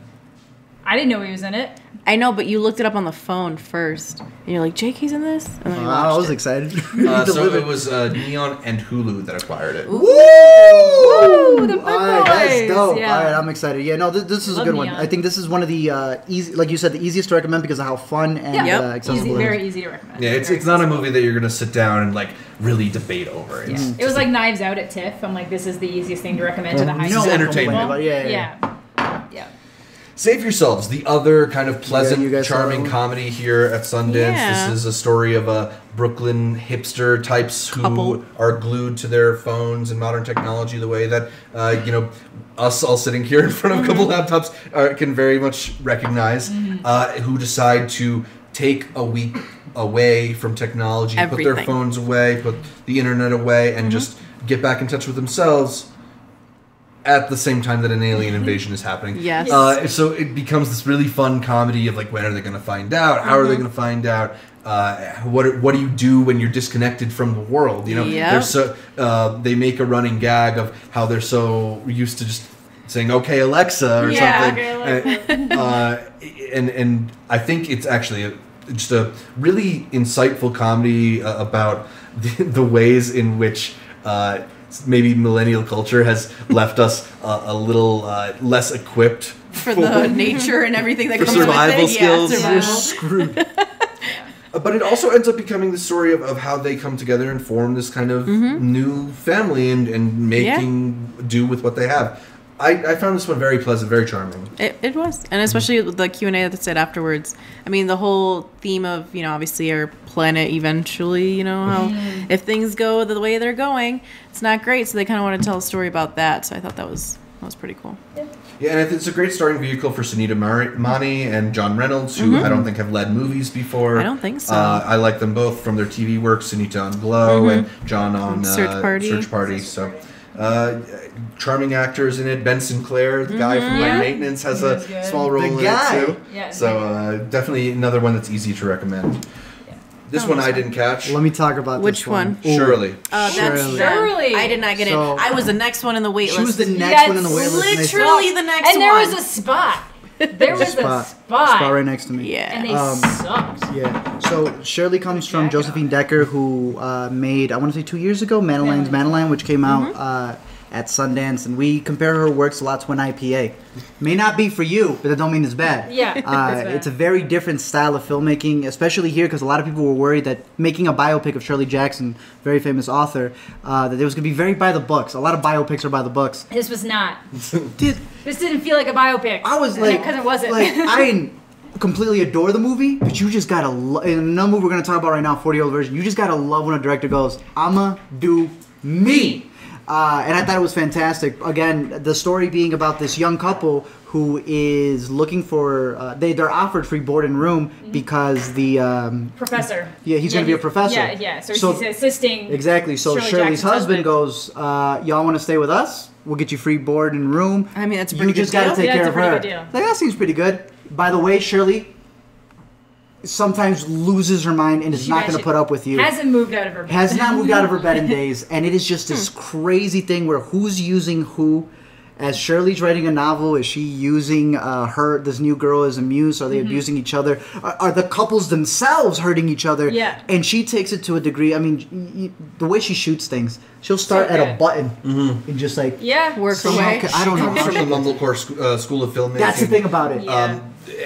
I didn't know he was in it. I know, but you looked it up on the phone first. And you're like, JK's in this? And then I was excited. So it was Neon and Hulu that acquired it. Woo! Woo! The big boys! That's dope. Yeah. All right, I'm excited. Yeah, no, this is a good one. I think this is one of the easy, like you said, the easiest to recommend because of how fun and accessible it is. Very easy to recommend. Yeah, it's not a movie that you're going to sit down and like really debate over. It was like Knives Out at TIFF. I'm like, this is the easiest thing to recommend to the high school. This is entertainment. Yeah. Save Yourselves, the other kind of pleasant, charming comedy here at Sundance. Yeah. This is a story of a Brooklyn hipster types who are glued to their phones and modern technology the way that, us all sitting here in front of a couple laptops can very much recognize, who decide to take a week away from technology, put their phones away, put the internet away, and just get back in touch with themselves at the same time that an alien invasion is happening. Yes. So it becomes this really fun comedy of like, when are they going to find out? How are they going to find out? What do you do when you're disconnected from the world? They're so they make a running gag of how they're so used to just saying "Okay, Alexa" or something. Okay, Alexa. And I think it's actually just a really insightful comedy about the ways in which maybe millennial culture has left us a little less equipped for the nature and everything that comes survival with it. Skills. Yeah, You're screwed. But it also ends up becoming the story of how they come together and form this kind of new family and making do with what they have. I found this one very pleasant, very charming. It was. And especially with the Q&A that said afterwards. I mean, the whole theme of, obviously our planet eventually, how if things go the way they're going, it's not great. So they kind of want to tell a story about that. So I thought that was That was pretty cool. Yeah, and it's a great starting vehicle for Sunita Mani and John Reynolds, who I don't think have led movies before. I don't think so. I like them both from their TV work, Sunita on Glow and John on Search Party. So, charming actors in it. Ben Sinclair, the guy from High Maintenance, has a small role in it too. Yeah, so definitely another one that's easy to recommend. This one I didn't catch. Let me talk about Which this one. Shirley. That's Shirley. I did not get So- it. I was the next one in the wait list. She was the next one on the wait list. and they said, Literally the next And one. there was a spot. There was a spot. Spot right next to me. Yeah. And they sucked. Yeah. So Shirley comes from Josephine Decker, who made, I want to say 2 years ago, Madeline's Madeline, which came out at Sundance, and we compare her works a lot to an IPA. May not be for you, but that don't mean it's bad. Yeah, it's a very different style of filmmaking, especially here, because a lot of people were worried that making a biopic of Shirley Jackson, very famous author, that it was going to be very by the books. A lot of biopics are by the books. This was not. Did This didn't feel like a biopic. I was like, because it wasn't. Like, I didn't completely adore the movie, but you just gotta. In another movie we're gonna talk about right now, 40-year-old version. You just gotta love when a director goes, "I'ma do me." And I thought it was fantastic. Again, the story being about this young couple who is looking for they're offered free board and room because the Professor. Yeah, he's gonna be a professor. Yeah. So he's assisting. Exactly. So Shirley's Jackson's husband goes, "Y'all want to stay with us? We'll get you free board and room." I mean, that's a pretty You just good gotta deal. take Yeah, care it's of a pretty her. good deal. Like, that seems pretty good. By the way, Shirley sometimes loses her mind and is not going to put up with you. Hasn't moved out of her bed. Has not moved out of her bed in days, and it is just this crazy thing where who's using who. As Shirley's writing a novel, is she using this new girl as a muse? Are they abusing each other? Are the couples themselves hurting each other? Yeah. And she takes it to a degree. I mean, the way she shoots things, she'll start at a button and just like Work her way. I don't know. From the Mumblecore School of Filmmaking. That's the thing about it. Yeah.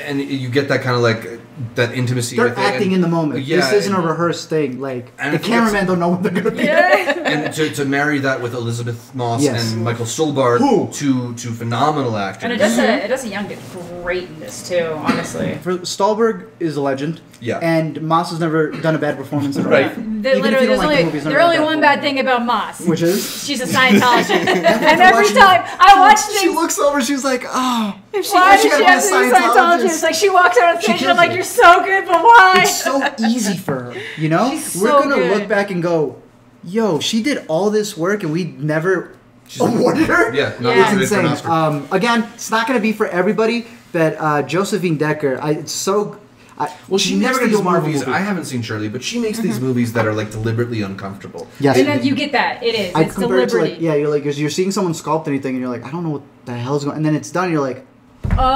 And you get that kind of like that intimacy. They're with it. acting And- in the moment. Yeah, This isn't a and- rehearsed thing. Like And the I think cameraman don't know what they're gonna be. And to marry that with Elizabeth Moss Yes. and Michael Stuhlbarg, Who? two phenomenal actors. And Odessa Young did great in this too, honestly. For Stolberg is a legend. Yeah. And Moss has never done a bad performance in her Right. life. There's only one bad thing about Moss. Which is? She's a Scientologist. And every time I watch She things, looks over, she's like, oh. why does she have to be Scientologist? Like, she walks out on stage and I'm like, you're so good, but why? It's so easy for her, you know? She's We're so gonna good. look back and go, yo, she did all this work and we never awarded her? Yeah, Yeah. nominated It's for an insane. Oscar. Again, it's not gonna be for everybody, but Josephine Decker, it's so... Well, she she's makes never gonna these do a Marvel movies. movie. I haven't seen Shirley, but she makes these movies that are like deliberately uncomfortable. Yes. And then you get that. It is. I It's compare it to deliberate. like, yeah, you're like, because you're seeing someone sculpt anything and you're like, I don't know what the hell's going on. And then it's done and you're like,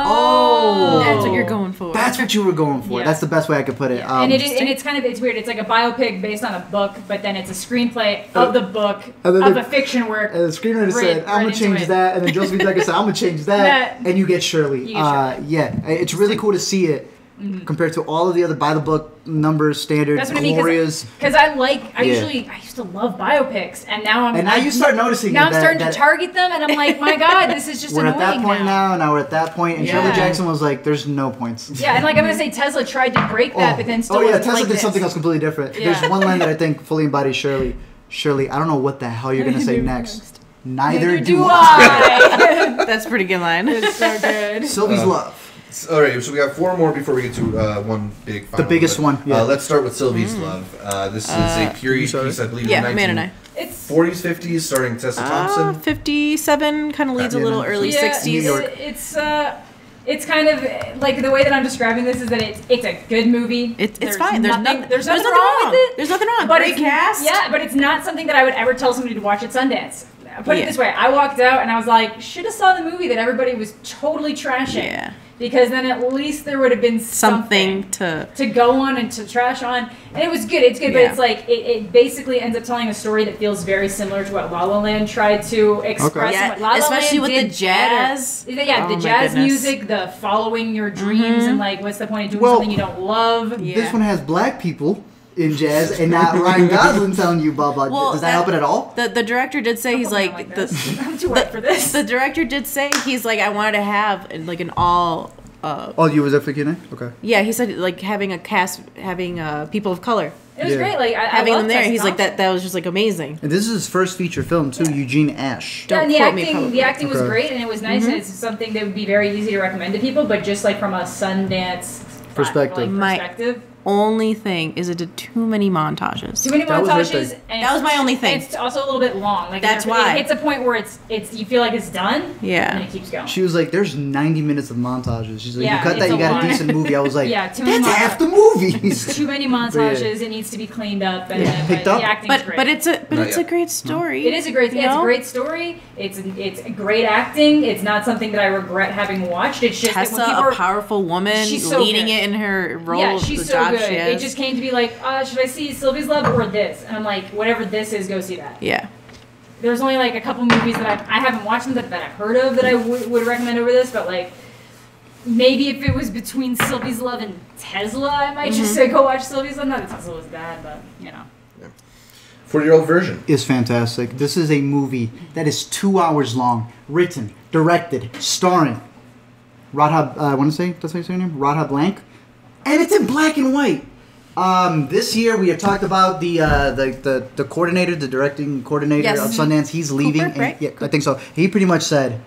Oh. That's what you're going for. that's what you were going for. Yeah. That's the best way I could put it. And it's kind of, it's weird. It's like a biopic based on a book, but then it's a screenplay of the book, and then of the- a fiction work. And the screenwriter said, I'm right going to change into it. that. And then Josephine Decker said, I'm going to change that. That- And you get Shirley. You get Shirley. Yeah, it's really cool to see it compared to all of the other by-the-book numbers, standard, That's what I mean. Glorias. Because I used to love biopics, and now I'm. And now you start noticing Now it, I'm that- starting that- to target them, and I'm like, my God, this is just We're annoying at that point now we're at that point. And Yeah. Shirley Jackson was like, there's no points. Yeah, and like I'm gonna say, Tesla tried to break that, but then still. wasn't Tesla like did this. something else completely different. Yeah. There's one line that I think fully embodies Shirley. Shirley, I don't know what the hell you're going to say next. Neither do I. I. That's a pretty good line. It's so good. Sylvie's love. All right, so we got four more before we get to one big. Final biggest one, yeah. Let's start with Sylvie's Love. This is a period sorry. piece, I believe. Yeah, in Man and I. It's 40s, 50s, starring Tessa Thompson. 57 kind of leads a little early yeah, 60s. New York. It's kind of like the way that I'm describing this is that it's a good movie. It's There's fine. There's nothing nothing wrong with it. There's nothing wrong. But Great it's, cast. Yeah, but it's not something that I would ever tell somebody to watch at Sundance. Put it Yeah. this way: I walked out and I was like, should have saw the movie that everybody was totally trashing. Yeah. Because then at least there would have been Something to go on and to trash on. And it was good. It's good, but Yeah. it's like it basically ends up telling a story that feels very similar to what La La Land tried to express. Yeah, and what La La especially Land with the did jazz. better. Yeah, Oh the my jazz goodness. music, the following your dreams, and like what's the point of doing Well, something you don't love? Yeah. This one has black people in jazz and not Ryan Gosling telling you blah blah. Well, Does that help it at all? The director did say he's I'm like this. I'm too white for this. The director did say he's like I wanted to have like an all Oh, you was there for Q&A? Okay. Yeah, he said like having a cast, having people of color. It was great. Like having I them there, Tessa he's like Thompson. that was just like amazing. And this is his first feature film too, Eugene Ash. Yeah, and the acting was Okay. great, and it was nice, and it's something that would be very easy to recommend to people. But just like from a Sundance Perspective. perspective. Only thing is it did too many montages. Too many That was my montages. thing. And That was my only thing. It's also a little bit long. Like That's why. it hits a point where it's you feel like it's done. Yeah. And then it keeps going. She was like, "There's 90 minutes of montages." She's like, Yeah, "You cut that, it's you a got lot. a decent movie." I was like, Yeah, too many "That's montages. half the movies." Too many montages. It needs to be cleaned up. And Picked but up. the acting's great. But it's Not a yet. great story. It is a great. you It's a know? great story. It's great acting. It's not something that I regret having watched. It's just Tessa, that when people a powerful woman, She's so leading good. it in her role. yeah, of she's the so job good. she It has. just came to be like, should I see Sylvie's Love or this? And I'm like, whatever this is, go see that. Yeah. There's only like a couple movies that I haven't watched them that I've heard of that I would recommend over this, but like maybe if it was between Sylvie's Love and Tesla, I might just say go watch Sylvie's Love. Not that Tesla was bad, but you know. 40-year-old version. Is fantastic. This is a movie that is 2 hours long, written, directed, starring Radha. I want to say that's how you say her name, Radha Blank, and it's in black and white. This year we have talked about the coordinator, the directing coordinator Yes. of Sundance. He's leaving. Cooper, right? Yeah, I think so. He pretty much said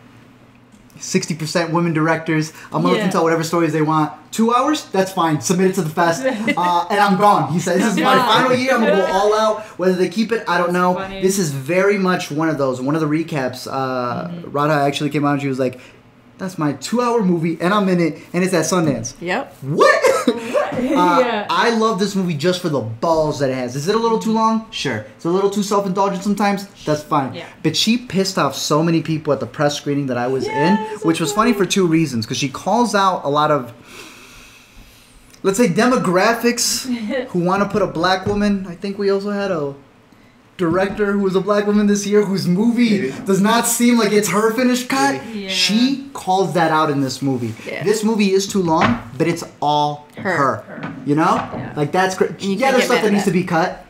60% women directors. I'm gonna let them tell whatever stories they want. 2 hours? That's fine. Submit it to the fest. And I'm gone. He said, this is my final year. I'm gonna go all out. Whether they keep it, I don't know. Funny. This is very much one of those. One of the recaps, Radha actually came out and she was like, that's my 2 hour movie and I'm in it and it's at Sundance. Yep. What? Yeah. I love this movie just for the balls that it has. Is it a little too long? Sure. It's a little too self-indulgent sometimes? That's fine. Yeah. But she pissed off so many people at the press screening that I was in, which was funny for two reasons. Because she calls out a lot of, let's say, demographics who want to put a black woman. I think we also had a director who was a black woman this year whose movie does not seem like it's her finished cut. Yeah. She calls that out in this movie. Yeah. This movie is too long, but it's all her. You know? Yeah. Like that's great. you Yeah, can't there's get stuff mad that at needs to that. be cut.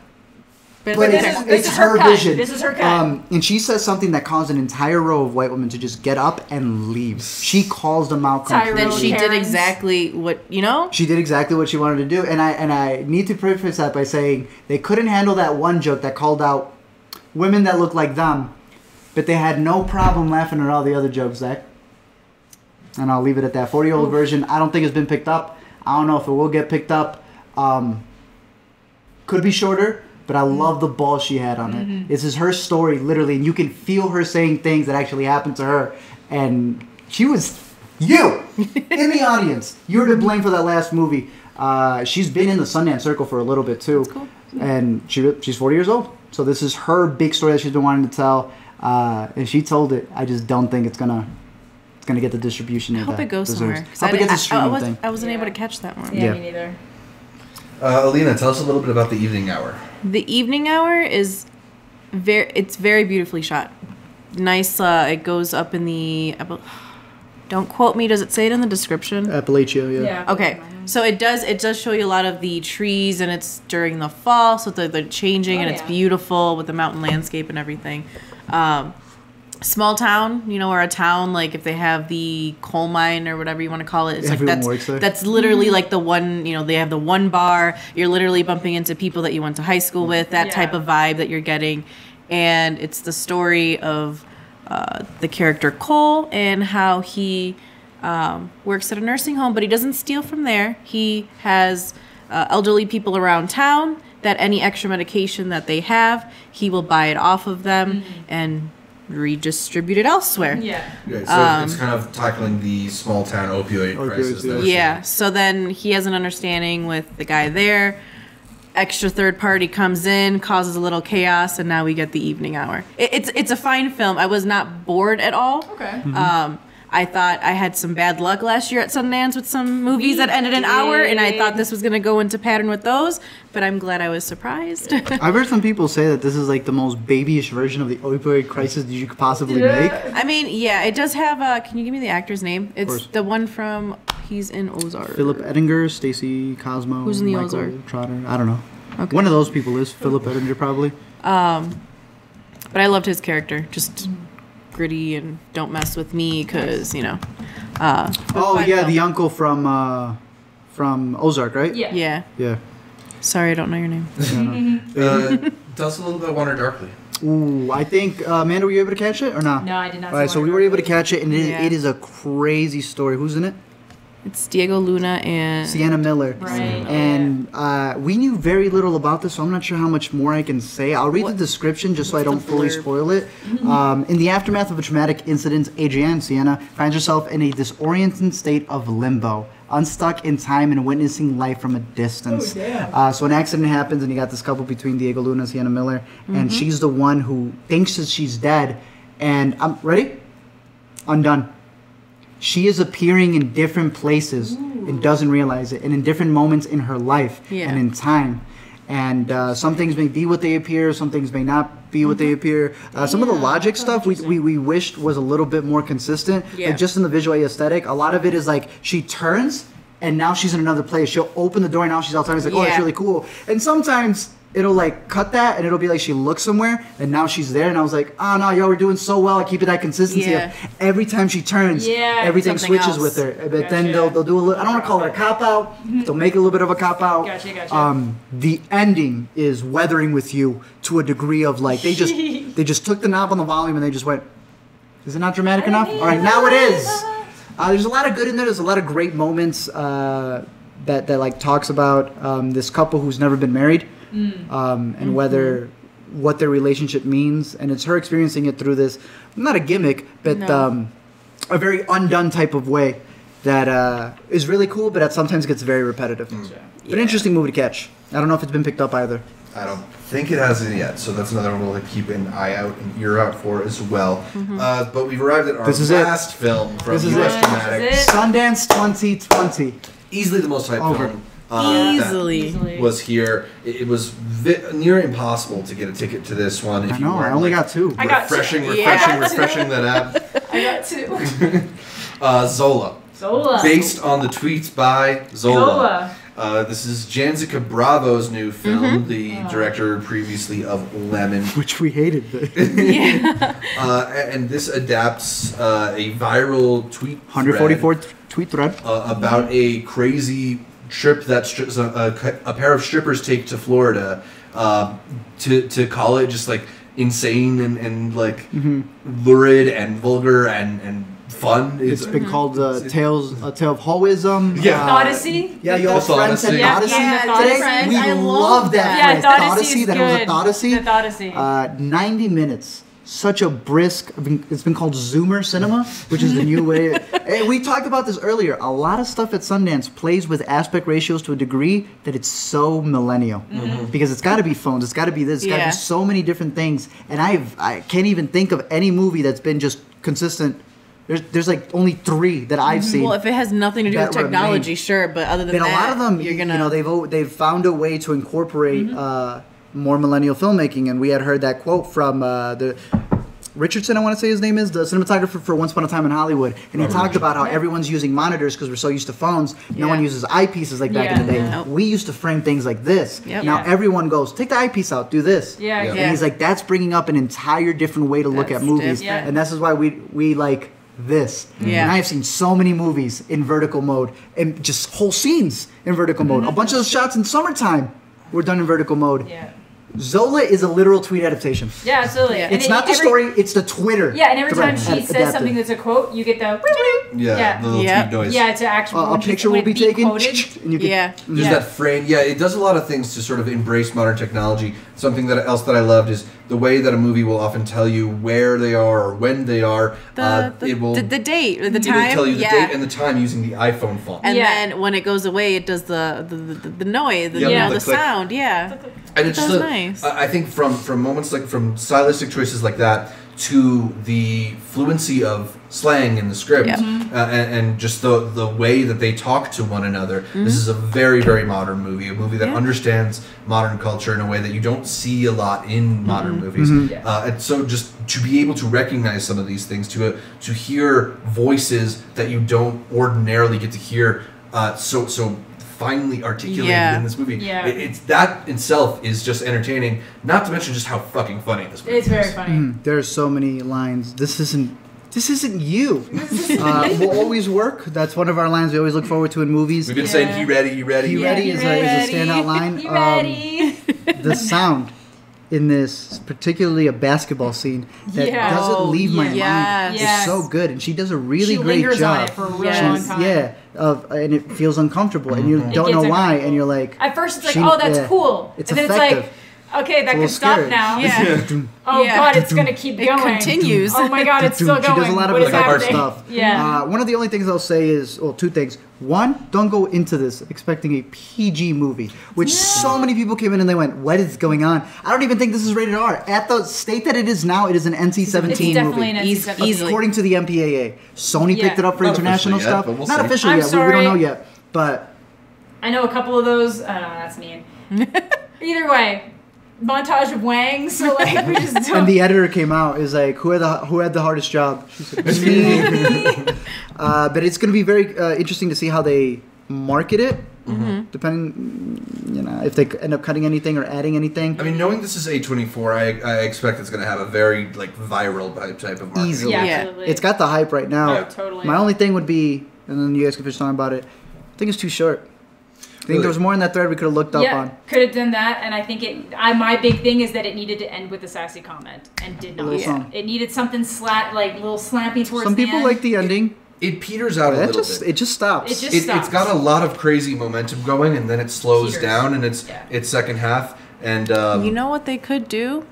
But But this it's, is- this it's is her her cut. vision. This is her cut. And she says something that caused an entire row of white women to just get up and leave. She calls them out Tyrone. completely. Then she did Karens. exactly what, you know? She did exactly what she wanted to do, and I need to preface that by saying they couldn't handle that one joke that called out women that look like them, but they had no problem laughing at all the other jokes, Zach. And I'll leave it at that. 40-year-old version, I don't think it's been picked up. I don't know if it will get picked up. Could be shorter, but I love the ball she had on it. This is her story, literally, and you can feel her saying things that actually happened to her. And she was you in the audience. You're to blame for that last movie. She's been in the Sundance Circle for a little bit too, and she's 40 years old. So this is her big story that she's been wanting to tell, and she told it. I just don't think it's gonna get the distribution. I hope it goes somewhere. 'cause I hope it gets a streaming thing. I wasn't Yeah. able to catch that one. Yeah, Yeah. me neither. Alina, tell us a little bit about the evening hour. The evening hour is it's very beautifully shot. Nice. It goes up in the. Don't quote me. Does it say it in the description? Appalachia, yeah. Yeah. Okay, so it does show you a lot of the trees, and it's during the fall, so they're changing, and it's yeah. beautiful with the mountain landscape and everything. Small town, or a town, like if they have the coal mine or whatever you want to call it, it's Everyone like works there. that's literally like the one, they have the one bar. You're literally bumping into people that you went to high school with, that type of vibe that you're getting, and it's the story of the character Cole and how he works at a nursing home, but he doesn't steal from there. He has elderly people around town that any extra medication that they have, he will buy it off of them and redistribute it elsewhere. Yeah. Okay, so it's kind of tackling the small town opioid crisis. yeah. that we're Yeah, so then he has an understanding with the guy there. Extra third party comes in, causes a little chaos, and now we get the evening hour. It's a fine film. I was not bored at all. Okay. I thought I had some bad luck last year at Sundance with some movies that ended an hour, and I thought this was going to go into pattern with those, but I'm glad I was surprised. I've heard some people say that this is like the most babyish version of the opioid crisis that you could possibly make. I mean, yeah, it does have, can you give me the actor's name? It's course. the one from, he's in Ozark. Philip Ettinger, Stacey Cosmo, Who's in the Michael Ozark? Trotter. I don't know. Okay. One of those people is Philip Ettinger, probably. But I loved his character, just gritty and don't mess with me, because, Oh yeah, the uncle from Ozark, right? Yeah. Yeah. Yeah. Sorry, I don't know your name. Tell us a little bit of Wander Darkly. Ooh, I think Amanda, were you able to catch it or not? No, I did not. All right, so we were able to catch it, and Yeah. it is a crazy story. Who's in it? It's Diego Luna and Sienna Miller. Right. And we knew very little about this, so I'm not sure how much more I can say. I'll read the description just so I don't fully spoil it. In the aftermath of a traumatic incident, Adrienne, Sienna, finds herself in a disorienting state of limbo, unstuck in time and witnessing life from a distance. So an accident happens, and you got this couple between Diego Luna and Sienna Miller, and she's the one who thinks that she's dead. And I'm ready? Undone. She is appearing in different places and doesn't realize it, and in different moments in her life and in time. And some things may be what they appear, some things may not be what they appear. Some of the logic stuff we wished was a little bit more consistent. Like just in the visual aesthetic, a lot of it is like she turns and now she's in another place. She'll open the door and now she's outside. It's like, oh, that's really cool. And sometimes it'll like cut that and it'll be like she looks somewhere and now she's there, and I was like, oh no, y'all were doing so well. I keep it that consistency of every time she turns, everything switches with her. But then they'll do a little, I don't want to call it a cop out, they'll make it a little bit of a cop out. The ending is weathering with you to a degree of like they just took the knob on the volume and they just went, is it not dramatic enough? All right, now it is. There's a lot of good in there. There's a lot of great moments that like talks about this couple who's never been married. And what their relationship means, and it's her experiencing it through this, not a gimmick, but a very undone type of way that is really cool, but that sometimes gets very repetitive. But an interesting movie to catch. I don't know if it's been picked up either. I don't think it hasn't yet, so that's another one we'll keep an eye out and ear out for as well. But we've arrived at our last film from U.S. Dramatic. Sundance 2020. Easily the most hyped film. Easily was here. It was near impossible to get a ticket to this one. If I only got two. Refreshing that app. I got two. Zola. Based on the tweets by Zola. This is Janzica Bravo's new film, the director previously of Lemon. Which we hated. And this adapts a viral tweet 144 tweet thread about a crazy trip that a pair of strippers take to Florida to call it just like insane and like lurid and vulgar and fun. It's been called A Tale of Hoism. Thoughtasy. Your friend said Thoughtasy today. We love that. Thoughtasy. That it was a Thoughtasy. 90 minutes. Such a brisk, it's been called Zoomer cinema, which is the new way. We talked about this earlier. A lot of stuff at Sundance plays with aspect ratios to a degree that it's so millennial. Because it's got to be phones, it's got to be this, it's got to be so many different things. And I can't even think of any movie that's been just consistent. There's like only 3 that I've seen. Well, if it has nothing to do with technology, sure, but other than that, a lot of them, you're gonna, they've found a way to incorporate more millennial filmmaking, and we had heard that quote from the Richardson, I want to say his name is, the cinematographer for Once Upon a Time in Hollywood, and he talked about how everyone's using monitors because we're so used to phones. No one uses eyepieces like back in the day. We used to frame things like this. Now everyone goes, take the eyepiece out, do this. And he's like, that's bringing up an entire different way to look at movies, and this is why we like this. And I have seen so many movies in vertical mode, and just whole scenes in vertical mode. A bunch of those shots in summertime were done in vertical mode. Zola is a literal tweet adaptation. Yeah, absolutely. It's not the story, it's the Twitter. Yeah, and every time she says something that's a quote, you get the the little tweet noise. Yeah, it's actually a picture will be taken. And you can, there's that frame. Yeah, it does a lot of things to sort of embrace modern technology. Something else that I loved is the way that a movie will often tell you where they are or when they are. The date, the time. It will tell you the date and the time using the iPhone font. And then when it goes away, it does the noise, the sound. And it's just nice. I think from moments like from stylistic choices like that to the fluency of slang in the script and just the way that they talk to one another. This is a very, very modern movie, a movie that understands modern culture in a way that you don't see a lot in modern movies. And so just to be able to recognize some of these things, to hear voices that you don't ordinarily get to hear so finely articulated in this movie. It's that itself is just entertaining, not to mention just how fucking funny this movie is. It's very funny. There's so many lines. This isn't this isn't you. Will always work. That's one of our lines we always look forward to in movies. We've been saying, he ready, you ready. He ready is a standout line. He ready. The sound in this, particularly a basketball scene, that doesn't leave my mind. It's so good, and she does a really great job. On it for a really long time. And it feels uncomfortable, and you don't know why, and you're like... At first, it's like, oh, that's cool. It's and then effective. it's like, okay, that can stop scary. now. Yeah. Oh, God, it's going to keep going. It continues. Oh, my God, it's still going. She does a lot of What is hard happening? stuff. Yeah. One of the only things I'll say is, well, two things. One, don't go into this expecting a PG movie, which so many people came in and they went, what is going on? I don't even think this is rated R. At the state that it is now, it is an NC-17 movie. It's definitely an NC-17. Easily. According to the MPAA. Sony picked it up for Not international officially yet, stuff. but we'll Not see. officially I'm yet. We sorry. don't know yet. But I know a couple of those. I don't know, that's mean. Either way, montage of Wang, so like we just don't. and the editor came out is like, who had the hardest job? She said, me. But it's going to be very interesting to see how they market it, depending, if they end up cutting anything or adding anything. I mean, knowing this is A24, I expect it's going to have a very viral type of marketing. Easily. Yeah, Yeah. absolutely. It's got the hype right now. Oh, totally. My only thing would be, and then you guys can finish talking about it, I think it's too short. I think there was more in that thread we could have looked up on. Could have done that, and I think my big thing is that it needed to end with a sassy comment, and did not. little song. It needed something little slappy towards Some the people end. like the ending. It peters out a little bit. It just stops. It just stops. It's got a lot of crazy momentum going, and then it slows Peters. down, and it's second half. And You know what they could do?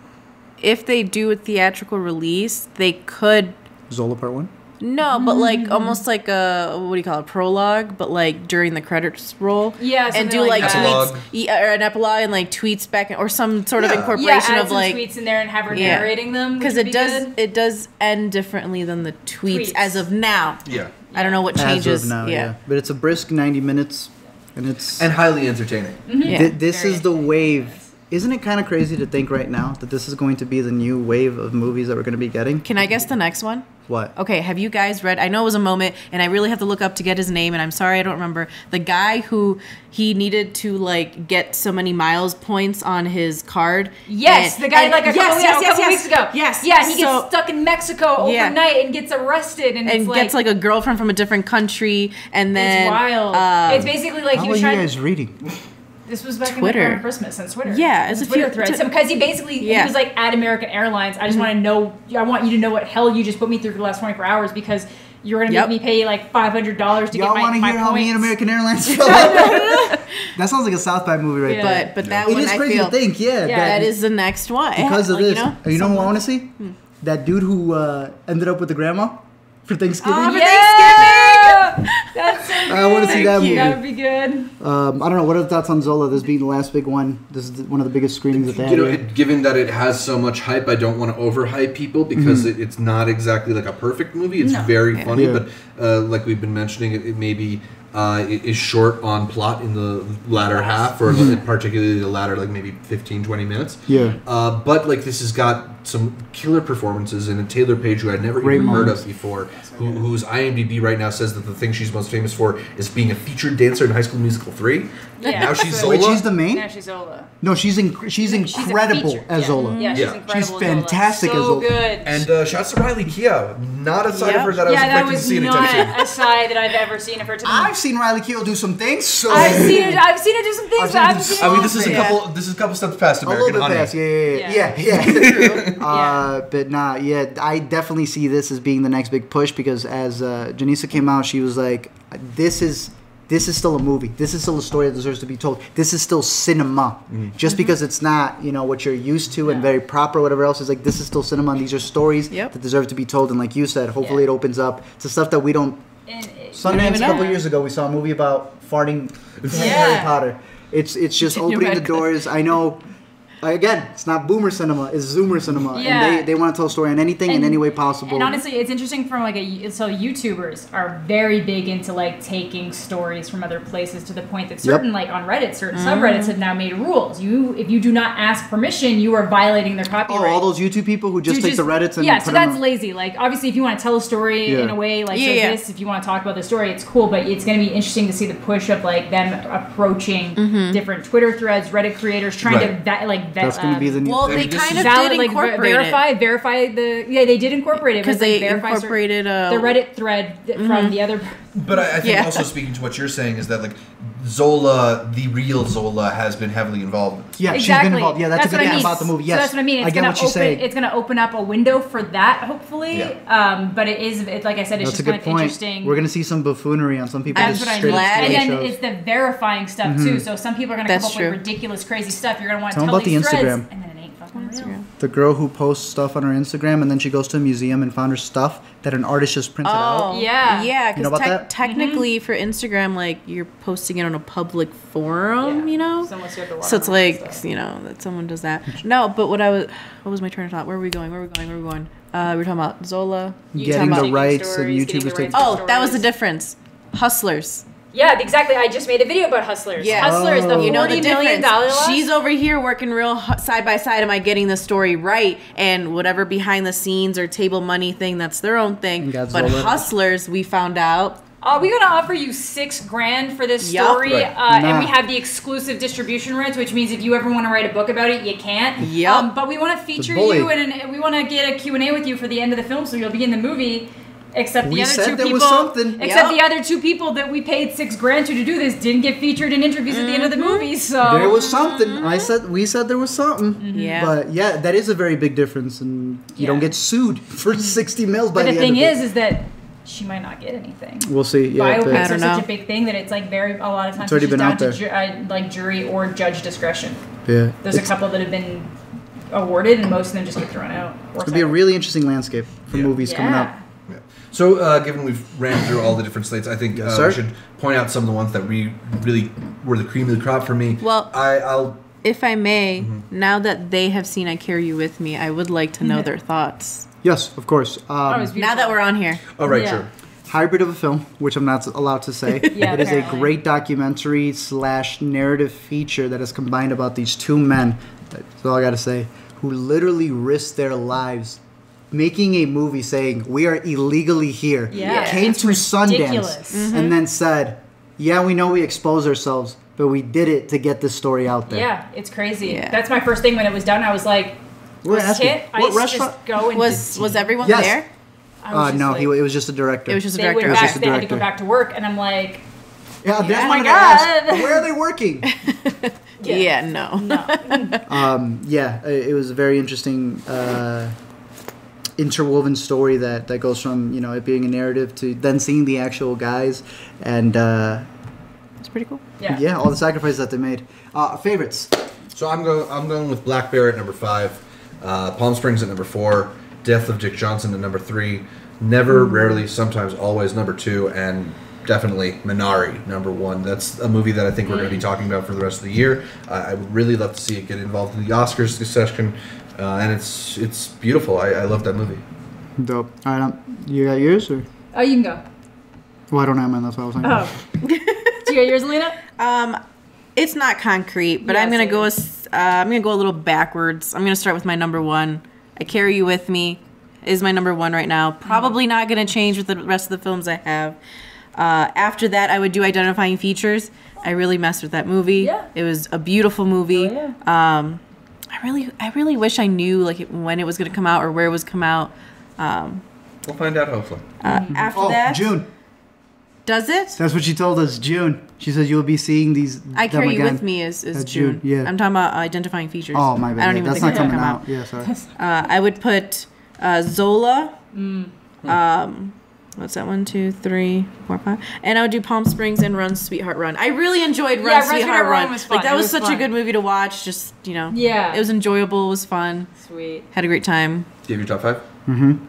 If they do a theatrical release, they could... Zola Part 1? No, but almost like a, what do you call it, prologue, but during the credits roll. Yeah, and something do like tweets, that. or an epilogue and tweets back, or some sort of Yeah. incorporation add of some tweets in there and have her narrating them. because it does end differently than the tweets as of now. yeah, I don't know what changes. As of now, but it's a brisk 90 minutes, and it's and highly entertaining. Yeah. this Very is the wave. Isn't it kind of crazy to think right now that this is going to be the new wave of movies that we're going to be getting? Can I guess the next one? What? Okay, have you guys read? I know it was a moment, and I really have to look up to get his name, and I'm sorry I don't remember. The guy who he needed to get so many miles points on his card. Yes, and, the guy and, a couple weeks ago. Yes, Yeah, he gets stuck in Mexico overnight and gets arrested, and it's gets a girlfriend from a different country, and then it's wild. It's basically like How he are was you trying. guys reading? This was back Twitter. in around Christmas on Twitter. Yeah, it's a a Twitter few- thread. Because he basically he was at American Airlines. I just want to know. I want you to know what hell you just put me through for the last 24 hours because you're gonna make me pay $500 to Y'all get want to my hear how me and points. American Airlines fell out? That sounds like a South by movie right there. But that It one is I crazy feel to think, that is the next one because of this. You know who I want to see? Hmm. That dude who ended up with the grandma for Thanksgiving. Oh, for Yeah! That's so good. I want to see that movie. That would be good. I don't know. What are the thoughts on Zola? This being the last big one. This is one of the biggest screenings that they had. Given that it has so much hype, I don't want to overhype people because it's not exactly like a perfect movie. It's very funny, but like we've been mentioning, it maybe it is short on plot in the latter half, or particularly the latter, maybe 15-20 minutes. Yeah. But this has got some killer performances, and a Taylor Page who I'd never Great even moments. heard of before, whose IMDb right now says that the thing she's most famous for is being a featured dancer in High School Musical 3. Yeah. Now she's Zola. Wait, she's the main? Now she's Zola. No, she's a incredible feature. as Zola. Yeah, she's Yeah. incredible. She's as fantastic Zola. as So Zola. good. And shouts to Riley Keough. Not a side of her that I was that expecting to was see anytime soon. not a side that I've ever seen of her. I've seen Riley Keough do some things, so I've seen her do some things, but I haven't seen I mean, all this of is a it. couple. This is a couple steps past a American little bit Honey. past. Yeah. True. But I definitely see this as being the next big push because as Janisa came out, she was like, "This is still a movie. This is still a story that deserves to be told. This is still cinema. Just because it's not, what you're used to and very proper, whatever else is this is still cinema. And these are stories that deserve to be told. And like you said, hopefully it opens up to stuff that we don't. Sundance a couple years ago, we saw a movie about farting Harry Potter. It's just opening the doors. I know. Again, it's not boomer cinema, it's zoomer cinema. Yeah. And they want to tell a story in anything in any way possible. And honestly, it's interesting from so YouTubers are very big into taking stories from other places to the point that certain on Reddit, certain subreddits have now made rules. If you do not ask permission, you are violating their copyright. Oh, all those YouTube people who just take the Reddits and so that's lazy. Obviously, if you want to tell a story in a way this, if you want to talk about the story, it's cool. But it's going to be interesting to see the push of them approaching different Twitter threads, Reddit creators, trying to like That's going to be the new Well, thing. they kind of valid, did like, incorporate verify they did incorporate it because they incorporated the Reddit thread from the other. But I think also speaking to what you're saying is that like Zola, the real Zola, has been heavily involved. Yeah, exactly. she's been involved. Yeah, that's a good thing about the movie. Yes, so that's what I mean. It's I get what she's saying. It's going to open up a window for that, hopefully. Yeah. But it's like I said, it's that's just a kind good of point. interesting. We're going to see some buffoonery on some people. That's what I mean. And then it's the verifying stuff too. So some people are going to come up with ridiculous, crazy stuff. You're going to want to tell about these the threads, Instagram. and then it ain't fucking real. The girl who posts stuff on her Instagram and then she goes to a museum and found her stuff that an artist just printed out. Yeah. Yeah, You know about because that? technically for Instagram, like, you're posting it on a public forum, you know? So it's like, that someone does that. No, but what was my train of thought? Where are we going? We were talking about Zola. Getting the rights and YouTubers taking. Oh, that was the difference. Hustlers. Yeah, exactly. I just made a video about Hustlers. Yeah. Hustlers, the $40 million loss. She's over here working real side by side. Am I getting the story right? And whatever behind the scenes or table money thing, that's their own thing. But Hustlers, we found out. We're gonna offer you $6,000 for this story, and we have the exclusive distribution rights, which means if you ever want to write a book about it, you can't. Yep. But we want to feature you, and we want to get a Q&A with you for the end of the film, so you'll be in the movie. Except the other two people that we paid $6,000 to do this didn't get featured in interviews at the end of the movie. So there was something. We said there was something. Yeah. But yeah, that is a very big difference, and you don't get sued for 60 mils by the end of it. But the thing is that she might not get anything. We'll see. Yeah, biopics are such a big thing that it's like a lot of times it's just down to like jury or judge discretion. Yeah. There's a couple that have been awarded, and most of them just get thrown out. It's gonna be a really interesting landscape for movies coming up. Yeah. So, given we've ran through all the different slates, I think we should point out some of the ones that we really were the cream of the crop for me. Well, I'll if I may, now that they have seen I Carry You With Me, I would like to know their thoughts. Yes, of course. Now that we're on here. Oh, right, sure. Hybrid of a film, which I'm not allowed to say. It is a great documentary / narrative feature that is combined about these two men, that's all I got to say, who literally risked their lives making a movie saying, we are illegally here. Came to Sundance and then said, we know we exposed ourselves, but we did it to get this story out there. Yeah, it's crazy. Yeah. That's my first thing when it was done. I was like, what restaurant? Was everyone there? No, it was just a director. It was just a they director. Went back, they had to go back to work, and I'm like, oh my God, where are they working? No. It was a very interesting interwoven story that goes from it being a narrative to then seeing the actual guys, and it's pretty cool. Yeah, all the sacrifices that they made. Favorites. So I'm going with Black Bear at number 5, Palm Springs at number 4, Death of Dick Johnson at number 3, Never, Rarely, Sometimes, Always number 2, and definitely Minari number 1. That's a movie that I think we're going to be talking about for the rest of the year. I would really love to see it get involved in the Oscars discussion, and it's beautiful. I love that movie. Dope. All right, you got yours or? Oh, you can go. Well, I don't have mine. That's what I was saying. Oh. Do you got yours, Alina? It's not concrete, but I'm gonna go. I'm gonna go a little backwards. I'm gonna start with my number 1. I Carry You With Me is my number 1 right now. Probably not gonna change with the rest of the films I have. After that, I would do Identifying Features. I really messed with that movie. Yeah. It was a beautiful movie. Oh, yeah. I really wish I knew when it was gonna come out or where it was come out. We'll find out hopefully. After that, June. Does it? That's what she told us. June. She said you'll be seeing these. I Carry You With Me is June. Yeah. I'm talking about Identifying Features. Oh my bad. I don't even that's think not coming come out. Yeah, sorry. I would put Zola. What's that? 1, 2, 3, 4, 5. And I would do Palm Springs and Run, Sweetheart Run. I really enjoyed Run, Sweetheart Run. Was fun. Like, that was such a good movie to watch. Just, Yeah. It was enjoyable. It was fun. Sweet. Had a great time. Do you have your top 5? Mm-hmm.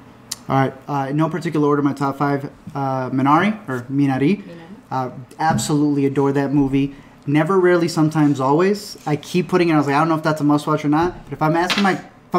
All right. In no particular order, my top 5. Minari. Absolutely adore that movie. Never, Rarely, Sometimes, Always. I keep putting it. I was like, I don't know if that's a must watch or not. But if I'm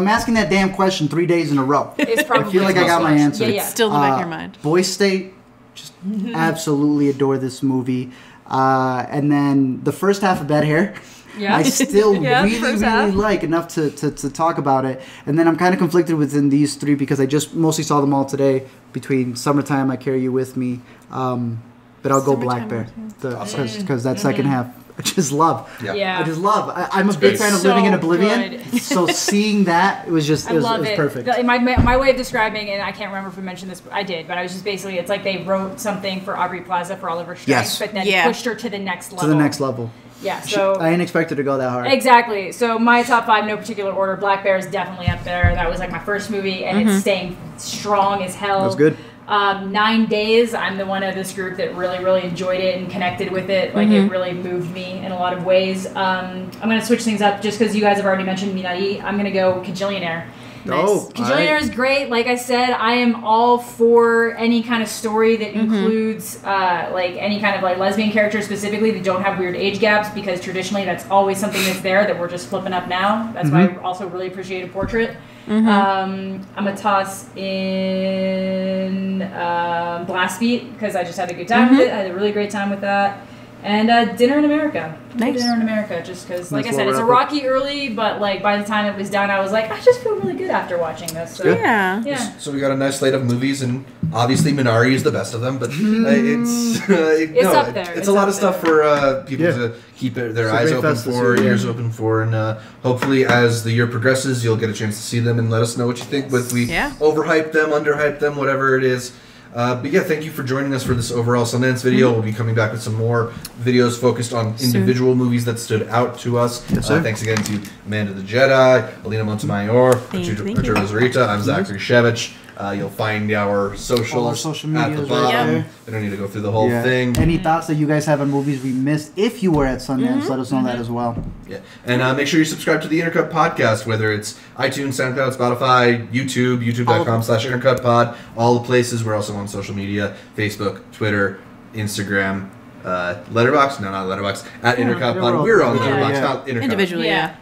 asking that damn question 3 days in a row, it's probably I feel like I got my answer. Yeah. It's still in the back of your mind. Boy State, just absolutely adore this movie. And then the first half of Bad Hair. Yeah. I still really like enough to talk about it. And then I'm kind of conflicted within these 3 because I just mostly saw them all today between Summertime, I Carry You With Me. But I'll go Black Bear because that second half I just love. Yeah. I just love. I'm a big fan of Living in Oblivion. Good. So seeing that, it was just, it was perfect. My way of describing, and I can't remember if we mentioned this, I did, but I was just basically, it's like they wrote something for Aubrey Plaza for Oliver Stone, but then pushed her to the next level. To the next level. Yeah, so I didn't expect her to go that hard. Exactly. So my top 5, no particular order. Black Bear is definitely up there. That was like my first movie, and it's staying strong as hell. That's good. 9 Days, I'm the one of this group that really, really enjoyed it and connected with it. Like, it really moved me in a lot of ways. I'm going to switch things up just because you guys have already mentioned Minari. I'm going to go Kajillionaire. Oh, Kajillionaire is great. Like I said, I am all for any kind of story that includes like any kind of like lesbian characters specifically that don't have weird age gaps, because traditionally that's always something that's there that we're just flipping up now. That's why I also really appreciate A Portrait. I'm gonna toss in Blast Beat because I just had a good time with it. I had a really great time with that. And Dinner in America. Nice. Dinner in America, just because, like I said, it's a rocky early, but like by the time it was done, I was like, I just feel really good after watching this. So, yeah. So we got a nice slate of movies, and obviously Minari is the best of them, but it's up there. It's a lot of stuff for people to keep their eyes open for, ears open for, and hopefully as the year progresses, you'll get a chance to see them and let us know what you think. Whether we overhype them, underhype them, whatever it is. But yeah, thank you for joining us for this overall Sundance video. We'll be coming back with some more videos focused on individual movies that stood out to us. Thanks again to Amanda the Jedi, Alina Montemayor, Arturo Rosarita. I'm Zachary Shevich. You'll find our socials at the bottom. I don't need to go through the whole thing. Any thoughts that you guys have on movies we missed if you were at Sundance, let us know that as well. Yeah, and make sure you subscribe to the Intercut podcast, whether it's iTunes, SoundCloud, Spotify, YouTube, youtube.com/intercutpod, all the places. We're also on social media, Facebook, Twitter, Instagram, Letterboxd. No, not Letterboxd. At Intercut Pod. We're on Letterboxd, not Intercut. Individually, Yeah.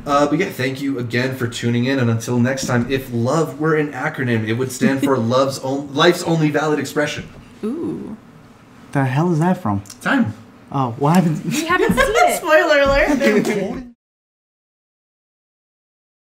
But yeah, thank you again for tuning in. And until next time, if love were an acronym, it would stand for life's only valid expression. Ooh. The hell is that from? Time. Oh, well, I haven't seen it. Spoiler alert.